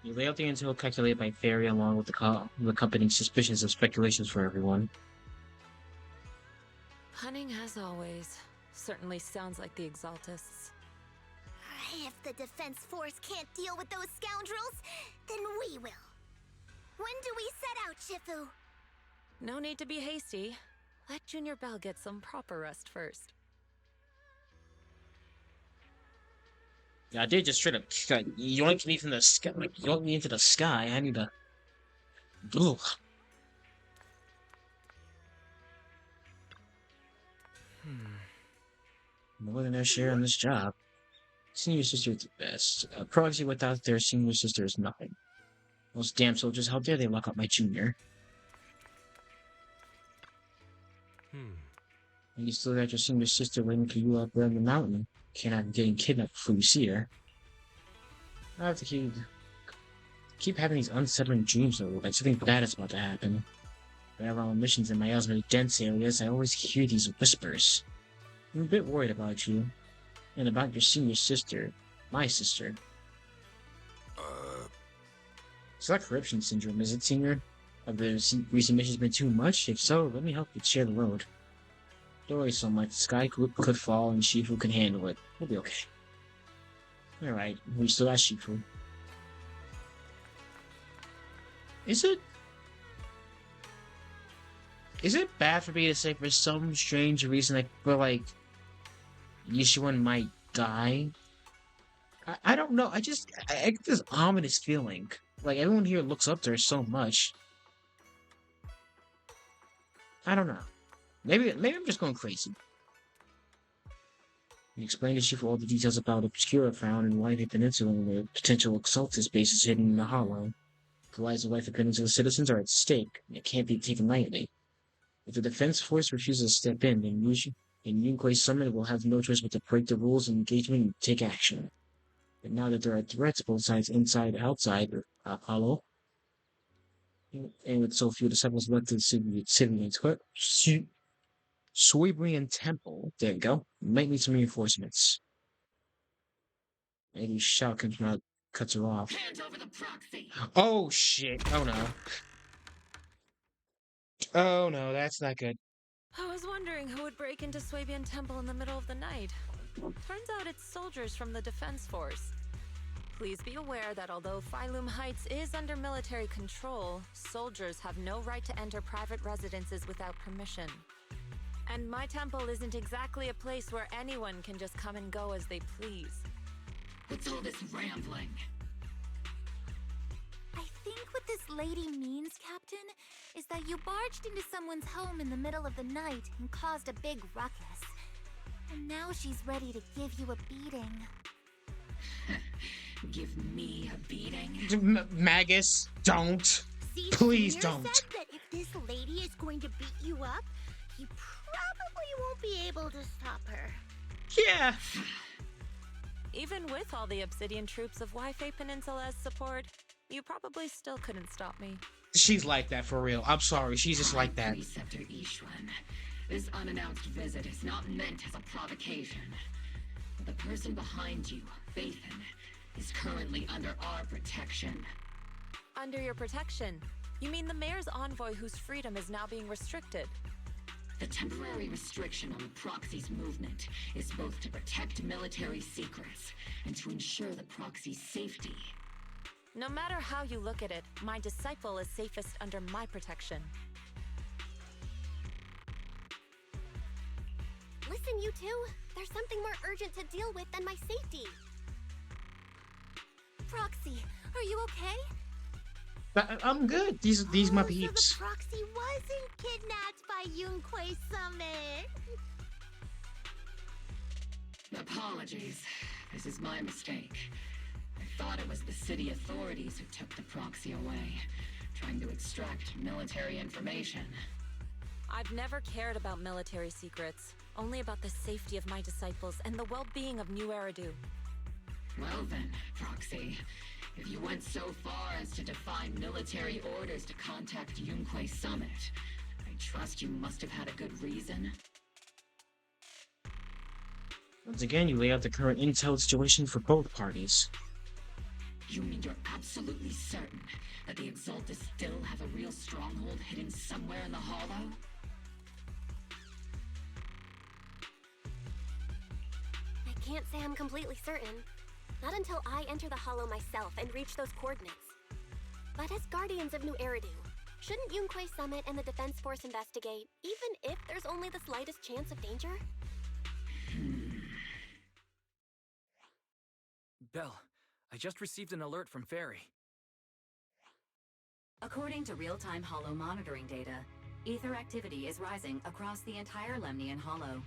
You lay out the intel calculated by Fairy along with the accompanying suspicions of speculations for everyone. Cunning as always. Certainly sounds like the Exaltists. If the defense force can't deal with those scoundrels, then we will. When do we set out, Shifu? No need to be hasty. Let Junior Bell get some proper rest first. Yeah, I did just straight up yoink me from the sky, like yoink me into the sky. I need to. Ugh. More than their share on this job. Senior sister is the best. Proxy without their senior sister is nothing. Those damn soldiers, how dare they lock up my junior? And you still got your senior sister waiting for you up there on the mountain. Can't have getting kidnapped before you see her. I have to keep having these unsettling dreams though, like something bad is about to happen. Whenever I'm on missions in my Ellsbury dense areas, I always hear these whispers. I'm a bit worried about you. And about your senior sister. My sister. It's not corruption syndrome, is it, senior? Have the recent missions been too much? If so, let me help you share the load. Don't worry so much. The sky could fall and Shifu can handle it. We'll be okay. Alright, we still got Shifu. Is it bad for me to say for some strange reason I feel like Yishuan might die? I don't know. I get this ominous feeling. Like everyone here looks up to her so much. I don't know. Maybe I'm just going crazy. He explained to Chief all the details about Obscura found in White Peninsula and the potential Exaltist bases hidden in the Hollow. The lives of White Peninsula citizens are at stake, and it can't be taken lightly. If the Defense Force refuses to step in, then Yunquei Summit will have no choice but to break the rules of engagement and take action. And now that there are threats both sides, inside and outside Hollow, and with so few disciples left to the Suibrian Temple, there you go, might need some reinforcements. Maybe shout comes out, cuts her off. Oh shit! Oh no! Oh no, that's not good. I was wondering who would break into Suibrian Temple in the middle of the night. Turns out it's soldiers from the Defense Force. Please be aware that although Feumine Heights is under military control, soldiers have no right to enter private residences without permission. And my temple isn't exactly a place where anyone can just come and go as they please. What's all this rambling? I think what this lady means, Captain, is that you barged into someone's home in the middle of the night and caused a big ruckus. And now she's ready to give you a beating. Give me a beating? Magus, don't. See, please Junior don't. said that if this lady is going to beat you up, you probably won't be able to stop her. Yeah. Even with all the Obsidian troops of Wi-Fi Peninsula as support, you probably still couldn't stop me. She's like that for real. I'm sorry, she's just like that. Preceptor Ishwan, this unannounced visit is not meant as a provocation. The person behind you, Phaethon, is currently under our protection. Under your protection? You mean the mayor's envoy whose freedom is now being restricted? The temporary restriction on the Proxy's movement is both to protect military secrets and to ensure the Proxy's safety. No matter how you look at it, my disciple is safest under my protection. Listen, you two. There's something more urgent to deal with than my safety. Proxy, are you okay? I'm good. These my peeps. So the Proxy wasn't kidnapped by Yunquei Summit. Apologies. This is my mistake. I thought it was the city authorities who took the Proxy away, trying to extract military information. I've never cared about military secrets, only about the safety of my disciples and the well-being of New Eridu. Well then, Proxy, if you went so far as to defy military orders to contact Yunquei Summit, I trust you must have had a good reason. Once again, you lay out the current intel situation for both parties. You mean you're absolutely certain that the Exaltists still have a real stronghold hidden somewhere in the Hollow? I can't say I'm completely certain. Not until I enter the Hollow myself and reach those coordinates. But as Guardians of New Eridu, shouldn't Yunquei Summit and the Defense Force investigate, even if there's only the slightest chance of danger? Belle, I just received an alert from Fairy. According to real-time Hollow monitoring data, ether activity is rising across the entire Lemnian Hollow.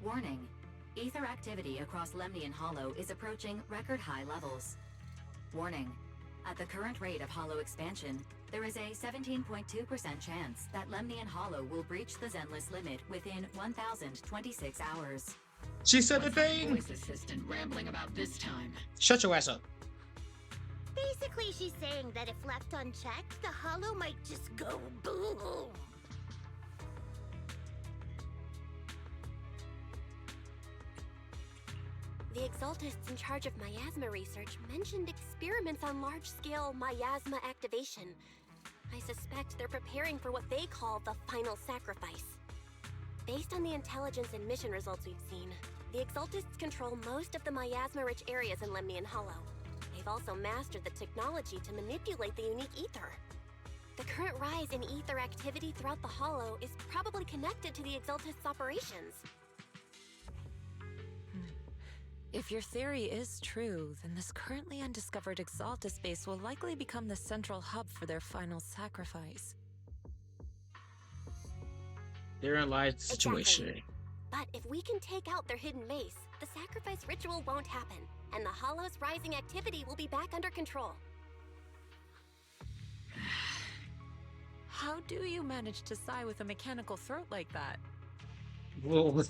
Warning. Ether activity across Lemnian Hollow is approaching record-high levels. Warning. At the current rate of Hollow expansion, there is a 17.2% chance that Lemnian Hollow will breach the Zenless limit within 1,026 hours. She said the thing! Voice assistant rambling about this time. Shut your ass up. Basically, she's saying that if left unchecked, the Hollow might just go boom. The Exaltists in charge of miasma research mentioned experiments on large-scale miasma activation. I suspect they're preparing for what they call the final sacrifice. Based on the intelligence and mission results we've seen, the Exaltists control most of the miasma-rich areas in Lemnian Hollow. They've also mastered the technology to manipulate the unique ether. The current rise in ether activity throughout the Hollow is probably connected to the Exaltists' operations. If your theory is true, then this currently undiscovered Exaltist base will likely become the central hub for their final sacrifice. Therein lies the situation. But if we can take out their hidden base, the sacrifice ritual won't happen, and the Hollow's rising activity will be back under control. How do you manage to sigh with a mechanical throat like that? Although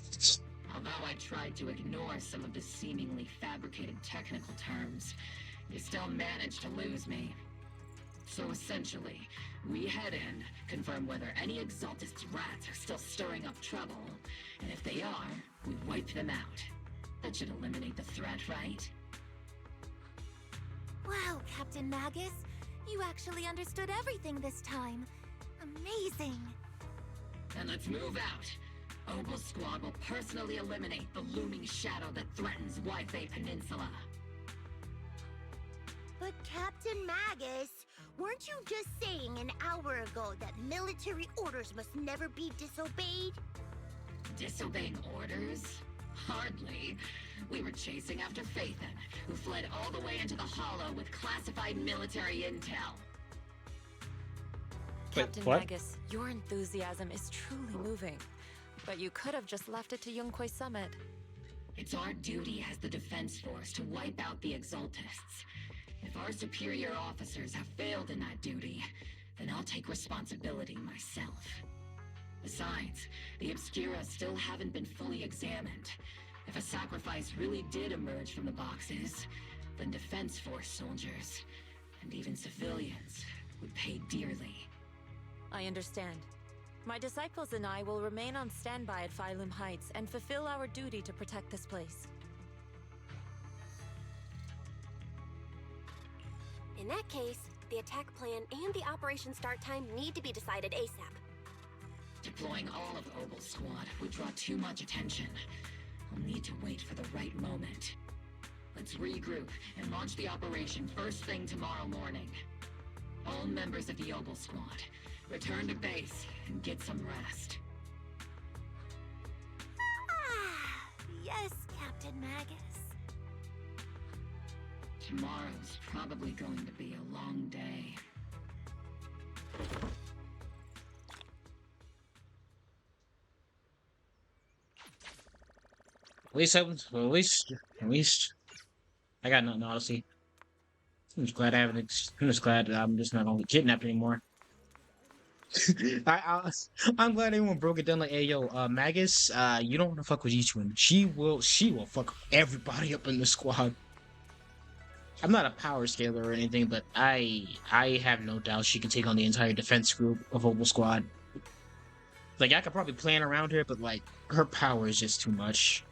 I tried to ignore some of the seemingly fabricated technical terms, you still managed to lose me. So essentially, we head in, confirm whether any Exaltist rats are still stirring up trouble, and if they are, we wipe them out. That should eliminate the threat, right? Wow, Captain Magus, you actually understood everything this time. Amazing. Then let's move out. Obol Squad will personally eliminate the looming shadow that threatens Wi-Fi Peninsula. But Captain Magus, weren't you just saying an hour ago that military orders must never be disobeyed? Disobeying orders? Hardly. We were chasing after Phaethon, who fled all the way into the Hollow with classified military intel. Captain Magus, your enthusiasm is truly moving. But you could have just left it to Yunquay Summit. It's our duty as the Defense Force to wipe out the Exaltists. If our superior officers have failed in that duty, then I'll take responsibility myself. Besides, the Obscura still haven't been fully examined. If a sacrifice really did emerge from the boxes, then Defense Force soldiers, and even civilians, would pay dearly. I understand. My disciples and I will remain on standby at Feumine Heights and fulfill our duty to protect this place. In that case, the attack plan and the operation start time need to be decided ASAP. Deploying all of Obol Squad would draw too much attention. I'll need to wait for the right moment. Let's regroup and launch the operation first thing tomorrow morning. All members of the Obol Squad, return to base and get some rest. Yes, Captain Magus. Tomorrow's probably going to be a long day. At least, I got nothing, honestly. I'm just glad I'm just glad that I'm just not only kidnapped anymore. I'm glad everyone broke it down like, hey, yo, Magus, you don't want to fuck with Ichwin. She will fuck everybody up in the squad. I'm not a power scaler or anything, but I have no doubt she can take on the entire defense group of Obol Squad. Like, I could probably plan around her, but, like, her power is just too much.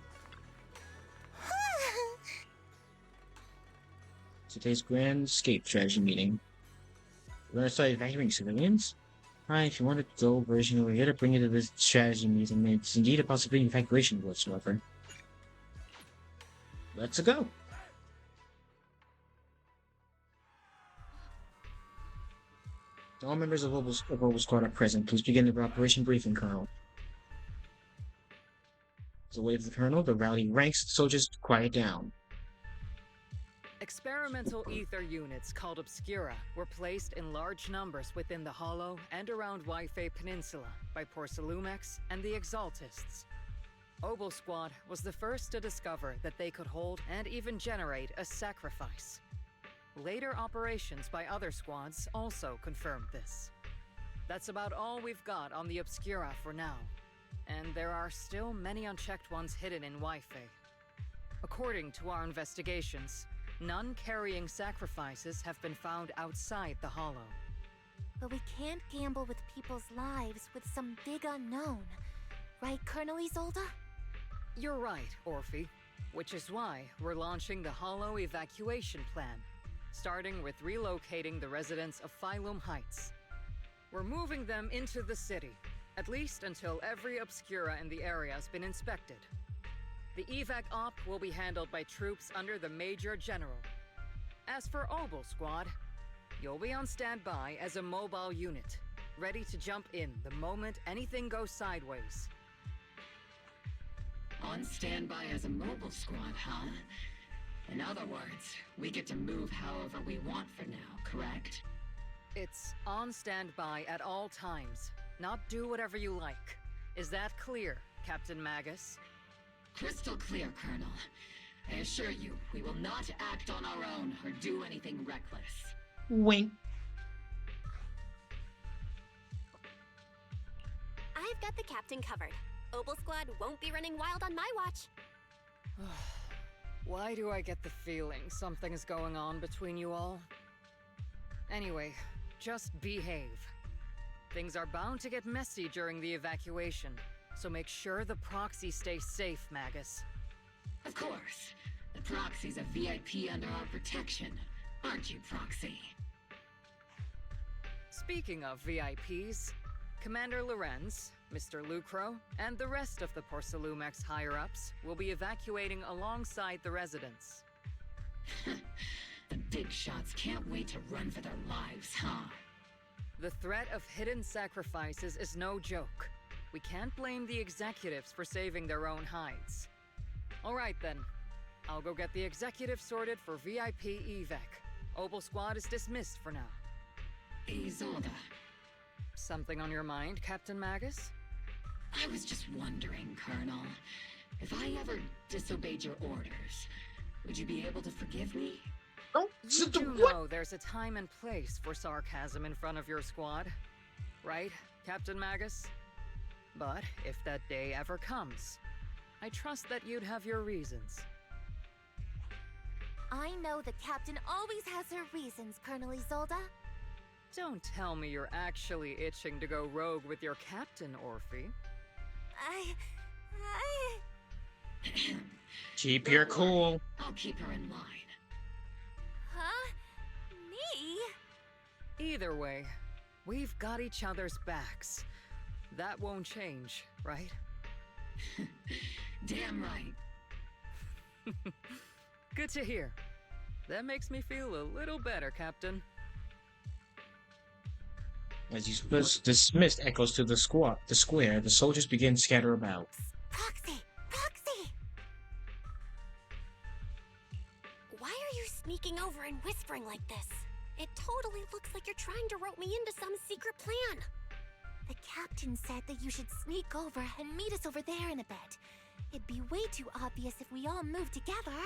Today's Grand Escape Strategy Meeting. We're gonna start evacuating civilians? Alright, if you want to go version over here to bring you to this strategy meeting, it's indeed a possibility of evacuation whatsoever. Let's go! All members of Obol Squad are present. Please begin the operation briefing, Colonel. As a wave of the Colonel, the rally ranks soldiers quiet down. Experimental ether units called Obscura were placed in large numbers within the Hollow and around Wi-Fi Peninsula by Porcelumex and the Exaltists. Obol Squad was the first to discover that they could hold and even generate a sacrifice. Later operations by other squads also confirmed this. That's about all we've got on the Obscura for now, and there are still many unchecked ones hidden in Wi-Fi. According to our investigations, none carrying sacrifices have been found outside the Hollow. But we can't gamble with people's lives with some big unknown. Right, Colonel Isolde? You're right, Orphie. Which is why we're launching the Hollow evacuation plan, starting with relocating the residents of Feumine Heights. We're moving them into the city, at least until every Obscura in the area has been inspected. The evac op will be handled by troops under the Major General. As for Obol Squad, you'll be on standby as a mobile unit, ready to jump in the moment anything goes sideways. On standby as a mobile squad, huh? In other words, we get to move however we want for now, correct? It's on standby at all times, not do whatever you like. Is that clear, Captain Magus? Crystal clear, Colonel. I assure you, we will not act on our own or do anything reckless. Wink. I've got the captain covered. Obol Squad won't be running wild on my watch. Why do I get the feeling something's going on between you all? Anyway, just behave. Things are bound to get messy during the evacuation, so make sure the proxy stays safe, Magus. Of course. The proxy's a VIP under our protection, aren't you, Proxy? Speaking of VIPs, Commander Lorenz, Mr. Lucro, and the rest of the Porsalumex higher-ups will be evacuating alongside the residents. The big shots can't wait to run for their lives, huh? The threat of hidden sacrifices is no joke. We can't blame the executives for saving their own hides. Alright then, I'll go get the executive sorted for VIP evac. Obol Squad is dismissed for now. Isolde. Something on your mind, Captain Magus? I was just wondering, Colonel, if I ever disobeyed your orders, would you be able to forgive me? You do know there's a time and place for sarcasm in front of your squad, right, Captain Magus? But if that day ever comes, I trust that you'd have your reasons. I know the captain always has her reasons, Colonel Isolde. Don't tell me you're actually itching to go rogue with your captain, Orphie. Keep your cool. I'll keep her in line. Huh? Me? Either way, we've got each other's backs. That won't change, right? Damn right. Good to hear. That makes me feel a little better, Captain. As you dismissed echoes to the square, the soldiers begin to scatter about. Proxy! Proxy! Why are you sneaking over and whispering like this? It totally looks like you're trying to rope me into some secret plan. The captain said that you should sneak over and meet us over there in a bit. It'd be way too obvious if we all moved together.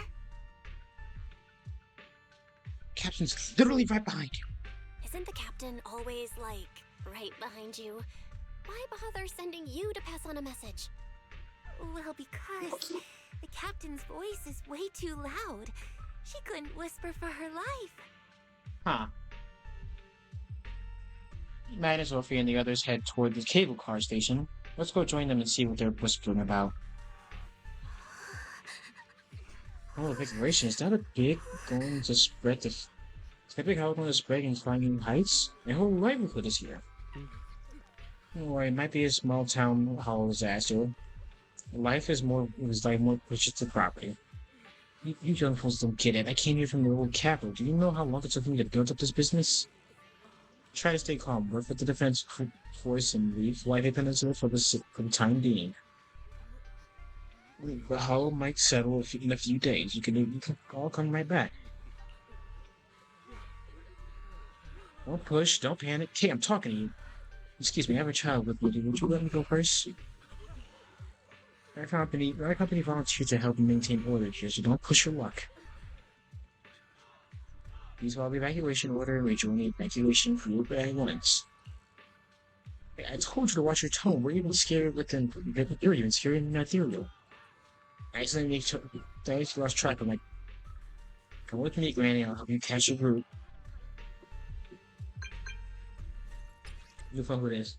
Captain's literally right behind you. Isn't the captain always, like, right behind you? Why bother sending you to pass on a message? Well, because the captain's voice is way too loud. She couldn't whisper for her life. Huh. Magus, Orphie, and the others head toward the cable car station. Let's go join them and see what they're whispering about. Oh, evacuation. Is that a big going to spread the... Is that big how going to spread in Feumine Heights? My whole livelihood is here. Or it might be a small town hollow disaster. Life is more precious to property. You young folks don't get it. I came here from the old capital. Do you know how long it took me to build up this business? Try to stay calm. Work with the defense force and leave Feumine Peninsula for the time being. The hollow might settle in a few days. You can all come right back. Don't push, don't panic. Hey, I'm talking to you. Excuse me, I have a child with me. Would you let me go first? Our company volunteered to help you maintain order here, so don't push your luck. Please follow the evacuation order and rejoin the evacuation group at once. I told you to watch your tone. We're even scared you're even scarier than ethereal. I accidentally lost track of my... Come with me, Granny. I'll help you catch your group. You know who it is.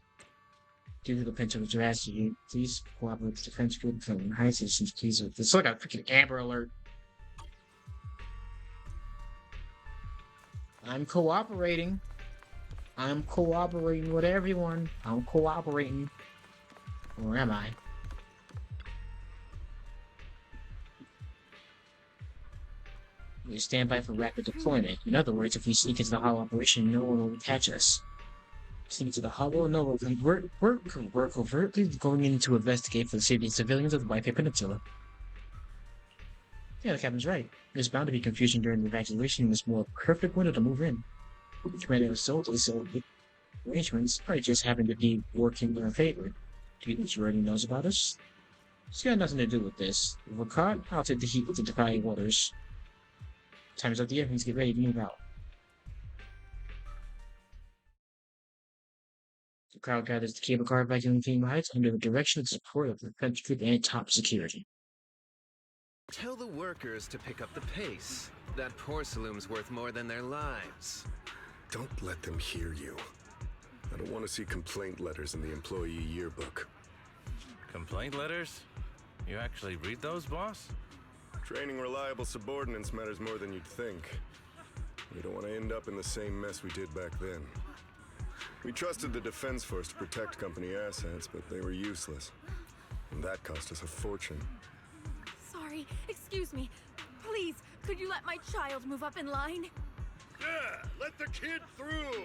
Due to the pinch of veracity, please cooperate with the defense group from high stations, please. It's like a freaking Amber Alert. I'm cooperating. I'm cooperating with everyone. I'm cooperating. Or am I? We stand by for rapid deployment. In other words, if we sneak into the hollow operation, no one will catch us. Sneak into the hollow? No, we're covertly going in to investigate for the safety of civilians of the White Peninsula. Yeah, the captain's right. There's bound to be confusion during the evacuation in this more perfect window to move in. Commander Exaltist, so the arrangements probably just happen to be working in our favor. Do you think she already knows about us? It's got nothing to do with this. If we're caught, I'll take the heat with the defying waters. Time's up the evenings, get ready to move out. The crowd gathers the cable car back in Feumine Heights under the direction and support of the defense troop and top security. Tell the workers to pick up the pace. That porcelain's worth more than their lives. Don't let them hear you. I don't want to see complaint letters in the employee yearbook. Complaint letters? You actually read those, boss? Training reliable subordinates matters more than you'd think. We don't want to end up in the same mess we did back then. We trusted the Defense Force to protect company assets, but they were useless. And that cost us a fortune. Sorry, excuse me. Please, could you let my child move up in line? Yeah, let the kid through!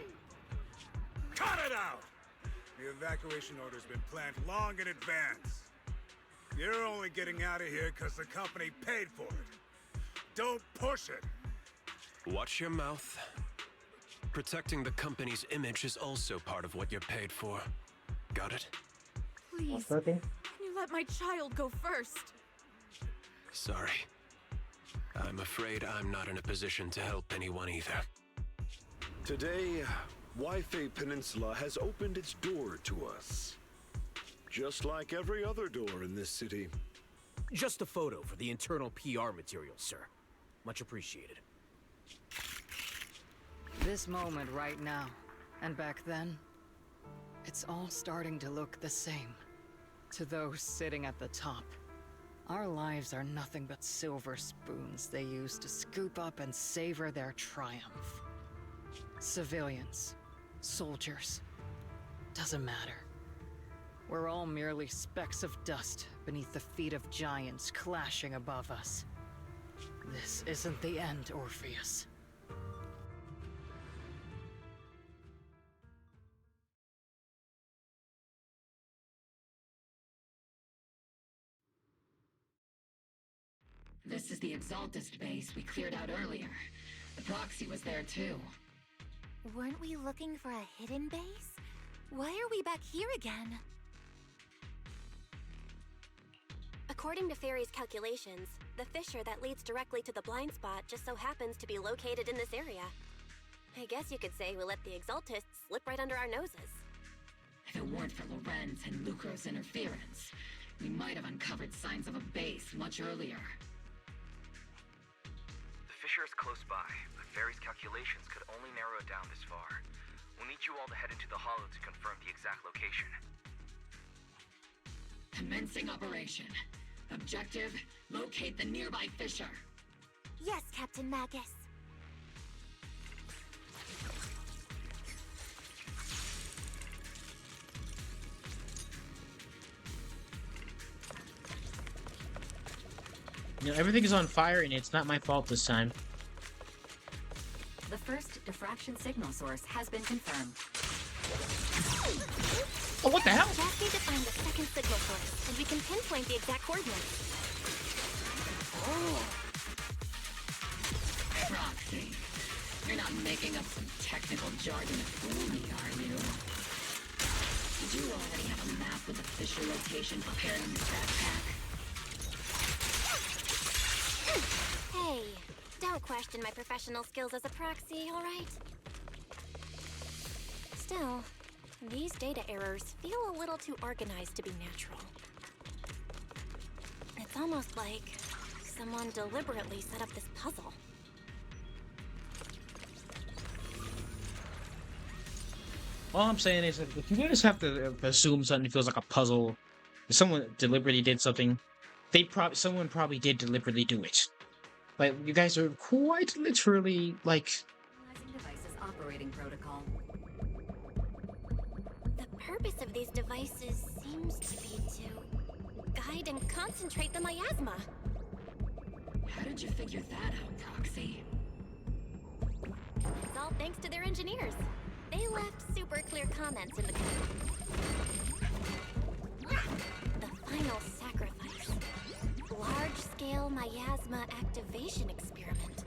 Cut it out! The evacuation order's been planned long in advance. You're only getting out of here because the company paid for it. Don't push it! Watch your mouth. Protecting the company's image is also part of what you're paid for. Got it? Please, can you let my child go first? Sorry. I'm afraid I'm not in a position to help anyone either. Today, Wi-Fi Peninsula has opened its door to us. Just like every other door in this city. Just a photo for the internal PR material, sir. Much appreciated. This moment right now, and back then, it's all starting to look the same. To those sitting at the top, our lives are nothing but silver spoons they use to scoop up and savor their triumph. Civilians, soldiers, doesn't matter. We're all merely specks of dust beneath the feet of giants clashing above us. This isn't the end, Orpheus. This is the Exaltist base we cleared out earlier. The proxy was there too. Weren't we looking for a hidden base? Why are we back here again? According to Fairy's calculations, the fissure that leads directly to the blind spot just so happens to be located in this area. I guess you could say we let the Exaltists slip right under our noses. If it weren't for Lorenz and Lucro's interference, we might have uncovered signs of a base much earlier. The fissure is close by, but Fairy's calculations could only narrow it down this far. We'll need you all to head into the hollow to confirm the exact location. Commencing operation. Objective, locate the nearby fissure. Yes, Captain Magus. You know, everything is on fire and it's not my fault this time. The first diffraction signal source has been confirmed. Oh, what the hell? Just need to find the second signal source, and we can pinpoint the exact coordinates. Oh. Proxy. You're not making up some technical jargon to fool me, are you? Did you already have a map with the fissure location prepared in your backpack? Hey, don't question my professional skills as a proxy, alright? Still, these data errors feel a little too organized to be natural. It's almost like someone deliberately set up this puzzle. All I'm saying is that if you guys have to assume something feels like a puzzle, if someone deliberately did something, someone probably did deliberately do it. Like, you guys are quite literally, like... Devices operating protocol. The purpose of these devices seems to be to guide and concentrate the miasma. How did you figure that out, Proxy? It's all thanks to their engineers. They left super clear comments in the code. The final sacrifice. Large-scale miasma activation experiment.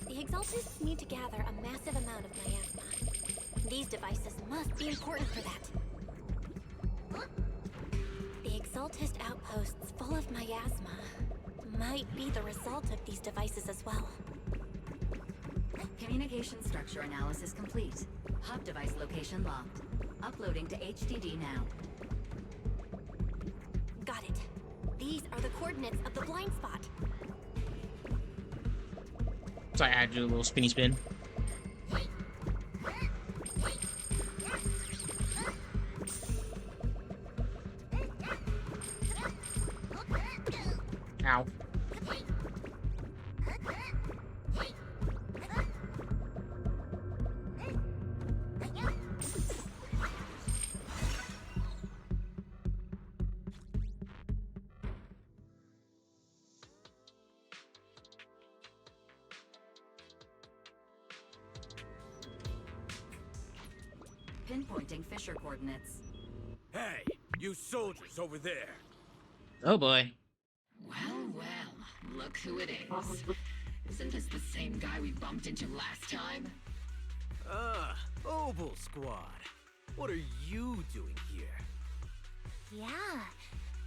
The Exaltists need to gather a massive amount of miasma. These devices must be important for that. The Exaltist outposts full of miasma might be the result of these devices as well. Communication structure analysis complete. Hub device location locked. Uploading to HDD now. Got it. These are the coordinates of the blind spot. So I added a little spinny spin. Ow. Pinpointing fissure coordinates. Hey, you soldiers over there. Oh boy. Well, look who it is. Isn't this the same guy we bumped into last time? Ah, Obol Squad. What are you doing here? Yeah,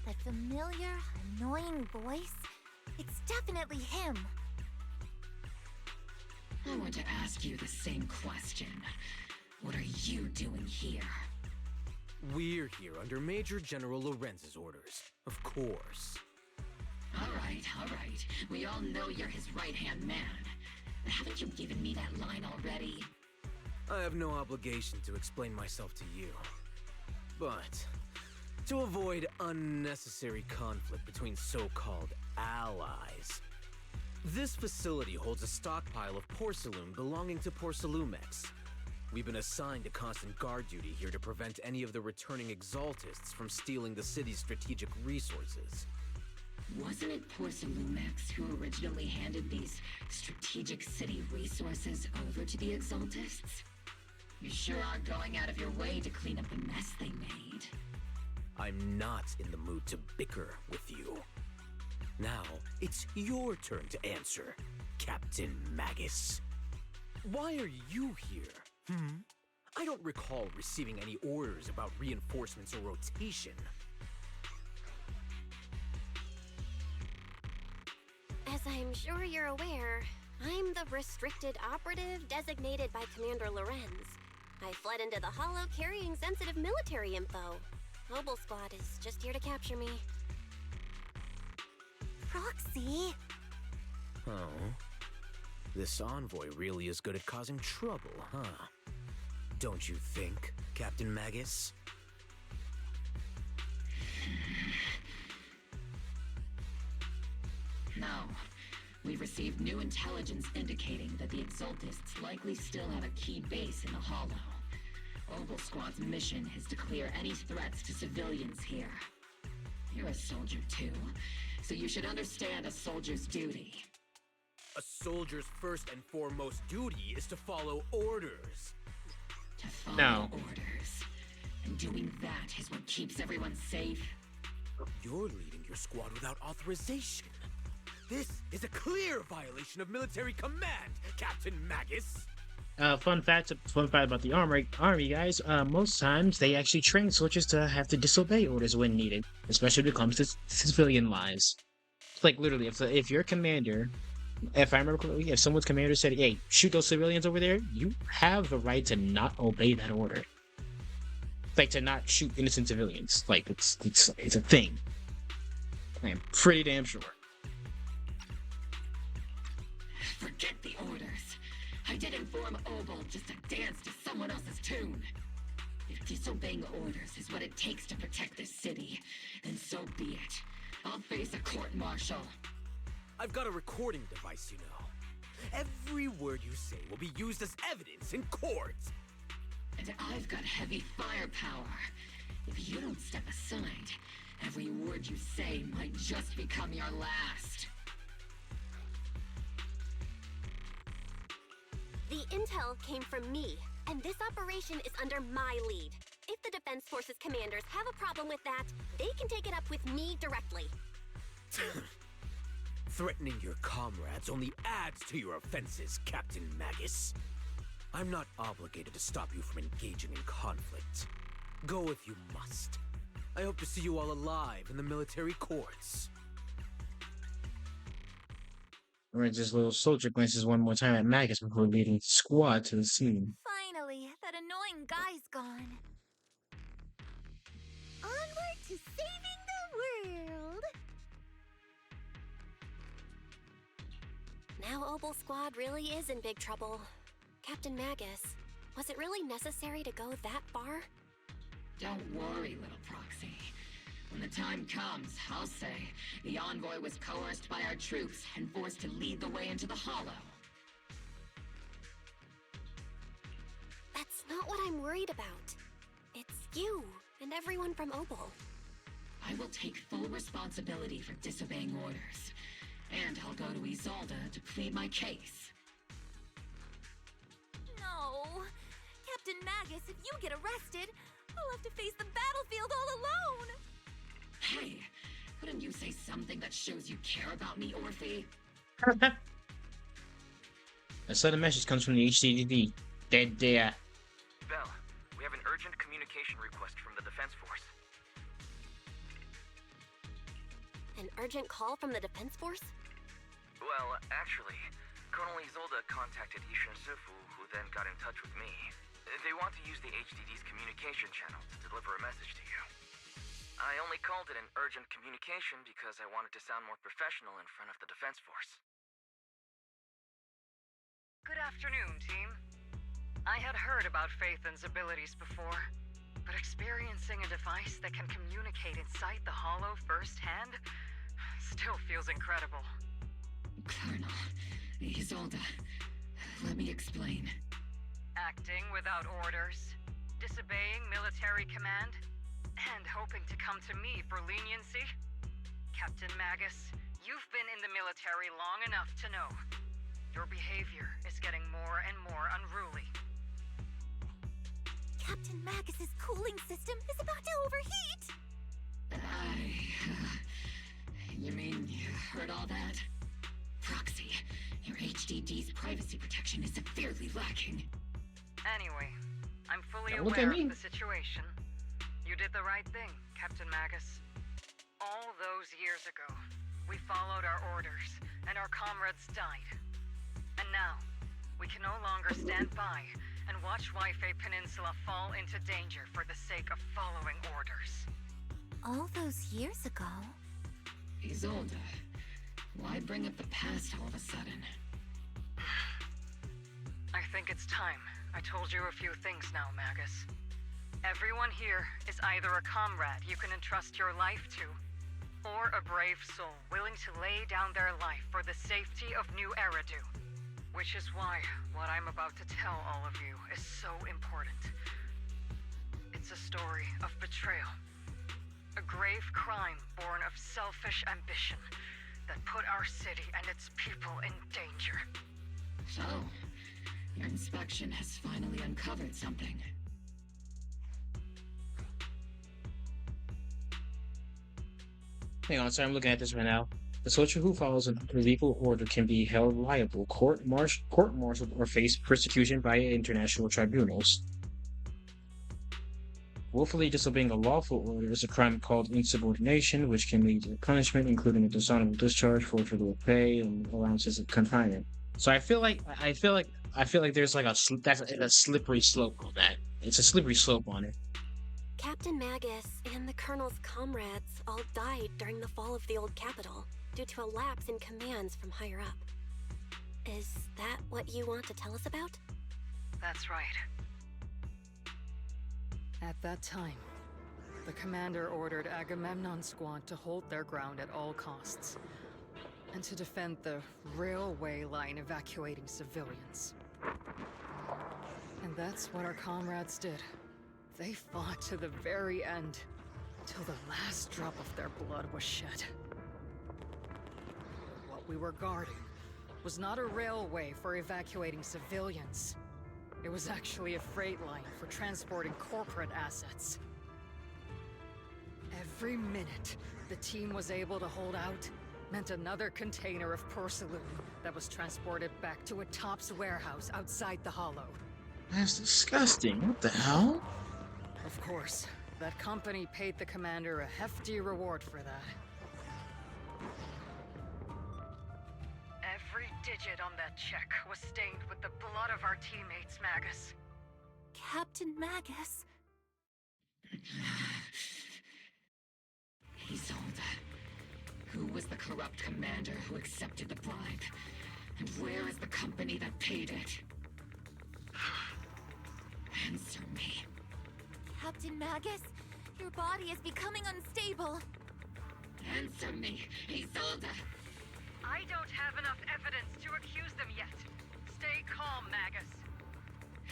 that familiar, annoying voice. It's definitely him. I want to ask you the same question. What are you doing here? We're here under Major General Lorenz's orders, of course. All right. We all know you're his right-hand man. But haven't you given me that line already? I have no obligation to explain myself to you. But to avoid unnecessary conflict between so-called allies, this facility holds a stockpile of porcelain belonging to Porcelumex. We've been assigned to constant guard duty here to prevent any of the returning Exaltists from stealing the city's strategic resources. Wasn't it Porcelumex who originally handed these strategic city resources over to the Exaltists? You sure are going out of your way to clean up the mess they made. I'm not in the mood to bicker with you. Now, it's your turn to answer, Captain Magus. Why are you here? I don't recall receiving any orders about reinforcements or rotation. As I'm sure you're aware, I'm the restricted operative designated by Commander Lorenz. I fled into the Hollow carrying sensitive military info. Obol Squad is just here to capture me. Proxy? Oh. This envoy really is good at causing trouble, huh? Don't you think, Captain Magus? No. We've received new intelligence indicating that the Exaltists likely still have a key base in the Hollow. Obol Squad's mission is to clear any threats to civilians here. You're a soldier too, so you should understand a soldier's duty. A soldier's first and foremost duty is to follow orders. To follow orders. And doing that is what keeps everyone safe. You're leading your squad without authorization. This is a clear violation of military command, Captain Magus. Fun fact about the army guys. Most times they actually train soldiers to have to disobey orders when needed, especially when it comes to civilian lives. Like literally, if your commander, if I remember correctly, if someone's commander said, "Hey, shoot those civilians over there," you have the right to not obey that order. Like to not shoot innocent civilians. Like it's a thing. I am pretty damn sure. Forget the orders. I did inform Obol just to dance to someone else's tune. If disobeying orders is what it takes to protect this city, then so be it. I'll face a court-martial. I've got a recording device, you know. Every word you say will be used as evidence in court. And I've got heavy firepower. If you don't step aside, every word you say might just become your last. The intel came from me, and this operation is under my lead. If the Defense Forces commanders have a problem with that, they can take it up with me directly. Threatening your comrades only adds to your offenses, Captain Magus. I'm not obligated to stop you from engaging in conflict. Go if you must. I hope to see you all alive in the military courts. Alright, this little soldier glances one more time at Magus before leading the squad to the scene. Finally, that annoying guy's gone. Onward to saving the world! Now Obol Squad really is in big trouble. Captain Magus, was it really necessary to go that far? Don't worry, little Proxy. When the time comes, I'll say the envoy was coerced by our troops and forced to lead the way into the Hollow. That's not what I'm worried about. It's you and everyone from Obol. I will take full responsibility for disobeying orders. And I'll go to Isolde to plead my case. No! Captain Magus, if you get arrested, I'll have to face the battlefield all alone! Hey, couldn't you say something that shows you care about me, Orphie? A sudden message comes from the HDD. Dead there. Bell, we have an urgent communication request from the Defense Force. An urgent call from the Defense Force? Well, actually, Colonel Isolde contacted Ishin Sufu, who then got in touch with me. They want to use the HDD's communication channel to deliver a message to you. I only called it an urgent communication because I wanted to sound more professional in front of the Defense Force. Good afternoon, team. I had heard about Phaethon's abilities before, but experiencing a device that can communicate inside the Hollow firsthand still feels incredible. Colonel, Isolde, let me explain. Acting without orders, disobeying military command, and hoping to come to me for leniency? Captain Magus, you've been in the military long enough to know. Your behavior is getting more and more unruly. Captain Magus's cooling system is about to overheat! You mean you heard all that? Proxy, your HDD's privacy protection is severely lacking. Anyway, I'm fully Look at aware me. of the situation. You did the right thing, Captain Magus. All those years ago, we followed our orders, and our comrades died. And now, we can no longer stand by and watch Waifei Peninsula fall into danger for the sake of following orders. All those years ago? Isolde, why bring up the past all of a sudden? I think it's time I told you a few things now, Magus. Everyone here is either a comrade you can entrust your life to, or a brave soul willing to lay down their life for the safety of New Eridu. Which is why what I'm about to tell all of you is so important. It's a story of betrayal. A grave crime born of selfish ambition that put our city and its people in danger. So, your inspection has finally uncovered something. Hang on, sorry, I'm looking at this right now. The soldier who follows an illegal order can be held liable, court-martialed, or face persecution by international tribunals. Willfully disobeying a lawful order is a crime called insubordination, which can lead to punishment, including a dishonorable discharge, forfeiture of pay, and allowances of confinement. So I feel like there's like that's a slippery slope on that. It's a slippery slope on it. Captain Magus and the Colonel's comrades all died during the fall of the old capital due to a lapse in commands from higher up. Is that what you want to tell us about? That's right. At that time, the commander ordered Agamemnon Squad to hold their ground at all costs, and to defend the railway line evacuating civilians. And that's what our comrades did. They fought to the very end, till the last drop of their blood was shed. What we were guarding was not a railway for evacuating civilians. It was actually a freight line for transporting corporate assets. Every minute the team was able to hold out meant another container of porcelain that was transported back to a Topps warehouse outside the Hollow. That's disgusting. What the hell? Of course, That company paid the commander a hefty reward for that. Every digit on that check was stained with the blood of our teammates, Magus. Captain Magus. Isolde. Who was the corrupt commander who accepted the bribe? And where is the company that paid it? Answer me. Captain Magus, your body is becoming unstable. Answer me, Isolde. I don't have enough evidence to accuse them yet. Stay calm, Magus.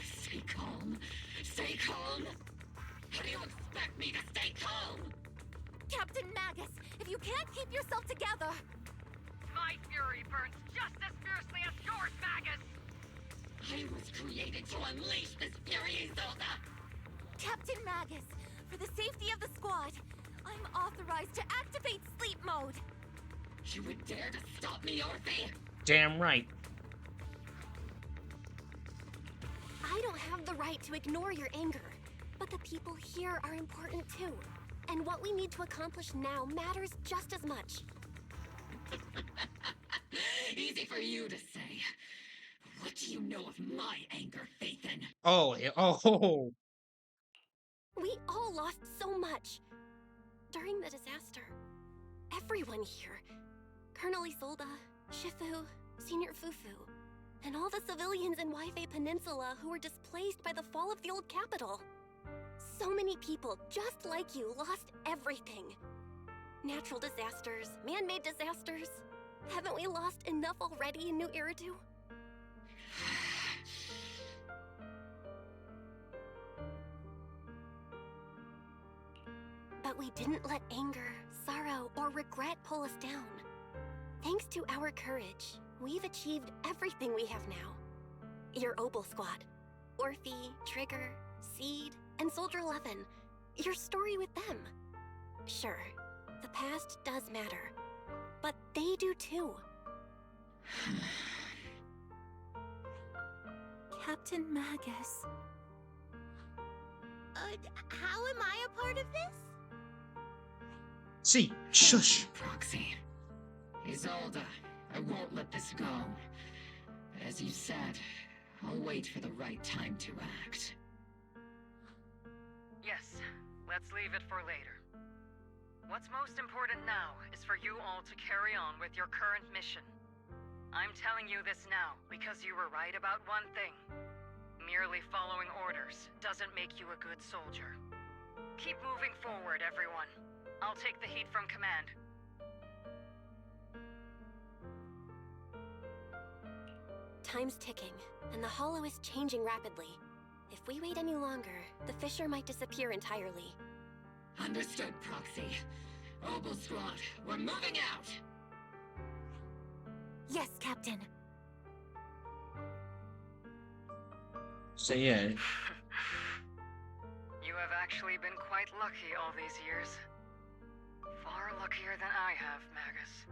Stay calm? Stay calm? How do you expect me to stay calm? Captain Magus, if you can't keep yourself together... My fury burns just as fiercely as yours, Magus! I was created to unleash this fury, Isolde! Captain Magus, for the safety of the squad, I'm authorized to activate sleep mode. You would dare to stop me, Orphie? Damn right. I don't have the right to ignore your anger, but the people here are important too. And what we need to accomplish now matters just as much. Easy for you to say. What do you know of my anger, Phaethon? Oh, yeah. Oh. We all lost so much. During the disaster, everyone here, Colonel Isolde, Shifu, Senior Fufu, and all the civilians in Waifei Peninsula who were displaced by the fall of the old capital. So many people, just like you, lost everything. Natural disasters, man-made disasters. Haven't we lost enough already in New Eridu? But we didn't let anger, sorrow, or regret pull us down. Thanks to our courage, we've achieved everything we have now. Your Obol Squad, Orphie, Trigger, Seed, and Soldier 11. Your story with them. Sure, the past does matter, but they do too. Captain Magus. How am I a part of this? See, shush. Proxy. Isolde, I won't let this go. As you said, I'll wait for the right time to act. Yes, let's leave it for later. What's most important now is for you all to carry on with your current mission. I'm telling you this now because you were right about one thing. Merely following orders doesn't make you a good soldier. Keep moving forward, everyone. I'll take the heat from command. Time's ticking, and the Hollow is changing rapidly. If we wait any longer, the fissure might disappear entirely. Understood, Proxy. Obol Squad, we're moving out! Yes, Captain. So yeah. You have actually been quite lucky all these years. Far luckier than I have, Magus.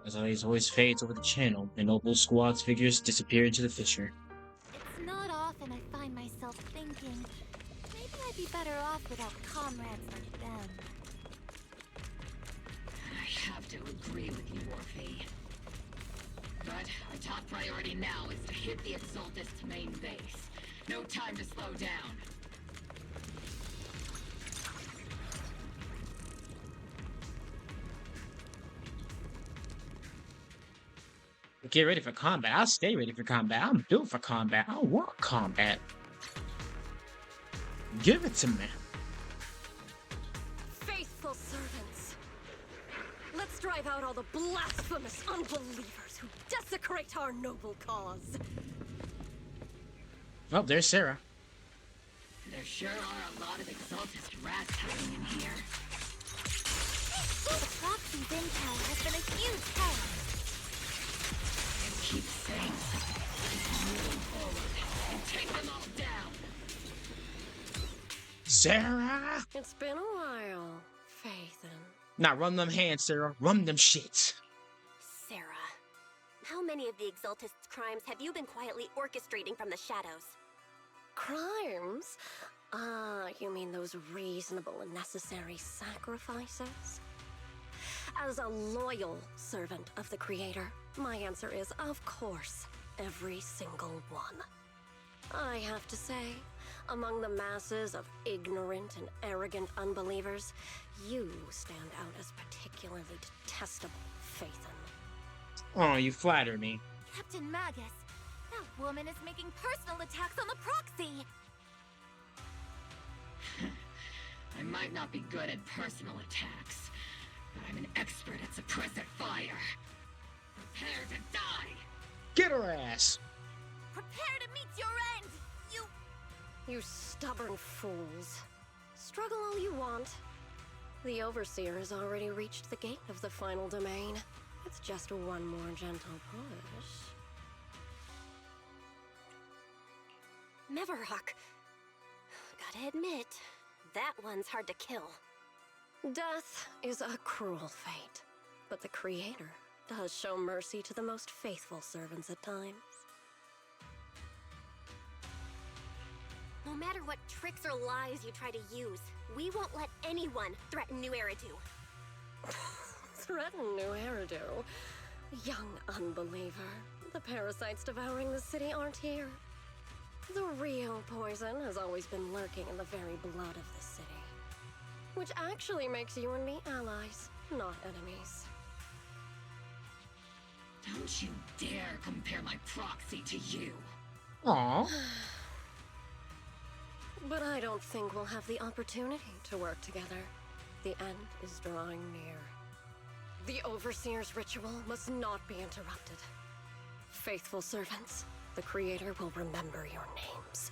As always fades over the channel, and Obol Squad's figures disappear into the fissure. It's not often I find myself thinking, maybe I'd be better off without comrades like them. I have to agree with you, Orphie. But our top priority now is to hit the Exaltist main base. No time to slow down. Get ready for combat. I'll stay ready for combat. I'm built for combat. I want combat. Give it to me. Faithful servants. Let's drive out all the blasphemous unbelievers who desecrate our noble cause. Oh, there's Sarah. There sure are a lot of Exaltist rats hiding in here. The Proxy's intel has been a huge help. Keep saying something. Just move forward and take them all down. Sarah! It's been a while, Phaethon. Now run them hands, Sarah. Run them shits. Sarah, how many of the Exaltist's crimes have you been quietly orchestrating from the shadows? Crimes? Ah, you mean those reasonable and necessary sacrifices? As a loyal servant of the Creator, my answer is, of course, every single one. I have to say, among the masses of ignorant and arrogant unbelievers, you stand out as particularly detestable, Phaethon. Oh, you flatter me. Captain Magus, that woman is making personal attacks on the proxy! I might not be good at personal attacks, but I'm an expert at suppressive fire. Prepare to die! Get her ass! Prepare to meet your end! You stubborn fools. Struggle all you want. The Overseer has already reached the gate of the final domain. It's just one more gentle push. Meverok. Gotta admit, that one's hard to kill. Death is a cruel fate, but the Creator does show mercy to the most faithful servants at times. No matter what tricks or lies you try to use, we won't let anyone threaten New Eridu. Threaten New Eridu? Young unbeliever. The parasites devouring the city aren't here. The real poison has always been lurking in the very blood of the city. Which actually makes you and me allies, not enemies. Don't you dare compare my proxy to you. Aww. But I don't think we'll have the opportunity to work together. The end is drawing near. The Overseer's ritual must not be interrupted. Faithful servants, the Creator will remember your names.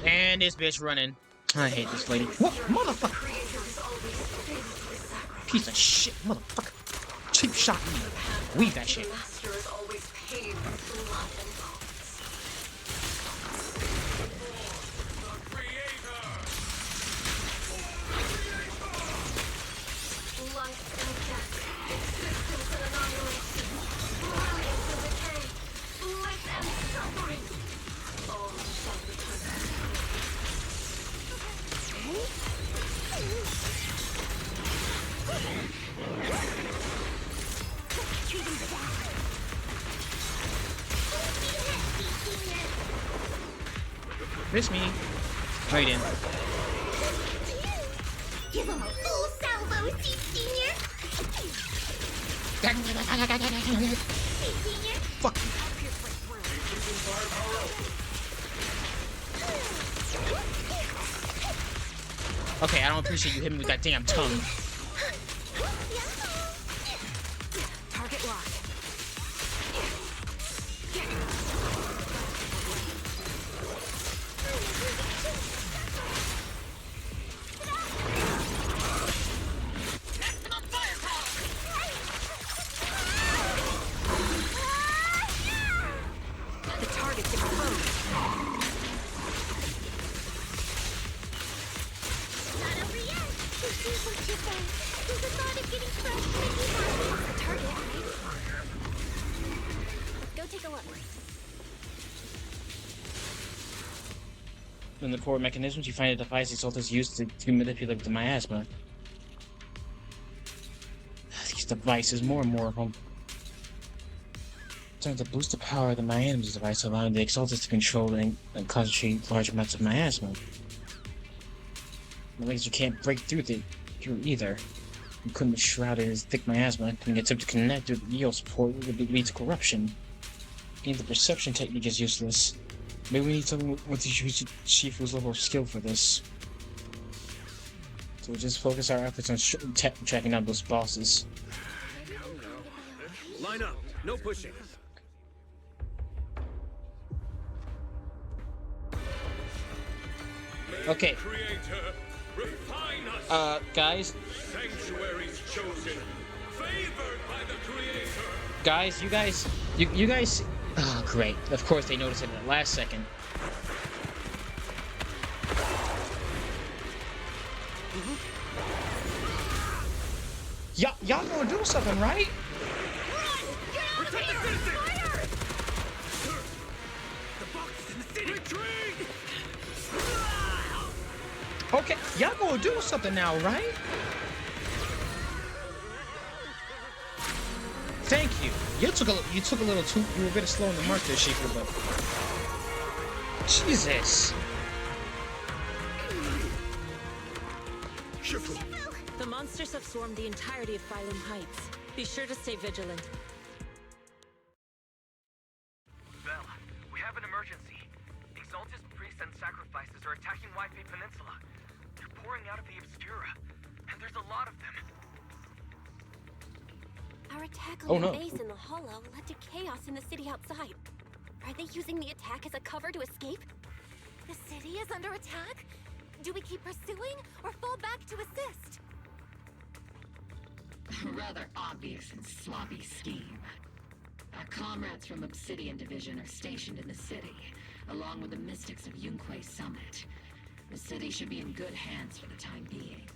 And this bitch running. I hate this lady. What? Motherfucker! Piece of shit, motherfucker. Cheap shot me. Weave that shit. Master is always paid with blood and bones. Life and death, existence and annihilation, brilliance and decay, bliss and suffering. All shall return. Miss me. Right in. Give him a full salvo, Senior! Fuck. Okay, I don't appreciate you hitting me with that damn tongue. Target locked. The target's exposed. Not over yet! This is what you think. Who's the thought of getting crushed when you have The target. Let's go take a look. In the core mechanisms, you find a device Exaltist used to manipulate the miasma. These devices, more and more of them. Trying to boost the power of the miasma device, allowing the Exaltist to control and concentrate large amounts of miasma. The laser can't break through either. You couldn't be shrouded in thick miasma, and attempt to connect with yield support would lead to corruption. Even the perception technique is useless. Maybe we need someone with Shifu's level of skill for this. So we'll just focus our efforts on tracking down those bosses. Line up, no pushing. Okay. Creator, refine us. Guys. Sanctuaries chosen, favored by the Creator. Guys, you guys. Oh, great. Of course they noticed it at the last second. Y'all gonna do something, right? Protect the distance! Retreat! Okay, y'all gonna do something now, right? Thank you. You took a little too. You were a bit slow in the mark there, Shifu, but Jesus. Shifu. The monsters have swarmed the entirety of Feumine Heights. Be sure to stay vigilant. Belle, we have an emergency. Exaltist priests and sacrifices are attacking Wi-Fi Peninsula. They're pouring out of the Obscura, and there's a lot of them. Our attack on the base in the Hollow led to chaos in the city outside. Are they using the attack as a cover to escape? The city is under attack? Do we keep pursuing or fall back to assist? A rather obvious and sloppy scheme. Our comrades from Obsidian Division are stationed in the city, along with the mystics of Yunquay Summit. The city should be in good hands for the time being.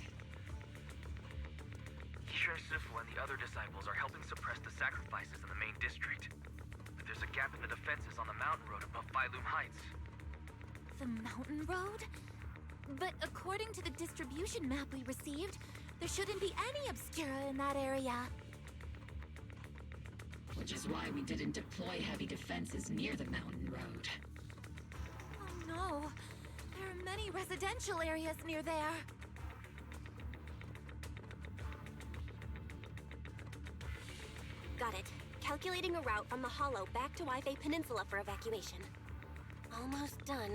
Sifu and the other disciples are helping suppress the sacrifices in the main district. But there's a gap in the defenses on the mountain road above Feumine Heights. The mountain road? But according to the distribution map we received, there shouldn't be any Obscura in that area. Which is why we didn't deploy heavy defenses near the mountain road. Oh no, there are many residential areas near there. Got it. Calculating a route from the Hollow back to Wi-Fi Peninsula for evacuation. Almost done.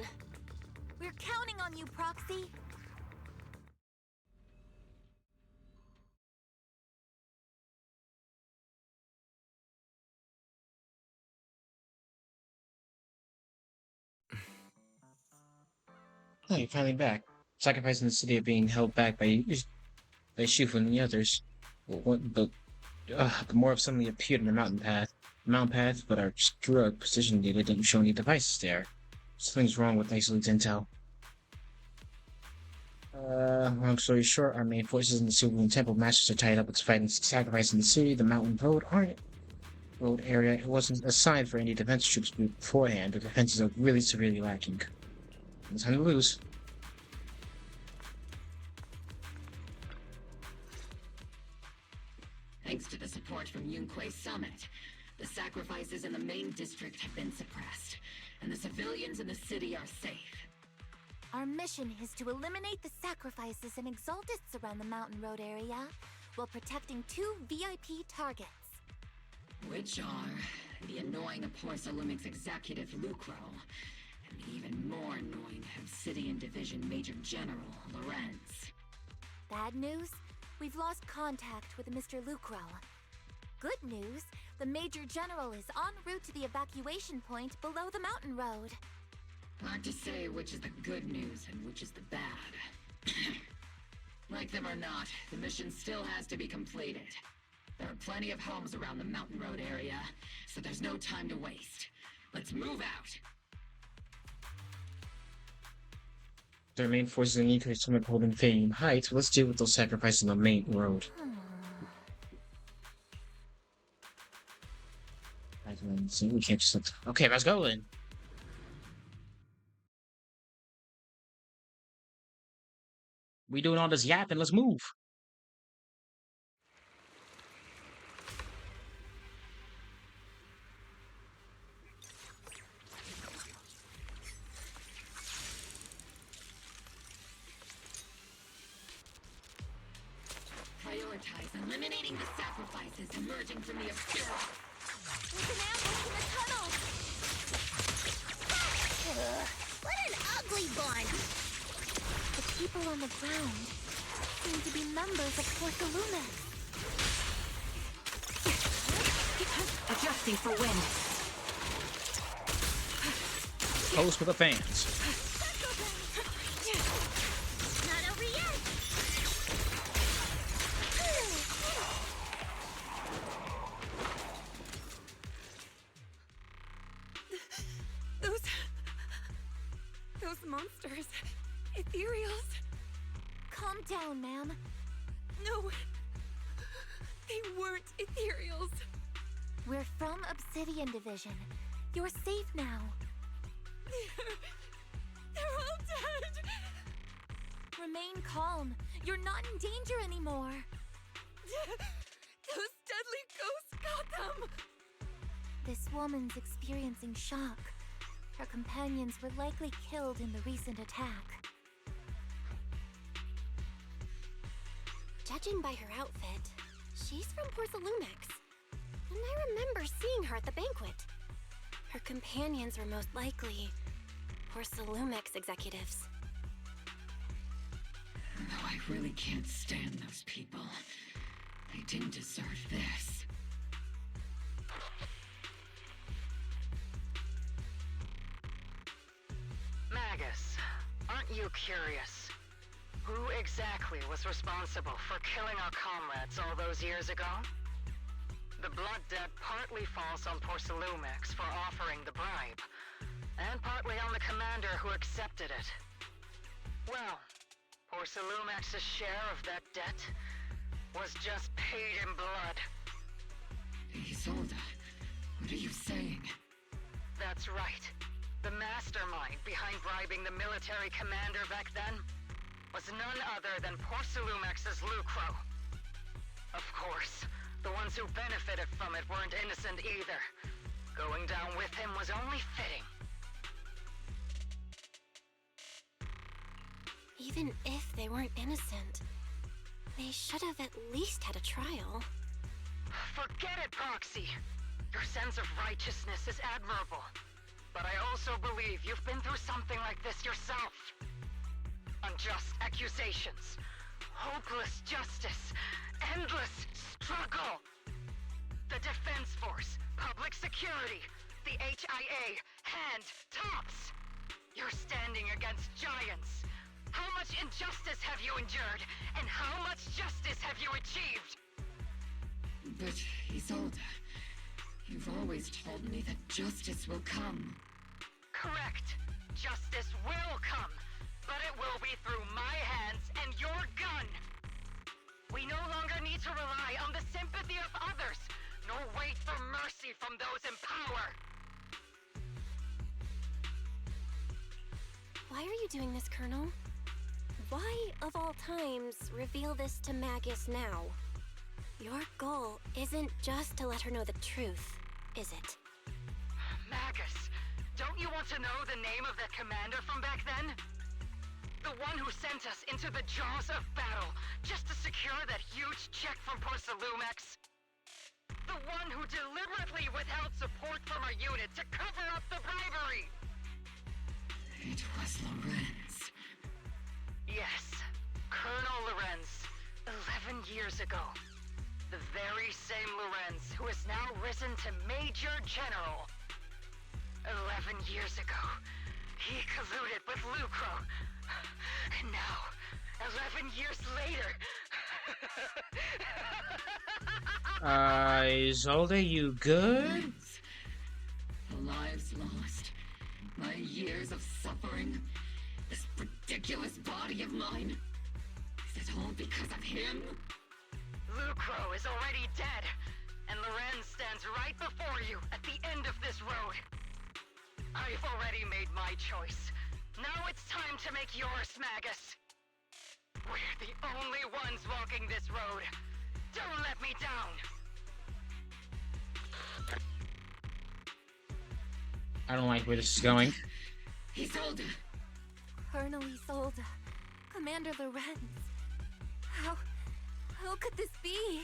We're counting on you, Proxy. Oh, you're finally back. Sacrificing the city of being held back by Shifu and the others. But more of suddenly appeared in the mountain path. But our drug precision data didn't show any devices there. Something's wrong with Isolate Intel. Long story short, our main forces in the Silver Moon Temple Masters are tied up with fighting sacrificing the city. The mountain road area it wasn't assigned for any defense troops beforehand. The defenses are really severely lacking. It's time to lose. Thanks to the support from Yunquay Summit, the sacrifices in the main district have been suppressed, and the civilians in the city are safe. Our mission is to eliminate the sacrifices and Exaltists around the mountain road area, while protecting 2 VIP targets. Which are the annoying Opus Lumix executive Lucro, and the even more annoying Obsidian Division Major General Lorenz. Bad news? We've lost contact with Mr. Lucro. Good news, the Major General is en route to the evacuation point below the mountain road. Hard to say which is the good news and which is the bad. Like them or not, the mission still has to be completed. There are plenty of homes around the mountain road area, so there's no time to waste. Let's move out! Their main forces in Yunquay Summit holding Feumine Heights. Let's deal with those sacrifices on the main road. We can't just... Okay, let's go then. We doing all this yapping, let's move. Prioritize eliminating the sacrifices emerging from the Obscura. There's an ambush in the tunnel! What an ugly bunch! The people on the ground seem to be members of Porcelumex. Adjusting for wind. Close for the fans. Not over yet! Those monsters. Ethereals. Calm down, ma'am. No. They weren't Ethereals. We're from Obsidian Division. You're safe now. They're all dead! Remain calm. You're not in danger anymore. Those deadly ghosts got them! This woman's experiencing shock. Her companions were likely killed in the recent attack. Judging by her outfit, she's from Porcelumex. And I remember seeing her at the banquet. Her companions were most likely Porcelumex executives. Though I really can't stand those people. They didn't deserve this. Magus, aren't you curious? Who exactly was responsible for killing our comrades all those years ago? The blood debt partly falls on Porcelumex for offering the bribe, and partly on the commander who accepted it. Well, Porcelumex's share of that debt was just paid in blood. Isolde, what are you saying? That's right. The mastermind behind bribing the military commander back then was none other than Porcelumex's Lucro. Of course, the ones who benefited from it weren't innocent either. Going down with him was only fitting. Even if they weren't innocent, they should have at least had a trial. Forget it, Proxy! Your sense of righteousness is admirable. But I also believe you've been through something like this yourself. Unjust accusations, hopeless justice, endless struggle. The Defense Force, public security, the HIA, hand tops. You're standing against giants. How much injustice have you endured, and how much justice have you achieved? But, Isolde, you've always told me that justice will come. Correct. Justice will come, but it will be through my hands and your gun. We no longer need to rely on the sympathy of others, nor wait for mercy from those in power. Why are you doing this, Colonel? Why, of all times, reveal this to Magus now? Your goal isn't just to let her know the truth, is it? Magus, don't you want to know the name of that commander from back then? The one who sent us into the jaws of battle just to secure that huge check from Porcelumex? The one who deliberately withheld support from our unit to cover up the bribery? It was Lorenz. Yes, Colonel Lorenz, 11 years ago. The very same Lorenz who has now risen to Major General. 11 years ago, he colluded with Lucro. And now, 11 years later... Isolde, you good? The lives lost. My years of suffering. This ridiculous body of mine. Is it all because of him? Lucro is already dead, and Lorenz stands right before you at the end of this road. I've already made my choice. Now it's time to make yours, Magus. We're the only ones walking this road. Don't let me down. I don't like where this is going. Isolde! Colonel Isolde. Commander Lorenz. How could this be?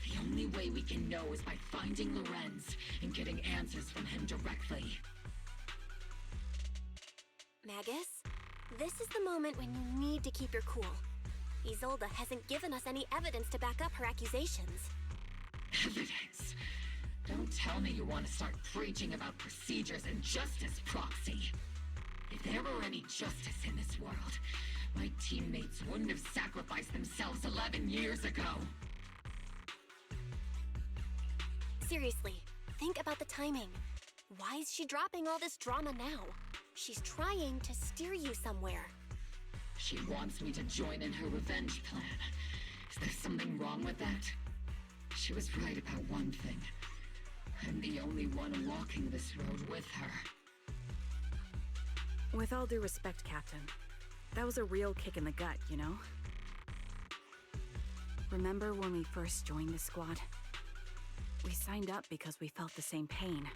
The only way we can know is by finding Lorenz and getting answers from him directly. Magus, this is the moment when you need to keep your cool. Isolde hasn't given us any evidence to back up her accusations. Evidence? Don't tell me you want to start preaching about procedures and justice, Proxy. If there were any justice in this world, my teammates wouldn't have sacrificed themselves 11 years ago. Seriously, think about the timing. Why is she dropping all this drama now? She's trying to steer you somewhere. She wants me to join in her revenge plan. Is there something wrong with that? She was right about one thing. I'm the only one walking this road with her. With all due respect, Captain, that was a real kick in the gut, you know? Remember when we first joined the squad? We signed up because we felt the same pain.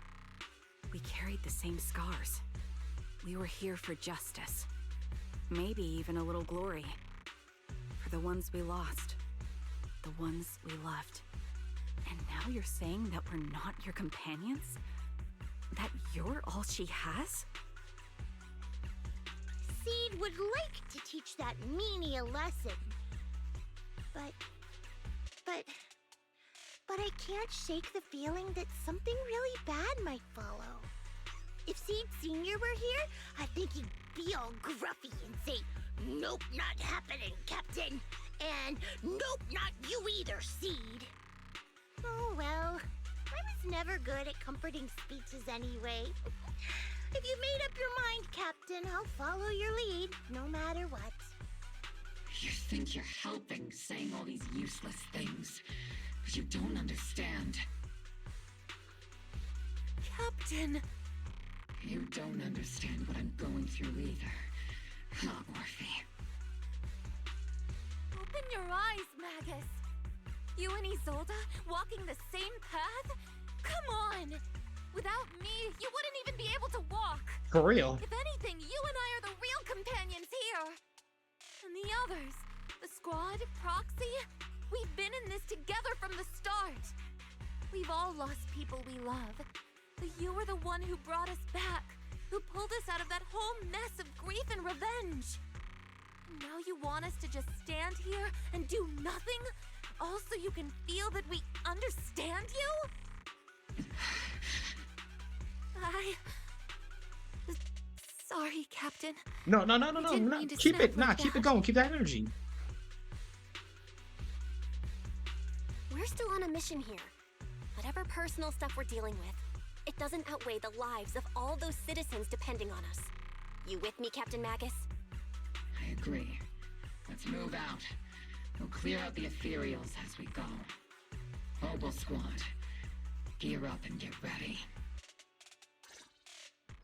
We carried the same scars. We were here for justice. Maybe even a little glory. For the ones we lost. The ones we loved. And now you're saying that we're not your companions? That you're all she has? Seed would like to teach that meanie a lesson. But I can't shake the feeling that something really bad might follow. If Seed Sr. were here, I think he'd be all gruffy and say, "Nope, not happening, Captain." And "Nope, not you either, Seed." Oh well, I was never good at comforting speeches anyway. If you made up your mind, Captain, I'll follow your lead, no matter what. You think you're helping, saying all these useless things, but you don't understand. Captain! You don't understand what I'm going through either, huh, Orphie? Open your eyes, Magus. You and Isolde walking the same path? Come on! Without me, you wouldn't even be able to walk. For real. If anything, you and I are the real companions here. And the others, the squad, Proxy, we've been in this together from the start. We've all lost people we love. But you were the one who brought us back, who pulled us out of that whole mess of grief and revenge. And now you want us to just stand here and do nothing? All so you can feel that we understand you? Sorry, Captain. No. Keep it. Keep it going. Keep that energy. We're still on a mission here. Whatever personal stuff we're dealing with, it doesn't outweigh the lives of all those citizens depending on us. You with me, Captain Magus? I agree. Let's move out. We'll clear out the ethereals as we go. Obol Squad, gear up and get ready.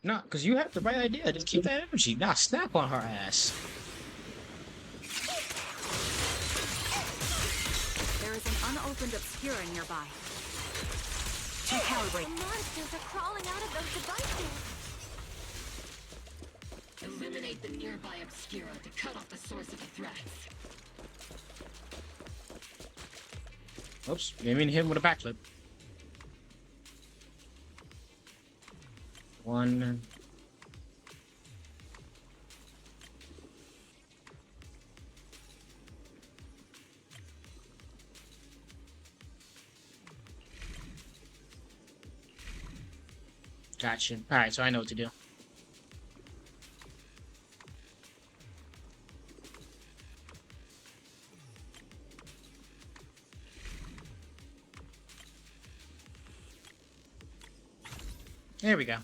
No, because you have the right idea. Just keep that energy. Now snap on her ass. There is an unopened Obscura nearby. Recalibrate. The monsters are crawling out of those devices. Eliminate the nearby Obscura to cut off the source of the threats. Oops, didn't mean to hit him with a backflip. One. Gotcha. Alright, so I know what to do. There we go.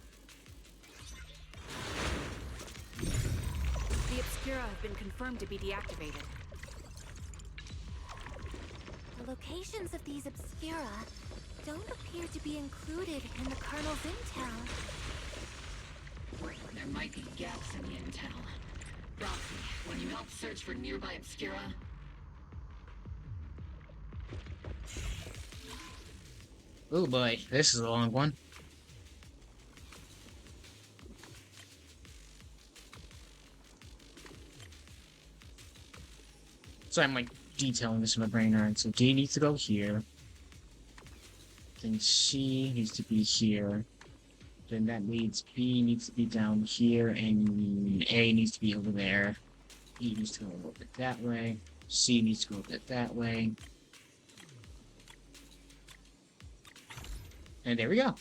The Obscura have been confirmed to be deactivated. The locations of these Obscura don't appear to be included in the Colonel's intel. There might be gaps in the intel. Roxy, when you help search for nearby Obscura... Oh boy, this is a long one. So I'm like detailing this in my brain. Alright, so D needs to go here. Then C needs to be here. Then that means B needs to be down here, and A needs to be over there. E needs to go a little bit that way. C needs to go a bit that way. And there we go.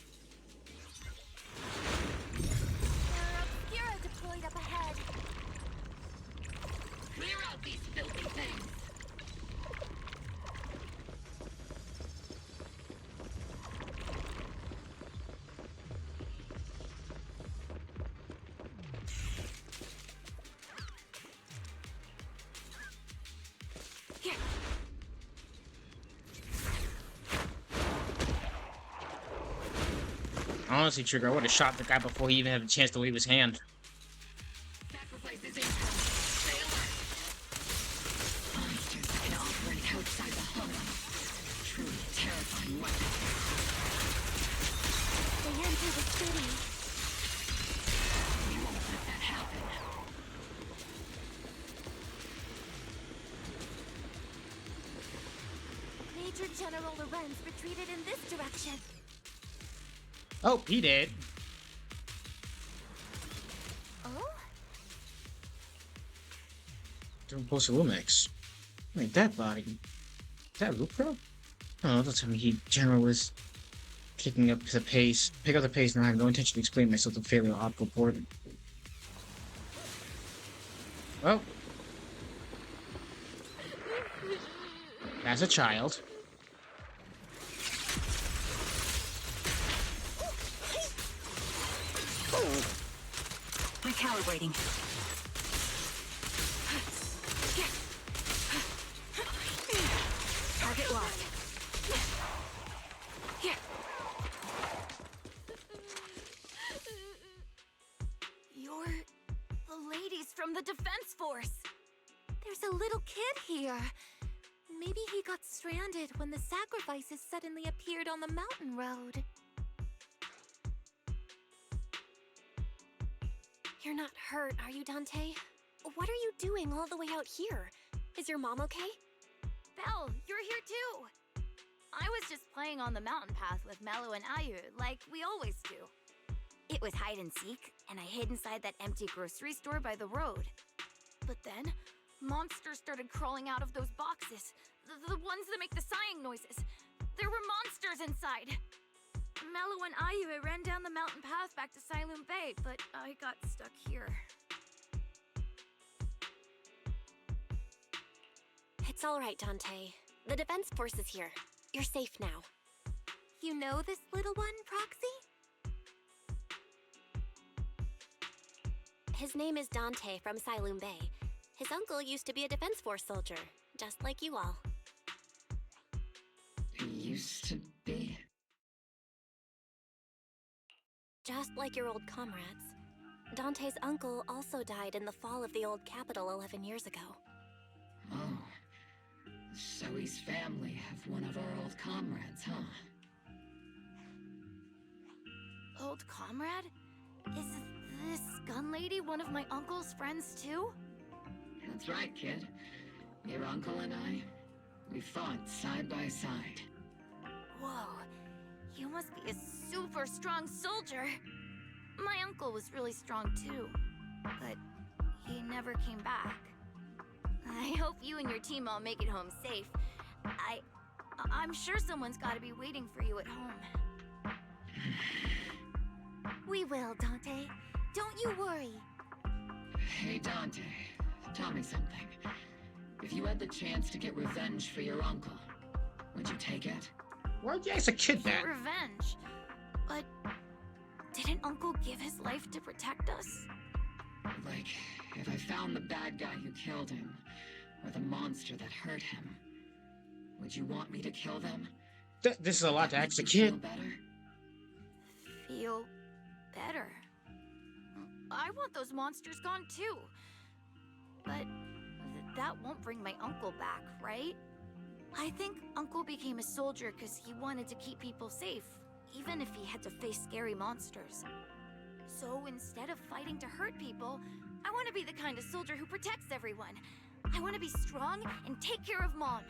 There are Obscura deployed up ahead. Clear out these filthy things! Here. Honestly, Trigger, I would have shot the guy before he even had a chance to wave his hand. pity. We won't let that happen. Major General Lorenz retreated in this direction. Oh, he did. Oh? Doing post-Lumex. Wait, that body. Is that Lucro? Oh, don't tell me General was picking up the pace. Pick up the pace, and I have no intention to explain myself to failure optical port. Well. As a child. Recalibrating. Target locked. Here. You're the ladies from the Defense Force. There's a little kid here. Maybe he got stranded when the sacrifices suddenly appeared on the mountain road. You're not hurt, are you, Dante? What are you doing all the way out here? Is your mom okay? Belle, you're here too. I was just playing on the mountain path with Mello and Ayu, like we always do. It was hide and seek, and I hid inside that empty grocery store by the road. But then, monsters started crawling out of those boxes. The ones that make the sighing noises. There were monsters inside. Mello and Ayu ran down the mountain path back to Siloon Bay, but I got stuck here. It's all right, Dante. The Defense Force is here. You're safe now. You know this little one, Proxy? His name is Dante from Siloon Bay. His uncle used to be a Defense Force soldier, just like you all. Used to be? Just like your old comrades. Dante's uncle also died in the fall of the old capital 11 years ago. Oh. Zoe's family have one of our old comrades, huh? Old comrade? Is this gun lady one of my uncle's friends too? That's right, kid. Your uncle and I, we fought side by side. Whoa, you must be a super strong soldier. My uncle was really strong too, but he never came back. I hope you and your team all make it home safe. I'm sure someone's gotta be waiting for you at home. We will, Dante. Don't you worry. Hey, Dante, tell me something. If you had the chance to get revenge for your uncle, would you take it? Why'd you ask a kid that? Revenge? But didn't Uncle give his life to protect us? Like, if I found the bad guy who killed him, or the monster that hurt him, would you want me to kill them? This is a lot to ask a kid. Feel better? Feel better? I want those monsters gone too. But that won't bring my uncle back, right? I think Uncle became a soldier because he wanted to keep people safe, even if he had to face scary monsters. So instead of fighting to hurt people, I want to be the kind of soldier who protects everyone. I want to be strong and take care of Mom.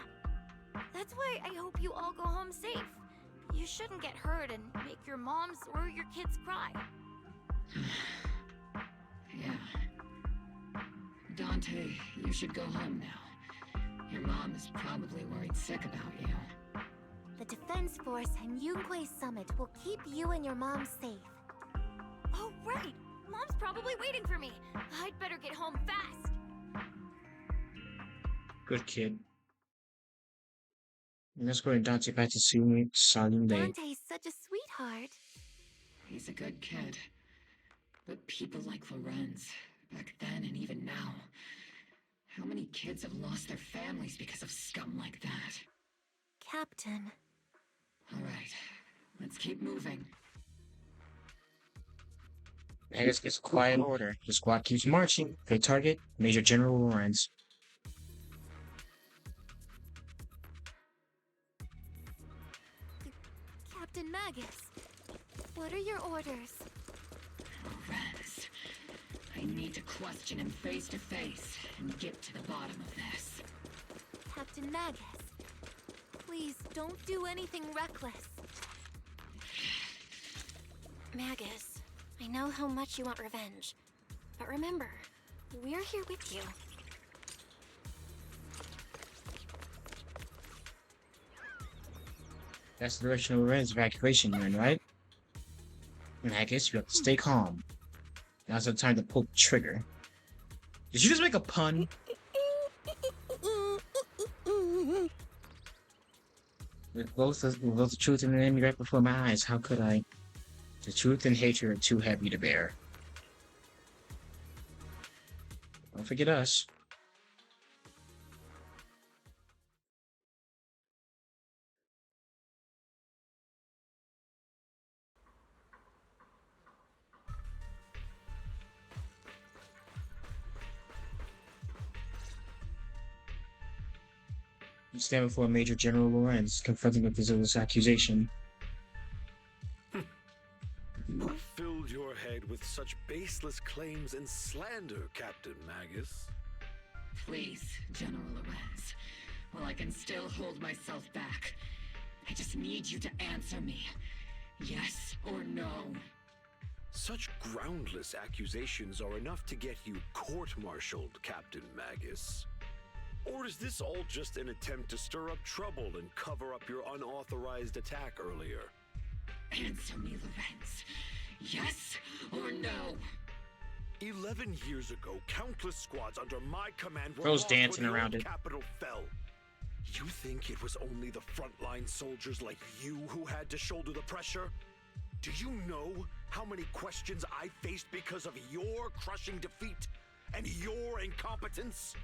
That's why I hope you all go home safe. You shouldn't get hurt and make your moms or your kids cry. Yeah. Dante, you should go home now. Your mom is probably worried sick about you. The Defense Force and Yunque Summit will keep you and your mom safe. Oh, right! Mom's probably waiting for me. I'd better get home fast. Good kid. And let's go to Dante back to Siloon Bay. Dante's such a sweetheart. He's a good kid. But people like Lorenz, back then and even now, how many kids have lost their families because of scum like that? Captain. All right, let's keep moving. Magus gets quiet order. The squad keeps marching. Their target, Major General Lorenz. Captain Magus. What are your orders? Lorenz, I need to question him face to face and get to the bottom of this. Captain Magus, please don't do anything reckless. Magus, I know how much you want revenge. But remember, we're here with you. That's the direction of Loren's evacuation you're in, right? Magus, you have to stay calm. Now's the time to pull the trigger. Did you just make a pun? With both the truth and the enemy right before my eyes, how could I? The truth and hatred are too heavy to bear. Don't forget us. You stand before Major General Lorenz, confronting him with this accusation. Who filled your head with such baseless claims and slander, Captain Magus? Please, General Lorenz. While I can still hold myself back, I just need you to answer me. Yes or no? Such groundless accusations are enough to get you court-martialed, Captain Magus. Or is this all just an attempt to stir up trouble and cover up your unauthorized attack earlier? Answer me, Lorenz. Yes or no? 11 years ago, countless squads under my command were Bro's lost dancing when the around old it. capital fell. You think it was only the frontline soldiers like you who had to shoulder the pressure? Do you know how many questions I faced because of your crushing defeat and your incompetence?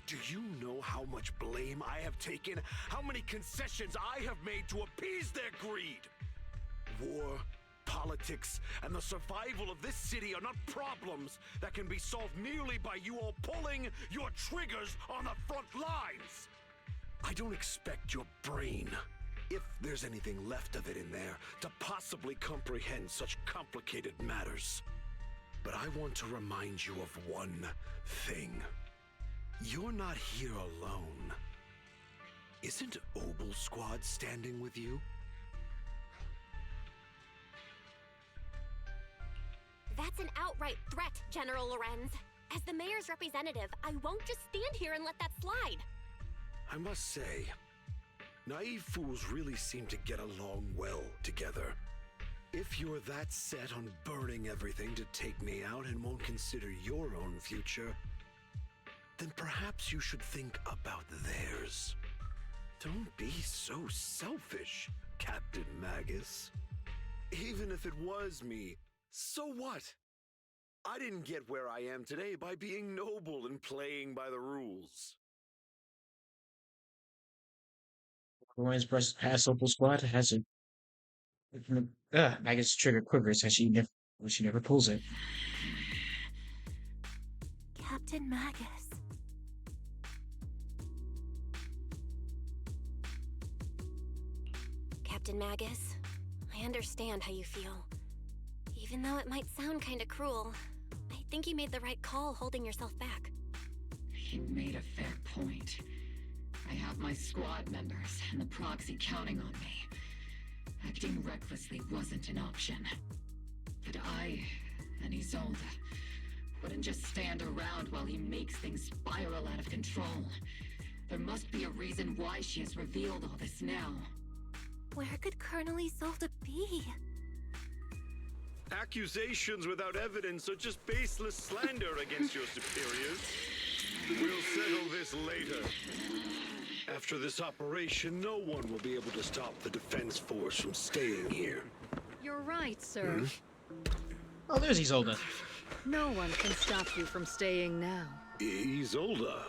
Do you know how much blame I have taken? How many concessions I have made to appease their greed? War, politics, and the survival of this city are not problems that can be solved merely by you all pulling your triggers on the front lines. I don't expect your brain, if there's anything left of it in there, to possibly comprehend such complicated matters. But I want to remind you of one thing. You're not here alone. Isn't Obol Squad standing with you? That's an outright threat, General Lorenz. As the mayor's representative, I won't just stand here and let that slide. I must say, naive fools really seem to get along well together. If you're that set on burning everything to take me out and won't consider your own future, then perhaps you should think about theirs. Don't be so selfish, Captain Magus. Even if it was me, so what? I didn't get where I am today by being noble and playing by the rules. Lorenz brushes past Opal Squad, has a Magus trigger quivers as she never pulls it. Captain Magus. Captain Magus, I understand how you feel. Even though it might sound kinda cruel, I think you made the right call holding yourself back. You made a fair point. I have my squad members and the proxy counting on me. Acting recklessly wasn't an option. But I and Isolde wouldn't just stand around while he makes things spiral out of control. There must be a reason why she has revealed all this now. Where could Colonel Isolde be? Accusations without evidence are just baseless slander against your superiors. We'll settle this later. After this operation, no one will be able to stop the defense force from staying here. You're right, sir. Oh, there's Isolde. No one can stop you from staying now. Isolde.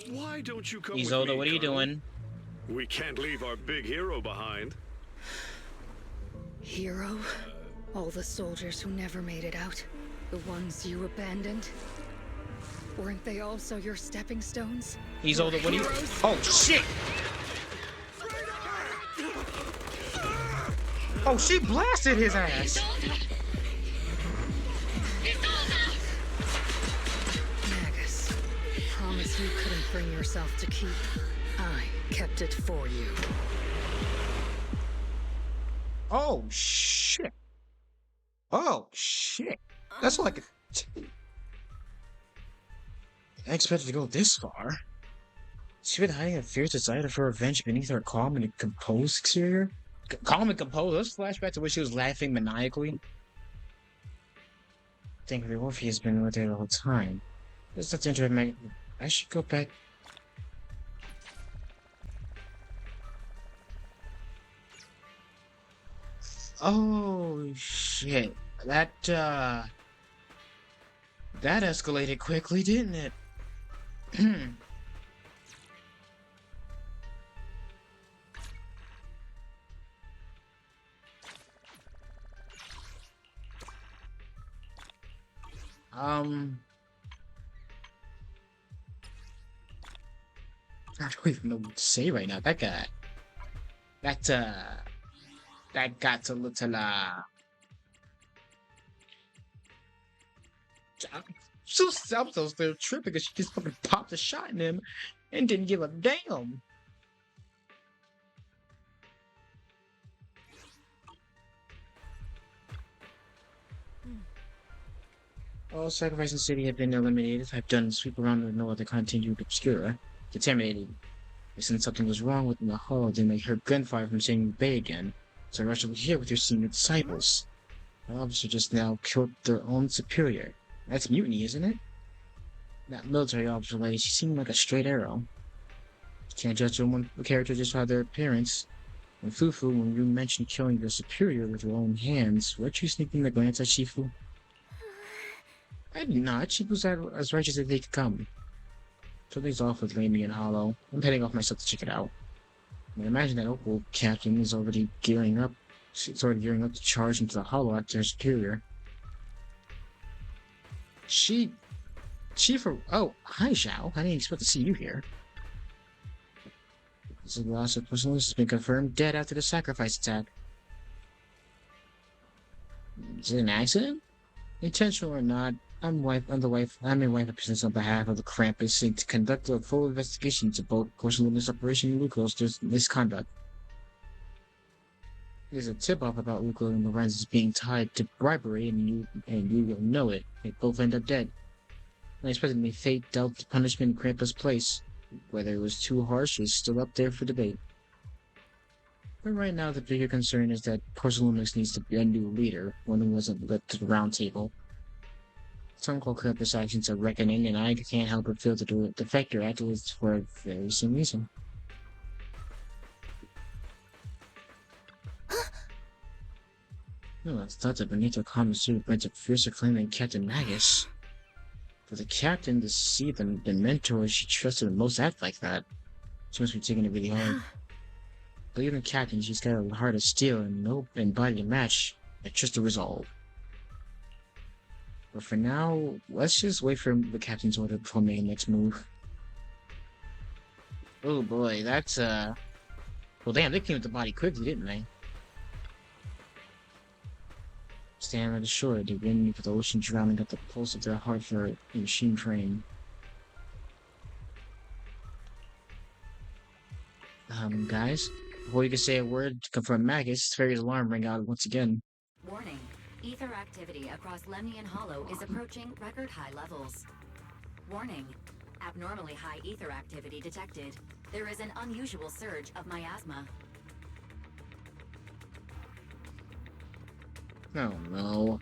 Why don't you come Isolde, with me, what are you Colonel? doing? We can't leave our big hero behind. Hero? All the soldiers who never made it out? The ones you abandoned? Weren't they also your stepping stones? Isolde, what are you... Heroes? Oh, shit! Oh, she blasted his ass. Magus, promise you couldn't bring yourself to keep. I kept it for you. Oh, shit. Oh, shit. That's like a... I expected to go this far. She's been hiding a fierce desire for revenge beneath her calm and composed exterior. Calm and composed? Let's flashback to when she was laughing maniacally. Thankfully, Orphie has been with her the whole time. There's nothing to make. I should go back. Oh, shit. That escalated quickly, didn't it? I don't even know what to say right now. That got a little, I'm so still tripping because she just fucking popped a shot in him and didn't give a damn. All sacrifice and city have been eliminated. I've done a sweep around with no other continued obscura. Contaminated. Since something was wrong within the hull, then they heard gunfire from St. Bay again. So I rushed over here with your senior disciples. The officer just now killed their own superior. That's mutiny, isn't it? That military officer lady, she seemed like a straight arrow. Can't judge someone's character just by their appearance. And Fufu, when you mentioned killing your superior with your own hands, weren't you sneaking a glance at Shifu? I did not. She was as righteous as they could come. Something's off with Lamien Hollow. I'm heading off myself to check it out. I imagine that Opal captain is already gearing up. She's already gearing up to charge into the Hollow after her superior. Oh, hi, Zhao. I didn't expect to see you here. This is the last of Personalist has been confirmed dead after the sacrifice attack. Is it an accident? Intentional or not, I'm a wife of business on behalf of the Krampus and to conduct a full investigation into both Porcelain's operation and Lucro's misconduct. There's a tip-off about Lucro and Lorenz being tied to bribery, and you will know it. They both end up dead. Unexpectedly, fate dealt the punishment in Krampus' place. Whether it was too harsh is still up there for debate. But right now, the bigger concern is that Porcelainix needs to be a new leader, one who wasn't led to the round table. Some call Krampus' actions a reckoning, and I can't help but feel the defector activists for a very same reason. No, I thought that Benito common suit brings a fiercer flame than Captain Magus. For the captain to see the mentor she trusted the most act like that, she must be taking it really hard. But even Captain, she's got a heart of steel and body to match. I trust the resolve. But for now, let's just wait for the captain's order before making the next move. Oh boy, that's well damn, they came with the body quickly, didn't they? Standing at the shore, they're waiting for the ocean drowning at the pulse of their heart for a machine train. Guys, before you can say a word to confirm Magus, Fairy's alarm rang out once again. Warning. Ether activity across Lemnian Hollow is approaching record high levels. Warning. Abnormally high ether activity detected. There is an unusual surge of miasma. Oh no.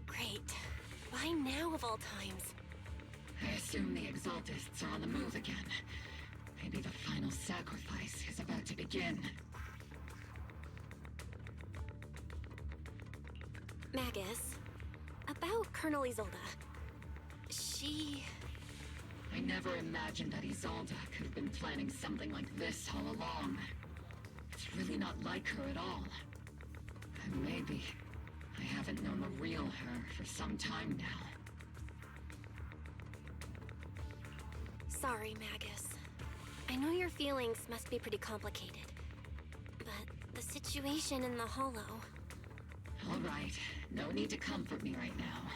Great. Why now of all times? I assume the Exaltists are on the move again. Maybe the final sacrifice is about to begin. Magus, about Colonel Isolde. She... I never imagined that Isolde could have been planning something like this all along. It's really not like her at all. And maybe I haven't known the real her for some time now. Sorry, Magus. I know your feelings must be pretty complicated. But the situation in the Hollow. All right, no need to comfort me right now.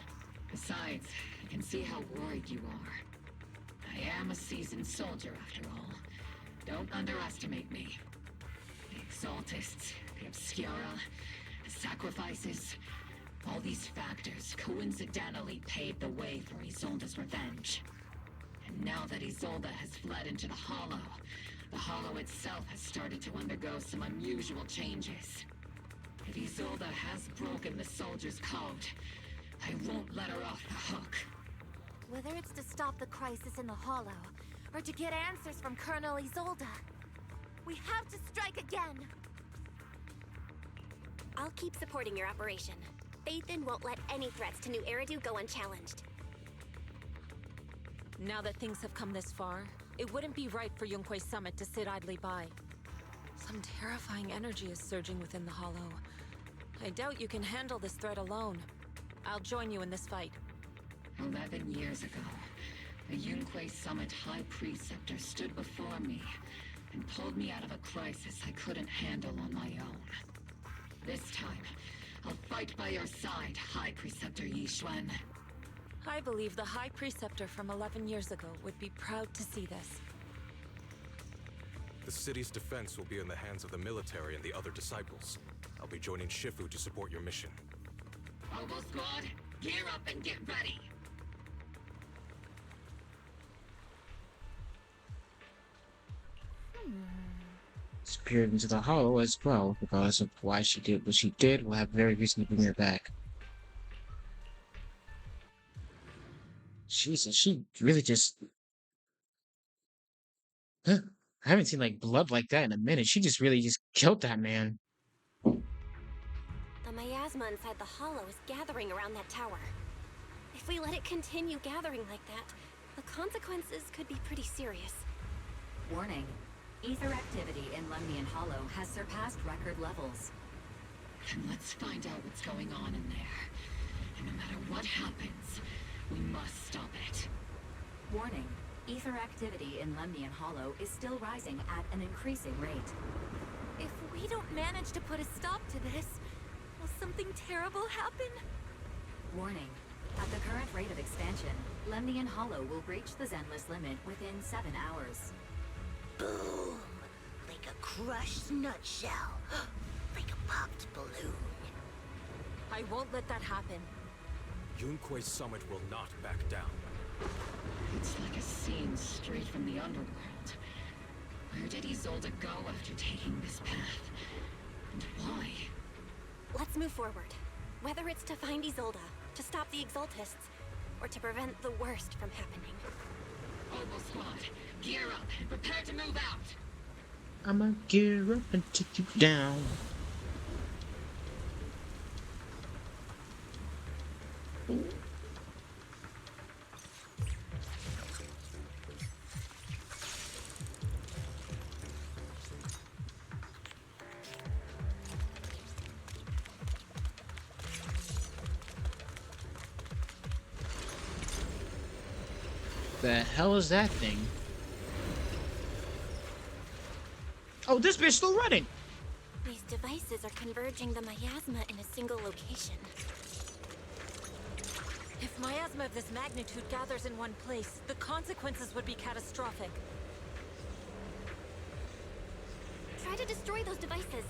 Besides, I can see how worried you are. I am a seasoned soldier, after all. Don't underestimate me. The Exaltists, the Obscura, the sacrifices, all these factors coincidentally paved the way for Isolde's revenge. And now that Isolde has fled into the Hollow itself has started to undergo some unusual changes. If Isolde has broken the soldier's code, I won't let her off the hook. Whether it's to stop the crisis in the Hollow, or to get answers from Colonel Isolde, we have to strike again! I'll keep supporting your operation. Phaethon won't let any threats to New Eridu go unchallenged. Now that things have come this far, it wouldn't be right for Yunque's summit to sit idly by. Some terrifying energy is surging within the Hollow. I doubt you can handle this threat alone. I'll join you in this fight. 11 years ago, a Yunque Summit High Preceptor stood before me and pulled me out of a crisis I couldn't handle on my own. This time, I'll fight by your side, High Preceptor Yixuan. I believe the High Preceptor from 11 years ago would be proud to see this. The city's defense will be in the hands of the military and the other disciples. I'll be joining Shifu to support your mission. Obol Squad, gear up and get ready! Disappeared into the Hollow as well, regardless of why she did what she did. We'll have very reason to bring her back. Jesus, she really just... Huh. I haven't seen like blood like that in a minute. She just really just killed that man. The miasma inside the Hollow is gathering around that tower. If we let it continue gathering like that, the consequences could be pretty serious. Warning. Ether activity in Lemnian Hollow has surpassed record levels. Then let's find out what's going on in there. And no matter what happens, we must stop it. Warning. Ether activity in Lemnian Hollow is still rising at an increasing rate. If we don't manage to put a stop to this, will something terrible happen? Warning. At the current rate of expansion, Lemnian Hollow will breach the Zenless limit within 7 hours. Boom! Like a crushed nutshell. Like a popped balloon. I won't let that happen. Yunque's summit will not back down. It's like a scene straight from the underworld. Where did Isolde go after taking this path? And why? Let's move forward. Whether it's to find Isolde, to stop the Exaltists, or to prevent the worst from happening. Obol Squad, gear up and prepare to move out! I'ma gear up and take you down. The hell is that thing? Oh, this bitch still running! These devices are converging the miasma in a single location. If miasma of this magnitude gathers in one place, the consequences would be catastrophic. Try to destroy those devices.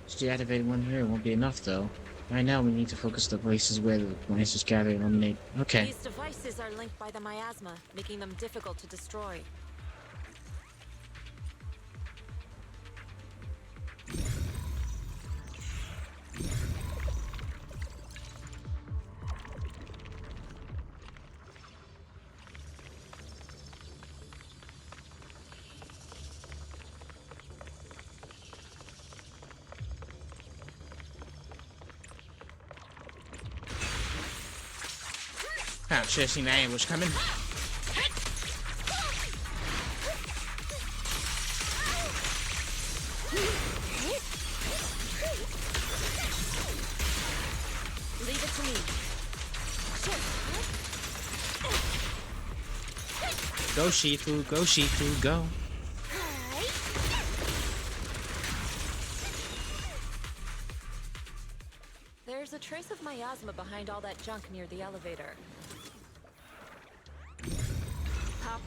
Just deactivating one here won't be enough, though. Right now, we need to focus the places where the miasmas gather and eliminate. Okay. These devices are linked by the miasma, making them difficult to destroy. Ah, should have seen that ambush coming. Leave it to me. Go, Shifu. Go, Shifu. Go. There's a trace of miasma behind all that junk near the elevator. Pop.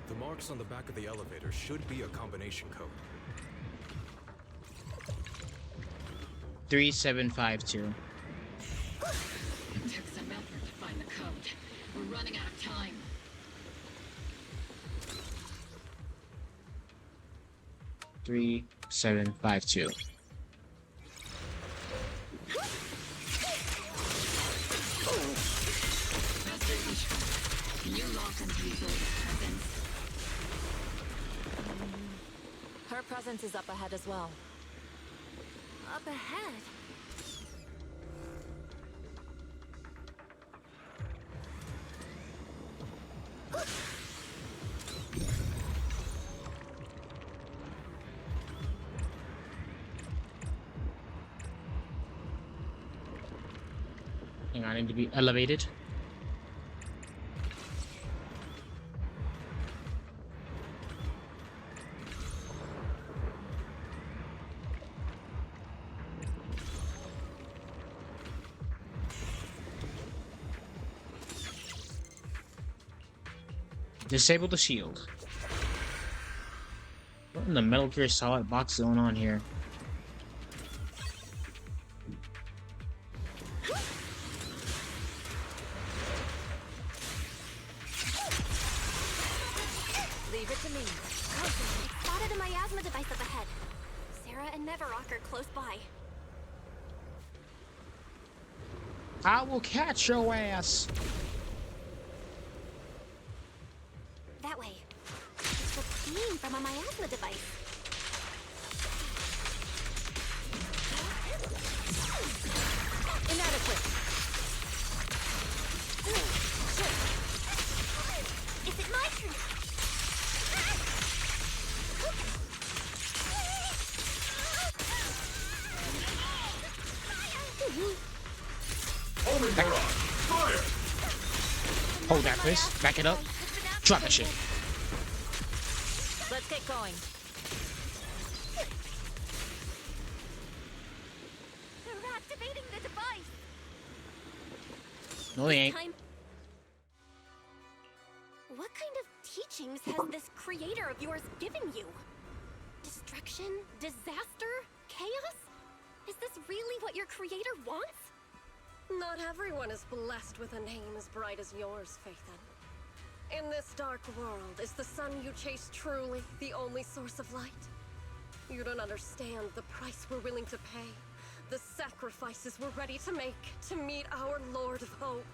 The marks on the back of the elevator should be a combination code. 3752. It took some effort to find the code. We're running out of time. Three, 752. Can you lock onto these old presence? Her presence is up ahead as well. Up ahead? Hang on, I need to be elevated. Disable the shield. What in the Metal Gear Solid box going on here? Leave it to me. Okay, spotted a miasma device up ahead. Sarah and Neverrock are close by. I will catch your ass. That way. It's a beam from a miasma device. Inadequate. Is it my turn? Hold that, Chris. Back it up. Drop that shit. Let's get going. They're activating the device. No, they ain't. What kind of teachings has this creator of yours given you? Destruction? Disaster? Chaos? Is this really what your creator wants? Not everyone is blessed with a name as bright as yours, Phaethon. In this dark world, is the sun you chase truly the only source of light? You don't understand the price we're willing to pay, the sacrifices we're ready to make to meet our Lord of Hope.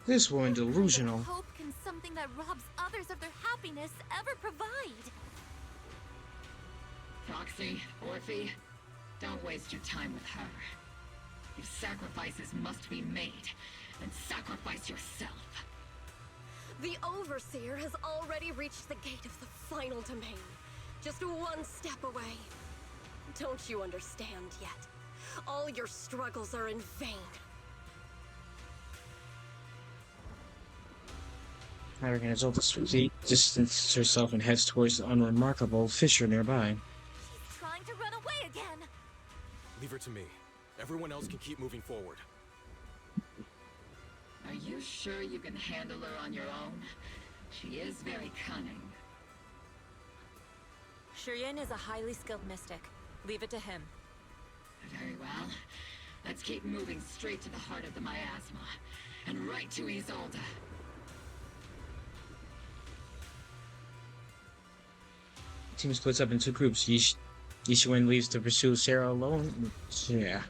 This woman delusional. Hope can something that robs others of their happiness ever provide? Foxy, Orphie, don't waste your time with her. If sacrifices must be made, then sacrifice yourself. The Overseer has already reached the gate of the final domain. Just one step away. Don't you understand yet? All your struggles are in vain. I reckon Exaltist Overseer distances herself and heads towards the unremarkable fissure nearby. She's trying to run away again. Leave her to me. Everyone else can keep moving forward. Are you sure you can handle her on your own? She is very cunning. Shiryen is a highly skilled mystic. Leave it to him. Very well. Let's keep moving straight to the heart of the miasma. And right to Isolde. Team splits up into groups. Yishuin leaves to pursue Sarah alone. Yeah.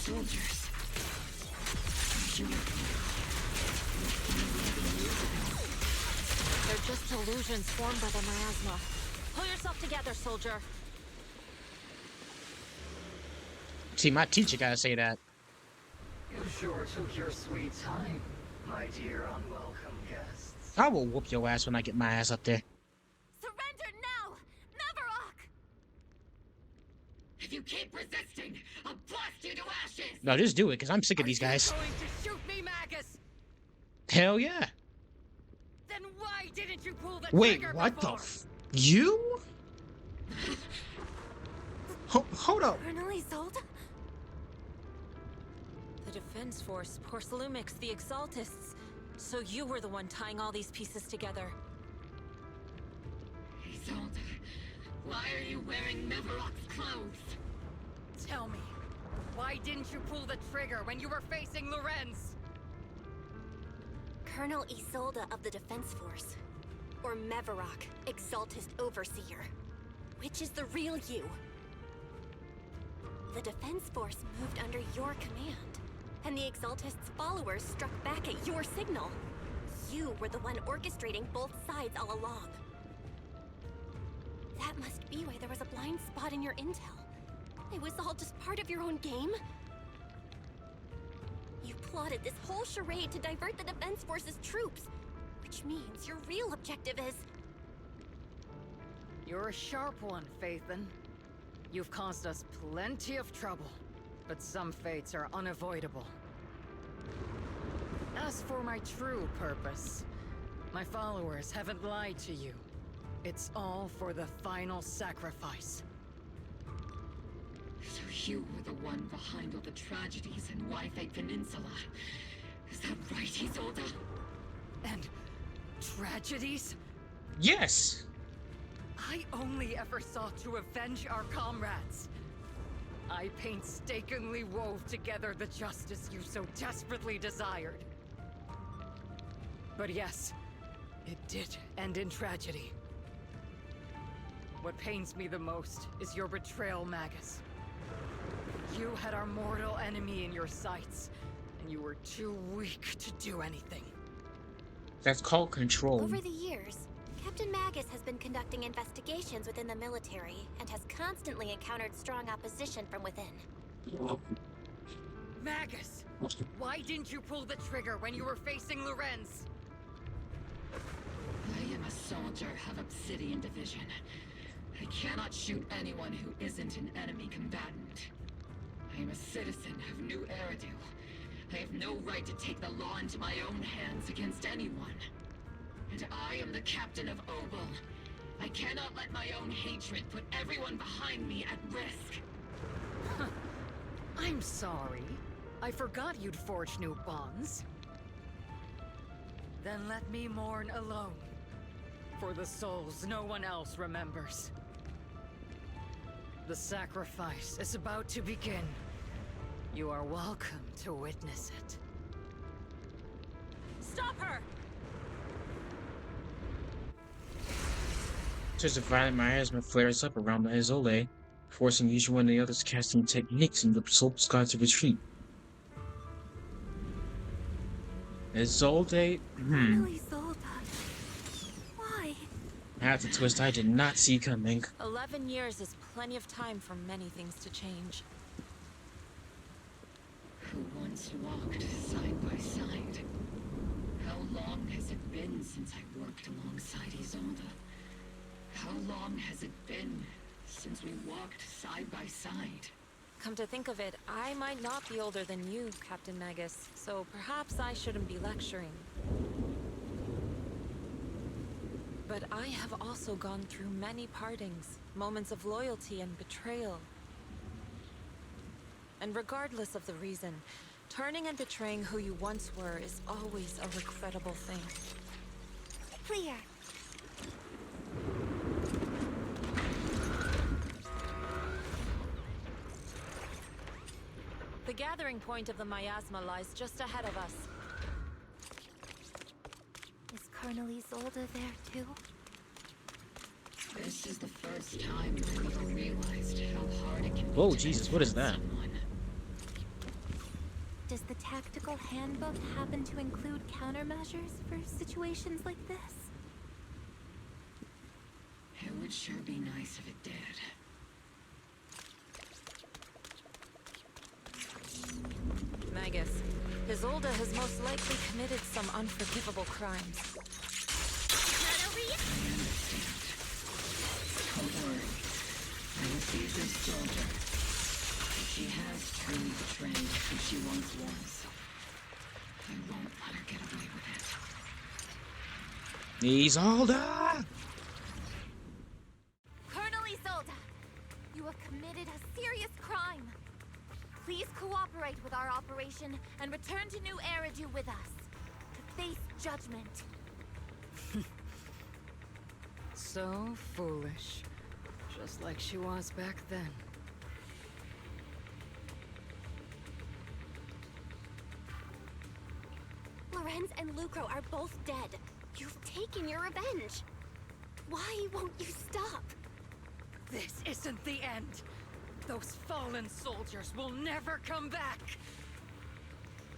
Soldiers. They're just illusions formed by the miasma. Pull yourself together, soldier. See, my teacher gotta say that. You sure took your sweet time, my dear unwelcome guests. I will whoop your ass when I get my ass up there. Surrender now! Never If you keep resisting, I'll blast you to ashes! No, just do it, because I'm sick of these guys. Going to shoot me, Magus? Hell yeah. Then why didn't you pull the Wait, trigger what before? You? Hold up. Colonel Isolde? The Defense Force, Porcelumix, the Exaltists. So you were the one tying all these pieces together. Isolde, why are you wearing Mevarok's clothes? Tell me, why didn't you pull the trigger when you were facing Lorenz? Colonel Isolde of the Defense Force. Or Mevarok, Exaltist Overseer. Which is the real you? The Defense Force moved under your command, and the Exaltist's followers struck back at your signal. You were the one orchestrating both sides all along. That must be why there was a blind spot in your intel. It was all just part of your own game? You plotted this whole charade to divert the Defense Force's troops, which means your real objective is... You're a sharp one, Phaethon. You've caused us plenty of trouble, but some fates are unavoidable. As for my true purpose, my followers haven't lied to you. It's all for the final sacrifice. So you were the one behind all the tragedies in Wi-Fi Peninsula. Is that right, Isolde? And tragedies? Yes! I only ever sought to avenge our comrades. I painstakingly wove together the justice you so desperately desired. But yes, it did end in tragedy. What pains me the most is your betrayal, Magus. You had our mortal enemy in your sights, and you were too weak to do anything. That's called control. Over the years, Captain Magus has been conducting investigations within the military and has constantly encountered strong opposition from within. Magus! Why didn't you pull the trigger when you were facing Lorenz? I am a soldier of Obsidian Division. I cannot shoot anyone who isn't an enemy combatant. I am a citizen of New Eridu. I have no right to take the law into my own hands against anyone. And I am the captain of Obol. I cannot let my own hatred put everyone behind me at risk. I'm sorry. I forgot you'd forged new bonds. Then let me mourn alone. For the souls no one else remembers. The sacrifice is about to begin. You are welcome to witness it. Stop her! Such a violent miasma flares up around the Isolde, forcing each one of the others casting techniques in the Obol Squad to retreat. Isolde? Isolde. Why? That's a twist I did not see coming. 11 years is plenty of time for many things to change. Who once walked side by side? How long has it been since I worked alongside Isolde? How long has it been since we walked side by side? Come to think of it, I might not be older than you, Captain Magus, so perhaps I shouldn't be lecturing. But I have also gone through many partings, moments of loyalty and betrayal. And regardless of the reason, turning and betraying who you once were is always a regrettable thing. Clear. The gathering point of the miasma lies just ahead of us. Is Colonel Isolde there too? This is the first time Leo realized how hard it can be. Oh Jesus, what is that? Does the tactical handbook happen to include countermeasures for situations like this? It would sure be nice if it did. Magus, Isolde has most likely committed some unforgivable crimes. Don't worry. I will see this soldier. She has truly betrayed who she once was. I won't let her get away with it. Isolde! Colonel Isolde, you have committed a serious crime. Please cooperate with our operation and return to New Eridu with us to face judgment. So foolish. Just like she was back then. Lorenz and Lucro are both dead. You've taken your revenge. Why won't you stop? This isn't the end. Those fallen soldiers will never come back.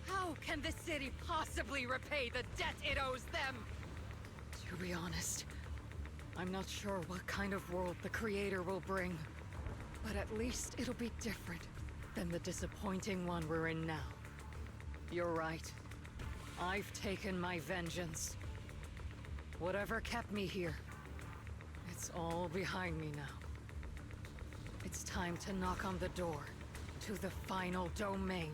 How can the city possibly repay the debt it owes them? To be honest, I'm not sure what kind of world the Creator will bring. But at least it'll be different than the disappointing one we're in now. You're right. I've taken my vengeance. Whatever kept me here, it's all behind me now. It's time to knock on the door to the final domain.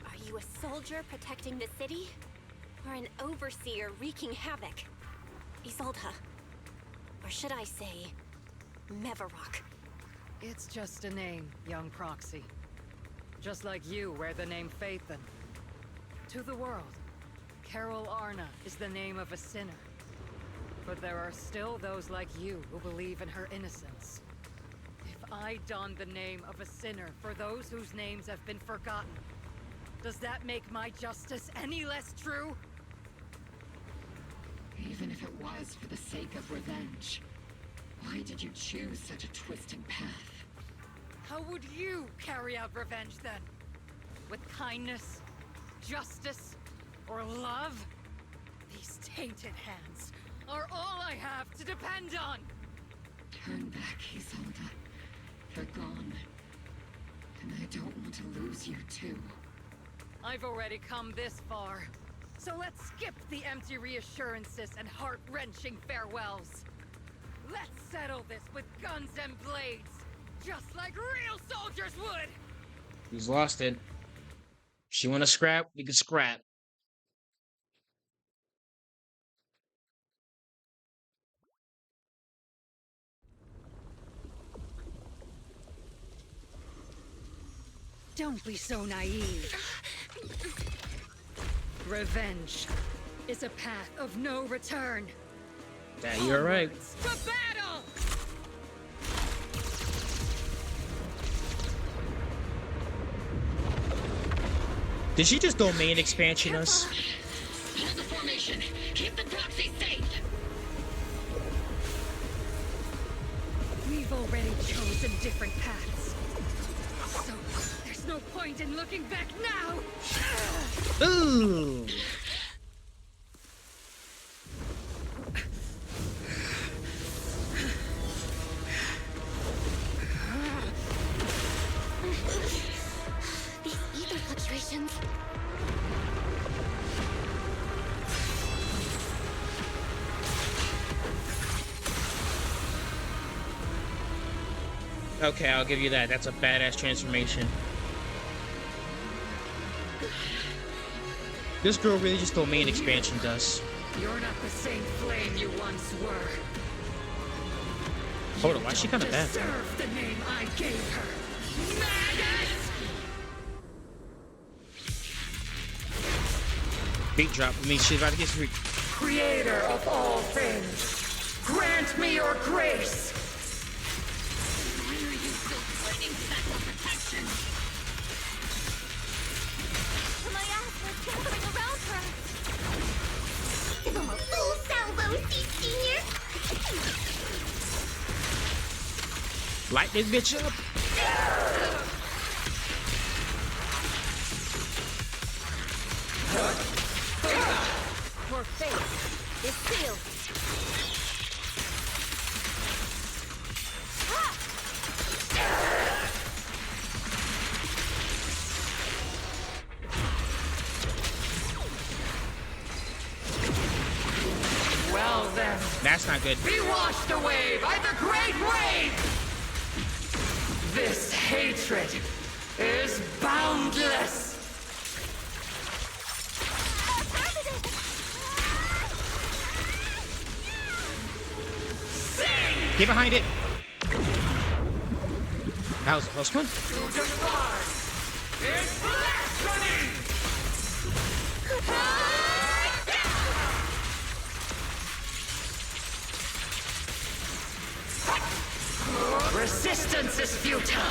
Are you a soldier protecting the city? Or an overseer wreaking havoc? Isolde. Or should I say, Mevarok? It's just a name, young proxy. Just like you wear the name Phaethon. To the world, Carol Arna is the name of a sinner. But there are still those like you who believe in her innocence. If I don the name of a sinner for those whose names have been forgotten, does that make my justice any less true? Even if it was for the sake of revenge, why did you choose such a twisted path? How would you carry out revenge then? With kindness, justice, or love? These tainted hands are all I have to depend on! Turn back, Isolde. They're gone. And I don't want to lose you too. I've already come this far. So let's skip the empty reassurances and heart-wrenching farewells. Let's settle this with guns and blades, just like real soldiers would! He's lost it. She wanna scrap? We can scrap. Don't be so naive. Revenge is a path of no return. Yeah, you're right. To battle! Did she just domain expansion us? Hold the formation. Keep the proxy safe. We've already chosen different paths. So there's no point in looking back now. Ooh. These ether fluctuations. Okay, I'll give you that. That's a badass transformation. This girl really just domain expansion does. You're not the same flame you once were. Hold on, why is she kind of bad? Deserve the name I gave her. Magus! Beat drop. I mean, she's about to get free. Creator of all things, grant me your grace. Why are you still fighting for protection? My ass was gathering around her. Give him a full salvo, senior. Light this bitch up. Your fate is sealed. Well then. That's not not good. Be washed away by the great wave! This hatred is boundless! Get behind it! That was a close one. Resistance is futile!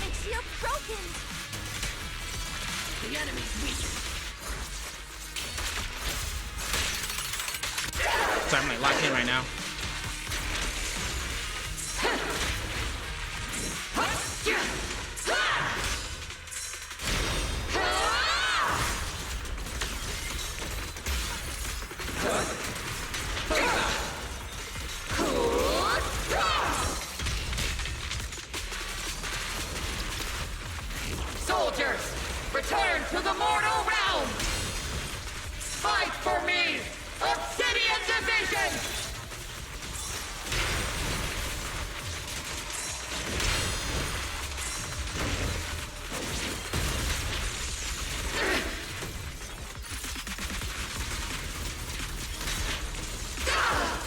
My shield's broken! The enemy's weak. Sorry, I'm like locked in right now. Soldiers, return to the mortal realm! Fight for me! Obsidian Division!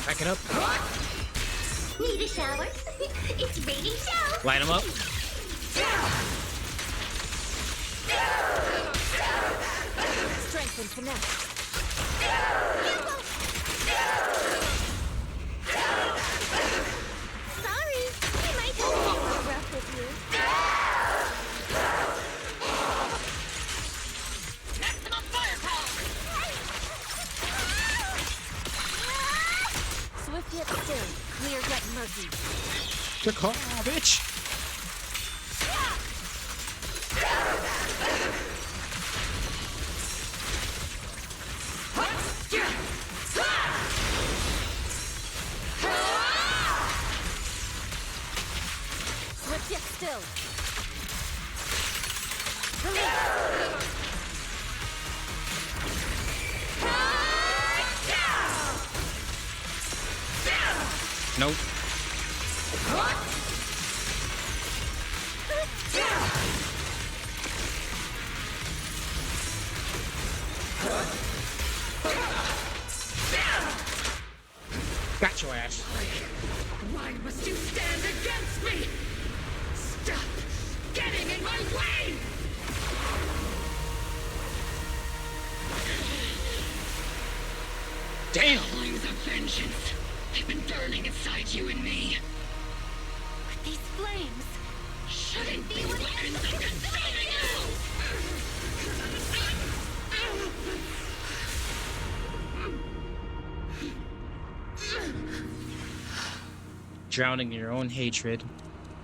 Back it up. Need a shower? It's raining shower. Light him up. Strength and finesse. Sorry, I might have been a little rough with you. Maximum firepower! Swift yet still, clear yet murky. The car, bitch. Swift yet still. Nope. Got your ass. Why must you stand against me? Stop getting in my way! Damn! Flames of vengeance have been burning inside you and me. But these flames Shouldn't be what ends up consuming Drowning in your own hatred.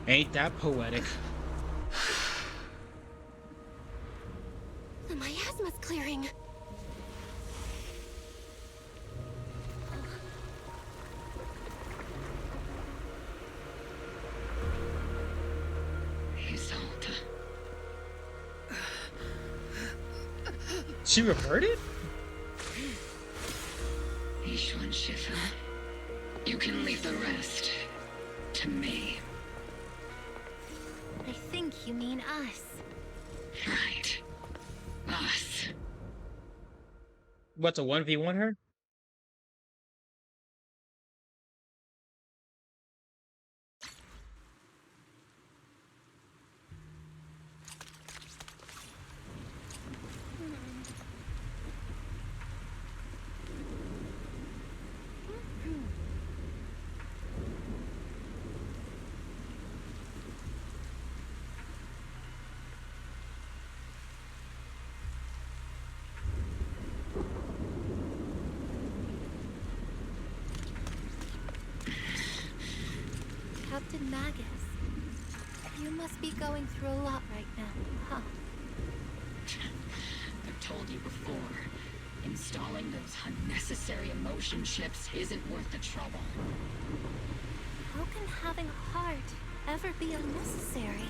Ain't that poetic? The miasma's clearing. Exalta. She reverted? Ishwan Shifa. You can leave the rest to me. I think you mean us. Right. Us. What's a 1v1 her? Captain Magus, you must be going through a lot right now, huh? I've told you before, installing those unnecessary emotion chips isn't worth the trouble. How can having a heart ever be unnecessary?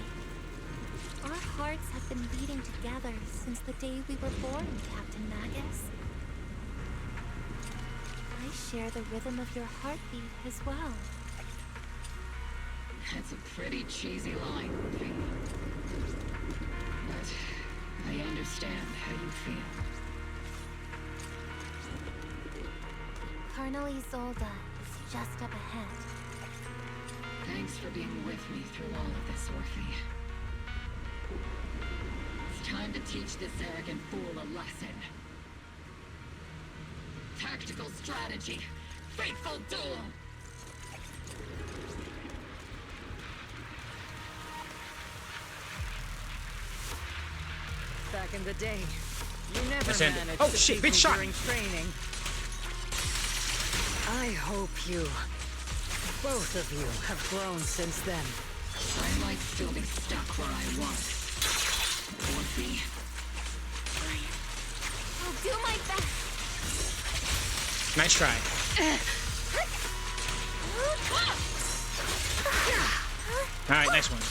Our hearts have been beating together since the day we were born, Captain Magus. I share the rhythm of your heartbeat as well. That's a pretty cheesy line, but I understand how you feel. Colonel Isolde is just up ahead. Thanks for being with me through all of this, Orphie. It's time to teach this arrogant fool a lesson. Tactical strategy. Fateful duel. Back in the day, you never Let's end it. managed Oh, to shit, beat bitch me shot. during training. I hope you, both of you, have grown since then. I might still be stuck where I was. Orphie. I'll do my best. Nice try. Alright, nice one.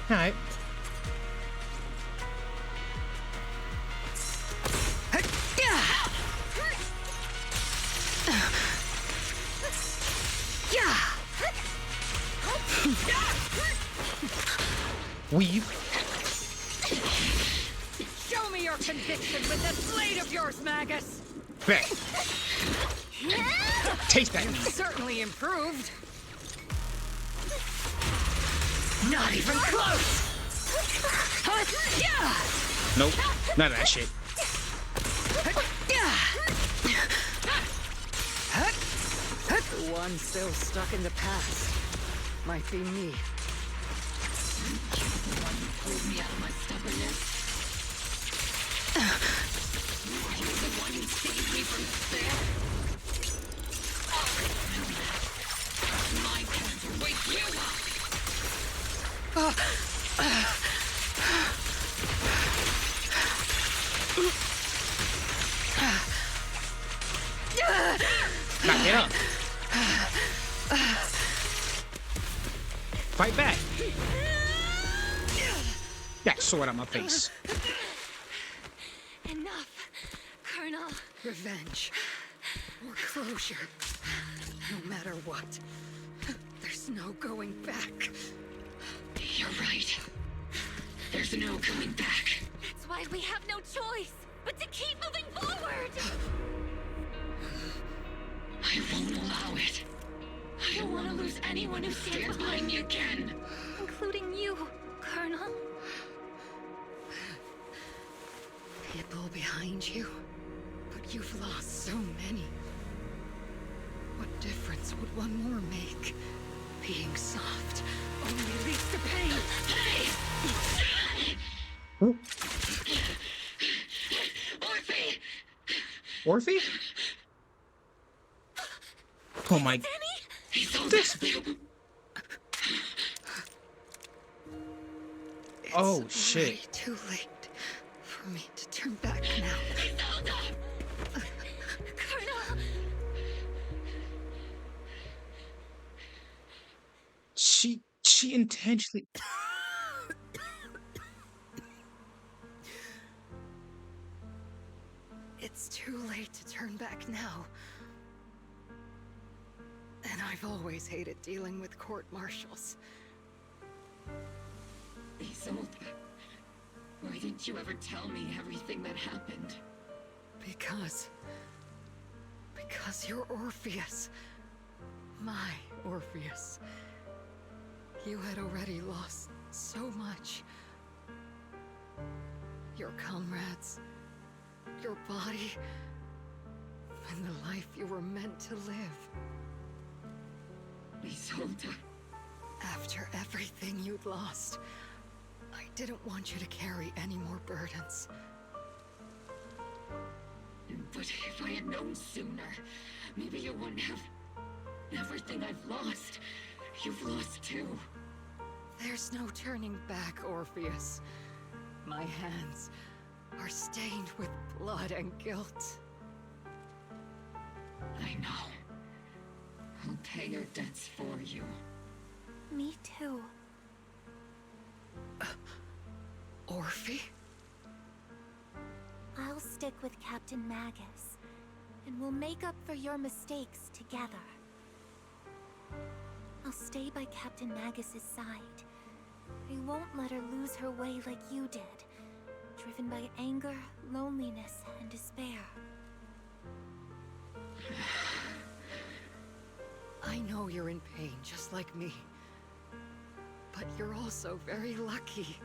Alright. Weave. Show me your conviction with that blade of yours, Magus! Back. Taste that. You've certainly improved. Not even close! Nope. None of that shit. The one still stuck in the past might be me. The one who pulled me out of my stubbornness. You're the one who saved me from despair. My turn to wake you up. Knock it up. Fight back. That sword on my face. Enough, Colonel. Revenge. Or closure. No matter what. There's no going back. You're right. There's no coming back. That's why we have no choice but to keep moving forward. I won't allow it. I don't want to lose anyone who stands behind me again. Including you, Colonel. People behind you, but you've lost so many. What difference would one more make? Being soft only leads to pain. Orphie! Orphie? Oh my... This... Oh, shit. It's too late for me to turn back now. Colonel! She intentionally... It's too late to turn back now. And I've always hated dealing with court-martials. Isolde, why didn't you ever tell me everything that happened? Because you're Orpheus. My Orpheus. You had already lost so much. Your comrades, your body, and the life you were meant to live. Isolde. After everything you'd lost, I didn't want you to carry any more burdens. But if I had known sooner, maybe you wouldn't have... Everything I've lost, you've lost too. There's no turning back, Orpheus. My hands are stained with blood and guilt. I know. I'll pay your debts for you. Me too. Orphie? I'll stick with Captain Magus, and we'll make up for your mistakes together. I'll stay by Captain Magus's side. I won't let her lose her way like you did, driven by anger, loneliness, and despair. I know you're in pain, just like me. But you're also very lucky.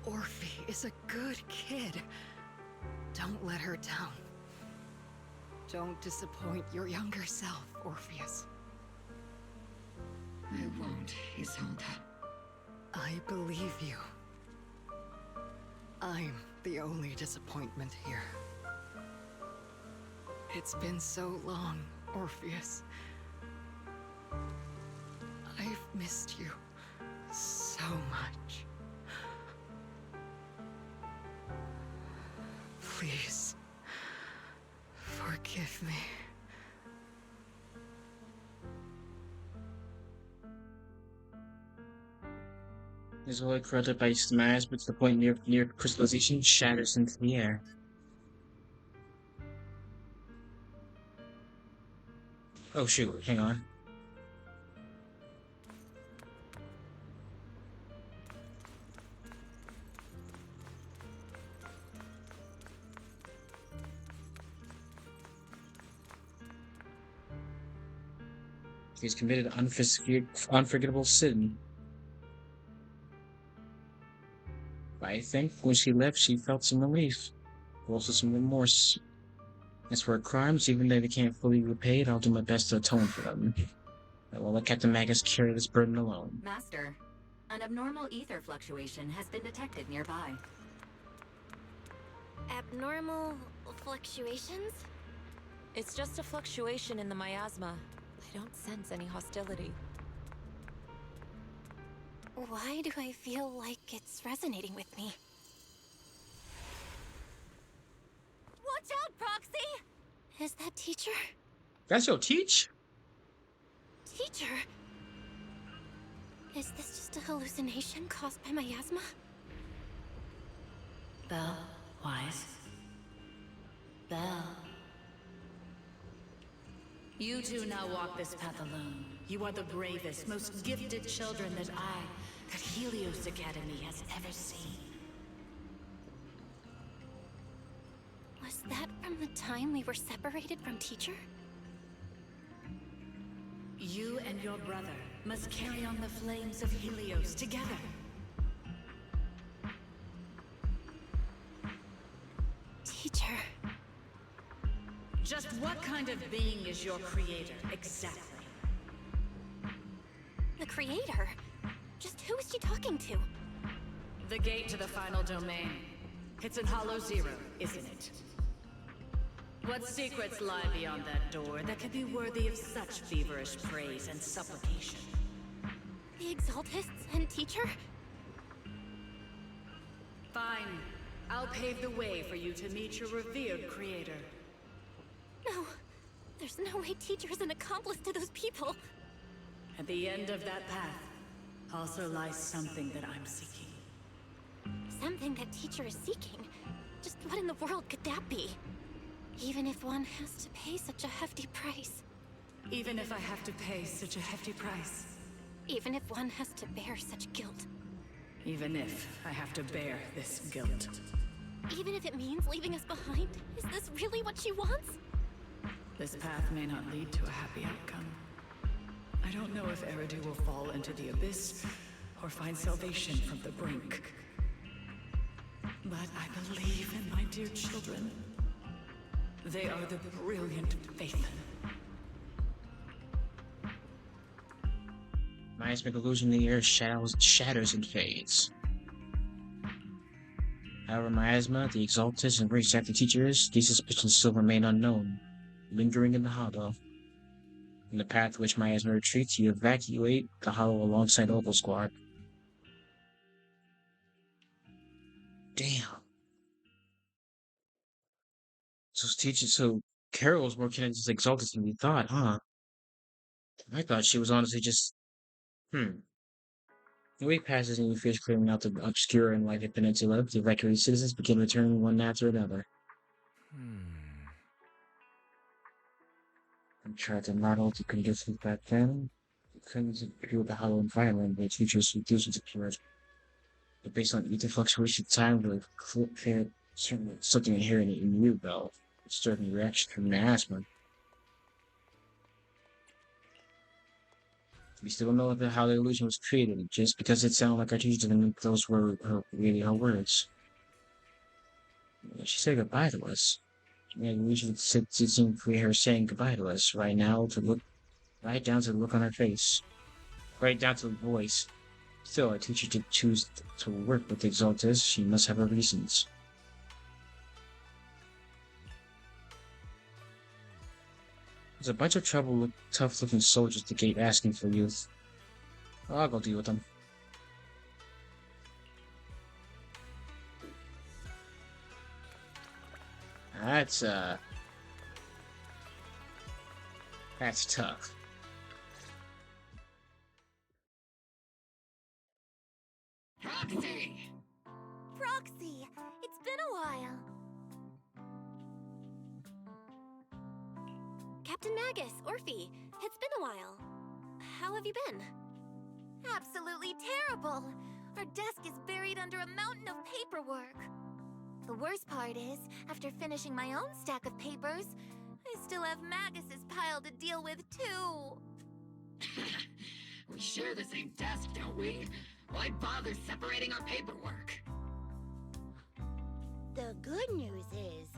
Orphie is a good kid. Don't let her down. Don't disappoint your younger self, Orpheus. I won't, Isolde. I believe you. I'm the only disappointment here. It's been so long, Orpheus. I've missed you so much. Please, forgive me. His oil corrupted by smash, but to the point near crystallization, shatters into the air. Oh shoot, hang on. He's committed unforgettable sin. I think when she left, she felt some relief, but also some remorse. As for her crimes, even though they can't fully be repaid, I'll do my best to atone for them. I will let Captain Magus carry this burden alone. Master, an abnormal ether fluctuation has been detected nearby. Abnormal fluctuations? It's just a fluctuation in the miasma. I don't sense any hostility. Why do I feel like it's resonating with me? Watch out, Proxy! Is that teacher? That's your teach? Teacher? Is this just a hallucination caused by miasma? Belle, Wise. Belle. You two now walk this path alone. You are the bravest, most gifted children that Helios Academy has ever seen. Was that from the time we were separated from teacher? You and your brother must carry on the flames of Helios together. Teacher. Just what kind of being is your creator, exactly? The creator? Just who is she talking to? The gate to the final domain. It's in Hollow Zero, isn't it? What secrets lie beyond that door that could be worthy of such feverish praise and supplication? The Exaltists and teacher? Fine. I'll pave the way for you to meet your revered creator. No. There's no way teacher is an accomplice to those people. At the end of that path, also lies something that I'm seeking. Something that teacher is seeking? Just what in the world could that be? Even if one has to pay such a hefty price. Even if I have to pay such a hefty price. Even if one has to bear such guilt. Even if I have to bear this guilt. Even if it means leaving us behind? Is this really what she wants? This path may not lead to a happy outcome. I don't know if Eridu will fall into the abyss or find salvation from the brink. But I believe in my dear children. They are the brilliant Phaethon. Miasmic illusion in the air shatters and fades. However, miasma, the Exaltist, and race after teachers, these suspicions still remain unknown, lingering in the hollow. In the path which miasma retreats, you evacuate the hollow alongside Obol Squad. Damn. So Carol was more connected to Exaltist than we thought, huh? I thought she was honestly just... A week passes and you finish clearing out the obscure and lighted peninsula. The evacuated citizens begin returning one after another. I tried to model the conditions back then. You couldn't appear with the hollow environment, but teachers reduced appeared. But based on ether fluctuation time, really clear certainly something inherent in you, though. Disturbing reaction from the asthma. We still don't know how the illusion was created. Just because it sounded like our teacher didn't think those were really her words. She said goodbye to us. We should seem to hear her saying goodbye to us right now, right down to the look on her face, right down to the voice. Still, a teacher did choose to work with Exaltist. She must have her reasons. There's a bunch of tough-looking soldiers at the gate asking for youth. I'll go deal with them. That's tough. Proxy! Proxy! It's been a while. Captain Magus, Orphie, it's been a while. How have you been? Absolutely terrible! Our desk is buried under a mountain of paperwork. The worst part is, after finishing my own stack of papers, I still have Magus's pile to deal with too. We share the same desk, don't we? Why bother separating our paperwork? The good news is,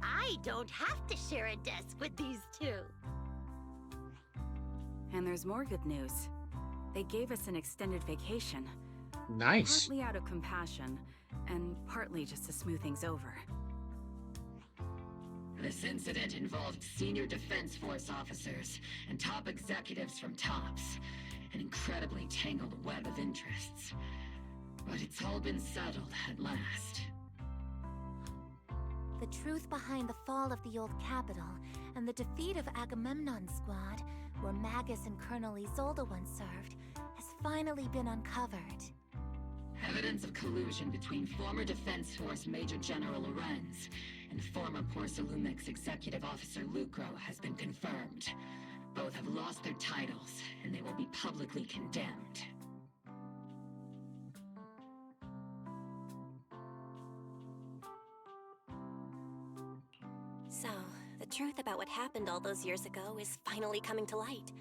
I don't have to share a desk with these two. And there's more good news. They gave us an extended vacation. Nice. Partly out of compassion, and partly just to smooth things over. This incident involved senior Defense Force officers and top executives from TOPS. An incredibly tangled web of interests. But it's all been settled at last. The truth behind the fall of the old capital and the defeat of Agamemnon's squad, where Magus and Colonel Isolde once served, has finally been uncovered. Evidence of collusion between former Defense Force Major General Lorenz and former Porcelumix Executive Officer Lucro has been confirmed. Both have lost their titles, and they will be publicly condemned. So, the truth about what happened all those years ago is finally coming to light.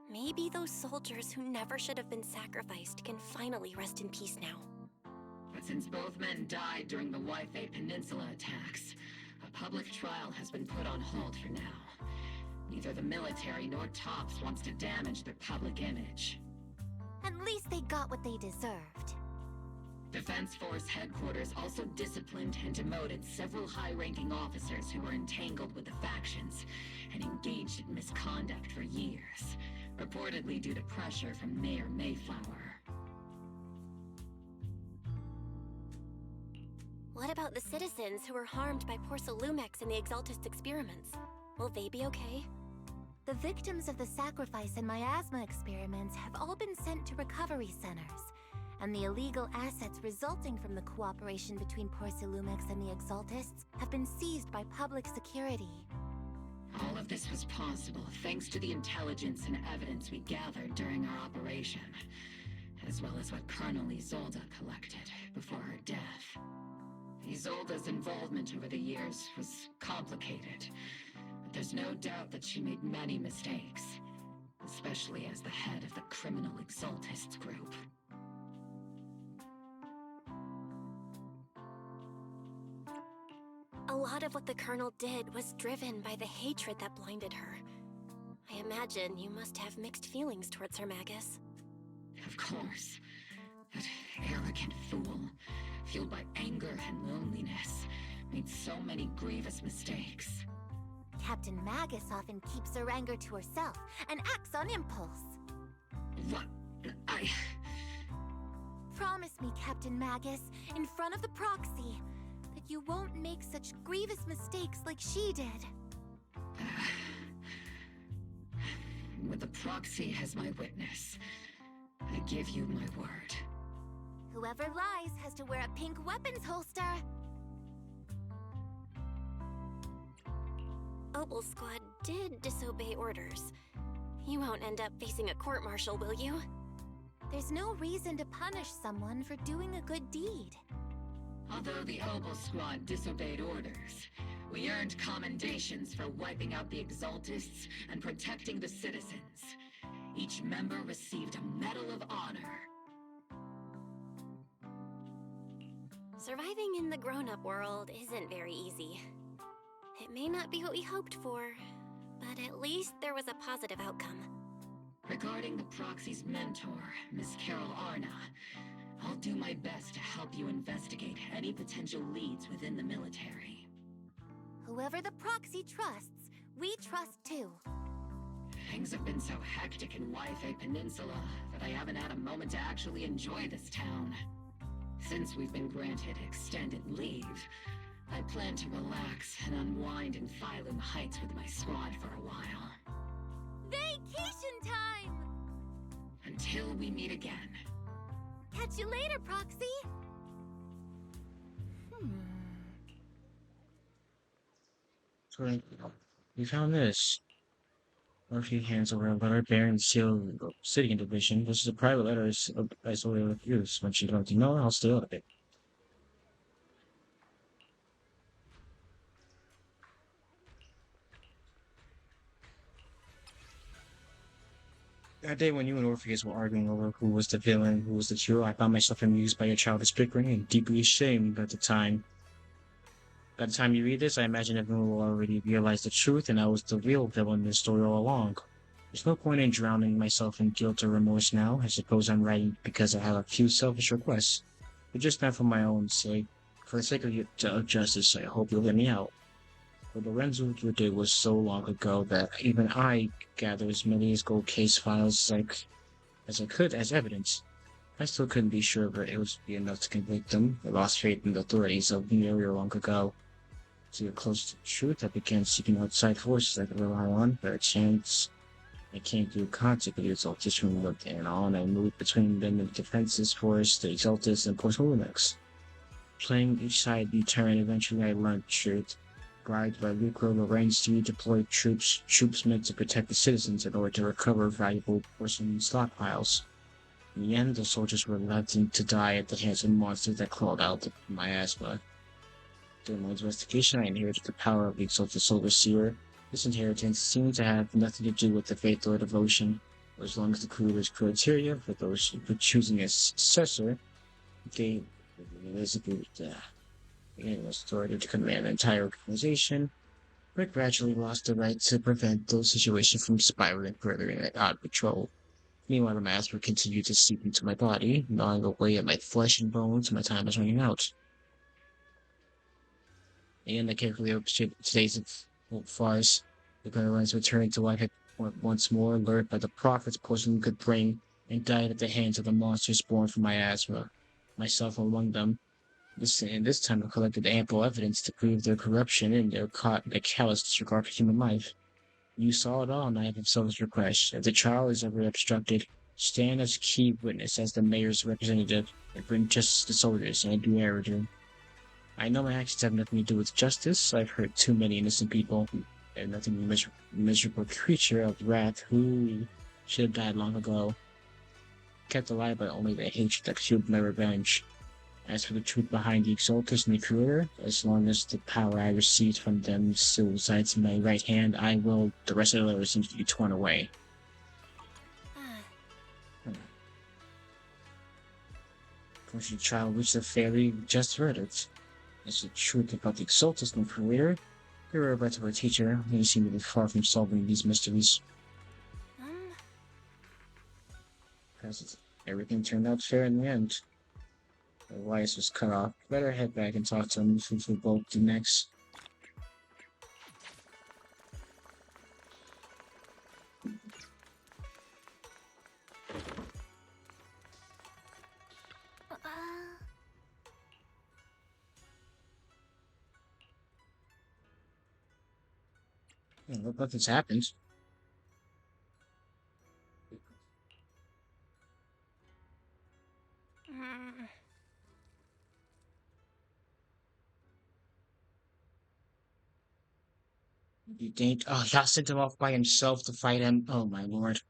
Maybe those soldiers who never should have been sacrificed can finally rest in peace now. But since both men died during the Waifei Peninsula attacks, a public trial has been put on hold for now. Neither the military nor TOPS wants to damage their public image. At least they got what they deserved. Defense Force headquarters also disciplined and demoted several high-ranking officers who were entangled with the factions and engaged in misconduct for years, reportedly due to pressure from Mayor Mayflower. What about the citizens who were harmed by Porcelumix and the Exaltist experiments? Will they be okay? The victims of the sacrifice and miasma experiments have all been sent to recovery centers, and the illegal assets resulting from the cooperation between Porcelumix and the Exaltists have been seized by public security. All of this was possible thanks to the intelligence and evidence we gathered during our operation, as well as what Colonel Isolde collected before her death. Isolde's involvement over the years was complicated, but there's no doubt that she made many mistakes, especially as the head of the criminal Exaltists group. A lot of what the Colonel did was driven by the hatred that blinded her. I imagine you must have mixed feelings towards her, Magus. Of course. That arrogant fool, fueled by anger and loneliness, made so many grievous mistakes. Captain Magus often keeps her anger to herself and acts on impulse. What? Promise me, Captain Magus, in front of the proxy, that you won't make such grievous mistakes like she did. With the proxy as my witness, I give you my word. Whoever lies has to wear a pink weapons holster. Obol Squad did disobey orders. You won't end up facing a court-martial, will you? There's no reason to punish someone for doing a good deed. Although the Obol Squad disobeyed orders, we earned commendations for wiping out the Exaltists and protecting the citizens. Each member received a Medal of Honor. Surviving in the grown-up world isn't very easy. It may not be what we hoped for, but at least there was a positive outcome. Regarding the proxy's mentor, Miss Carol Arna, I'll do my best to help you investigate any potential leads within the military. Whoever the proxy trusts, we trust too. Things have been so hectic in Yfei Peninsula that I haven't had a moment to actually enjoy this town. Since we've been granted extended leave, I plan to relax and unwind in Feumine Heights with my squad for a while. Vacation time! Until we meet again. Catch you later, Proxy! So, we found this. Orphie hands over a letter bearing the seal of the Obsidian Division. This is a private letter isolated with use. When she'd like to know, I'll steal it. That day when you and Orpheus were arguing over who was the villain, who was the hero, I found myself amused by your childish bickering and deeply ashamed at the time. By the time you read this, I imagine everyone will already realize the truth, and I was the real villain in this story all along. There's no point in drowning myself in guilt or remorse now. I suppose I'm writing because I have a few selfish requests, but just not for my own sake. For the sake of justice, I hope you'll let me out. What Lorenzo did was so long ago that even I gathered as many gold case files as I could as evidence. I still couldn't be sure that it would be enough to convict them. I lost faith in the authorities of the area long ago. To get close to the truth, I began seeking outside forces I could rely on. By a chance, I came through contact with the Exaltist from looked in on. I moved between them and the defenses force, the Exaltist, and Portolomix. Playing each side in turn, eventually I learned the truth. Bribed by Lucro, arranged to redeploy troops meant to protect the citizens in order to recover valuable porcelain stockpiles. In the end, the soldiers were left to die at the hands of monsters that clawed out the miasma. During my investigation, I inherited the power of the Exaltist Overseer. This inheritance seemed to have nothing to do with the faith or devotion, or as long as the creator's criteria for those for choosing a successor, they basically gave authority to command the entire organization, but gradually lost the right to prevent those situations from spiraling further and out of control. Meanwhile, the master continued to seep into my body, gnawing away at my flesh and bones. My time was running out. And I carefully orchestrated today's farce. The Guardians returning to life once more, lured by the profits porcelain could bring, and died at the hands of the monsters born from miasma, myself among them. This time I collected ample evidence to prove their corruption and their callous disregard for human life. You saw it all, and I have a selfish request. If the trial is ever obstructed, stand as key witness as the mayor's representative and bring justice to soldiers and do everything. I know my actions have nothing to do with justice. I've hurt too many innocent people, and nothing but a miserable creature of wrath who should have died long ago. Kept alive by only the hatred that fueled my revenge. As for the truth behind the Exaltist and the Creator, as long as the power I received from them still resides in my right hand, I will. The rest of the letter seems to be torn away. Unfortunately, the trial reached a fairly just verdict. As the truth about the Exaltist and the Creator, they were about to our teacher, and he seemed to be far from solving these mysteries. Because everything turned out fair in the end. The wires was cut off. Better head back and talk to him if we both do next. Look, nothing's happened. You think? Oh, y'all sent him off by himself to fight him? Oh my lord.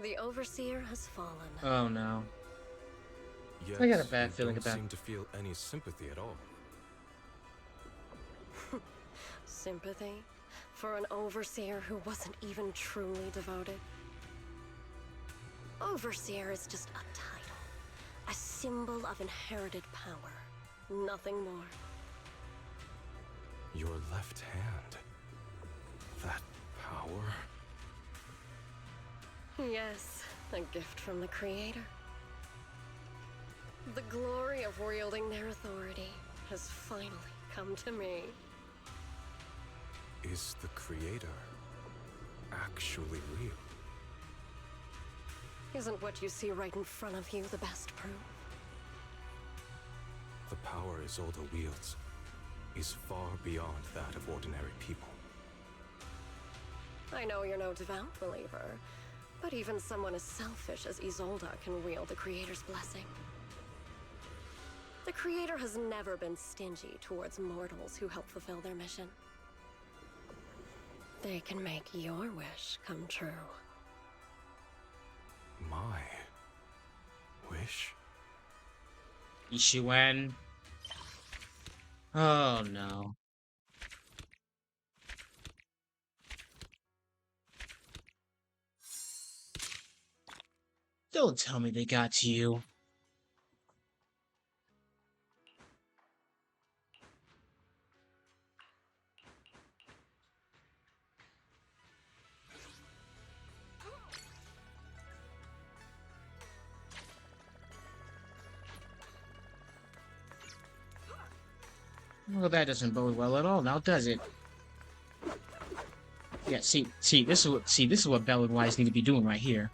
The Overseer has fallen. Oh no. Yet, I got a bad feeling don't about seem to feel any sympathy at all. Sympathy? For an Overseer who wasn't even truly devoted? Overseer is just a title. A symbol of inherited power. Nothing more. Your left hand. That power? Yes, a gift from the Creator. The glory of wielding their authority has finally come to me. Is the Creator actually real? Isn't what you see right in front of you the best proof? The power Isolde wields is far beyond that of ordinary people. I know you're no devout believer, but even someone as selfish as Isolde can wield the Creator's blessing. The Creator has never been stingy towards mortals who help fulfill their mission. They can make your wish come true. My wish? Ishuan. Oh no. Don't tell me they got to you. Well, that doesn't bode well at all, now does it? Yeah, see, this is what Bell and Wise need to be doing right here.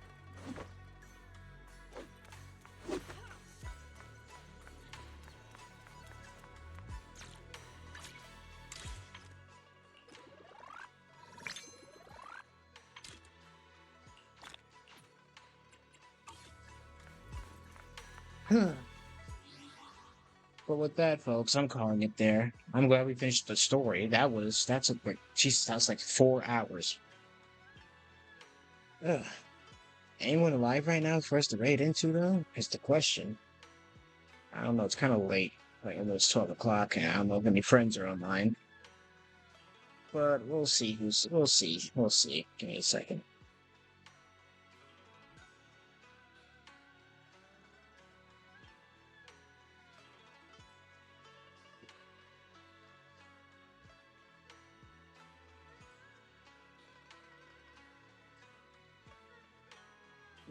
But with that, folks, I'm calling it there. I'm glad we finished the story. That's like, jeez, that was like 4 hours. Ugh. Anyone alive right now for us to raid into, though? Is the question. I don't know, it's kind of late. Like, almost 12 o'clock, and I don't know if any friends are online. But we'll see we'll see. Give me a second.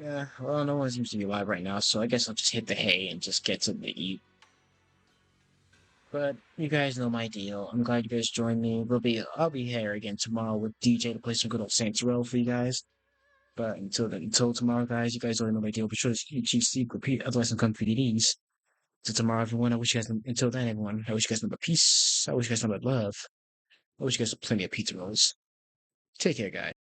Yeah, well, no one seems to be alive right now, so I guess I'll just hit the hay and just get something to eat. But you guys know my deal. I'm glad you guys joined me. I'll be here again tomorrow with DJ to play some good old Saints Row for you guys. But until tomorrow, guys, you guys already know my deal. Be sure to keep secret, repeat, otherwise I'm coming for these. Till tomorrow, everyone. Until then, everyone, I wish you guys nothing but peace. I wish you guys nothing but love. I wish you guys plenty of pizza rolls. Take care, guys.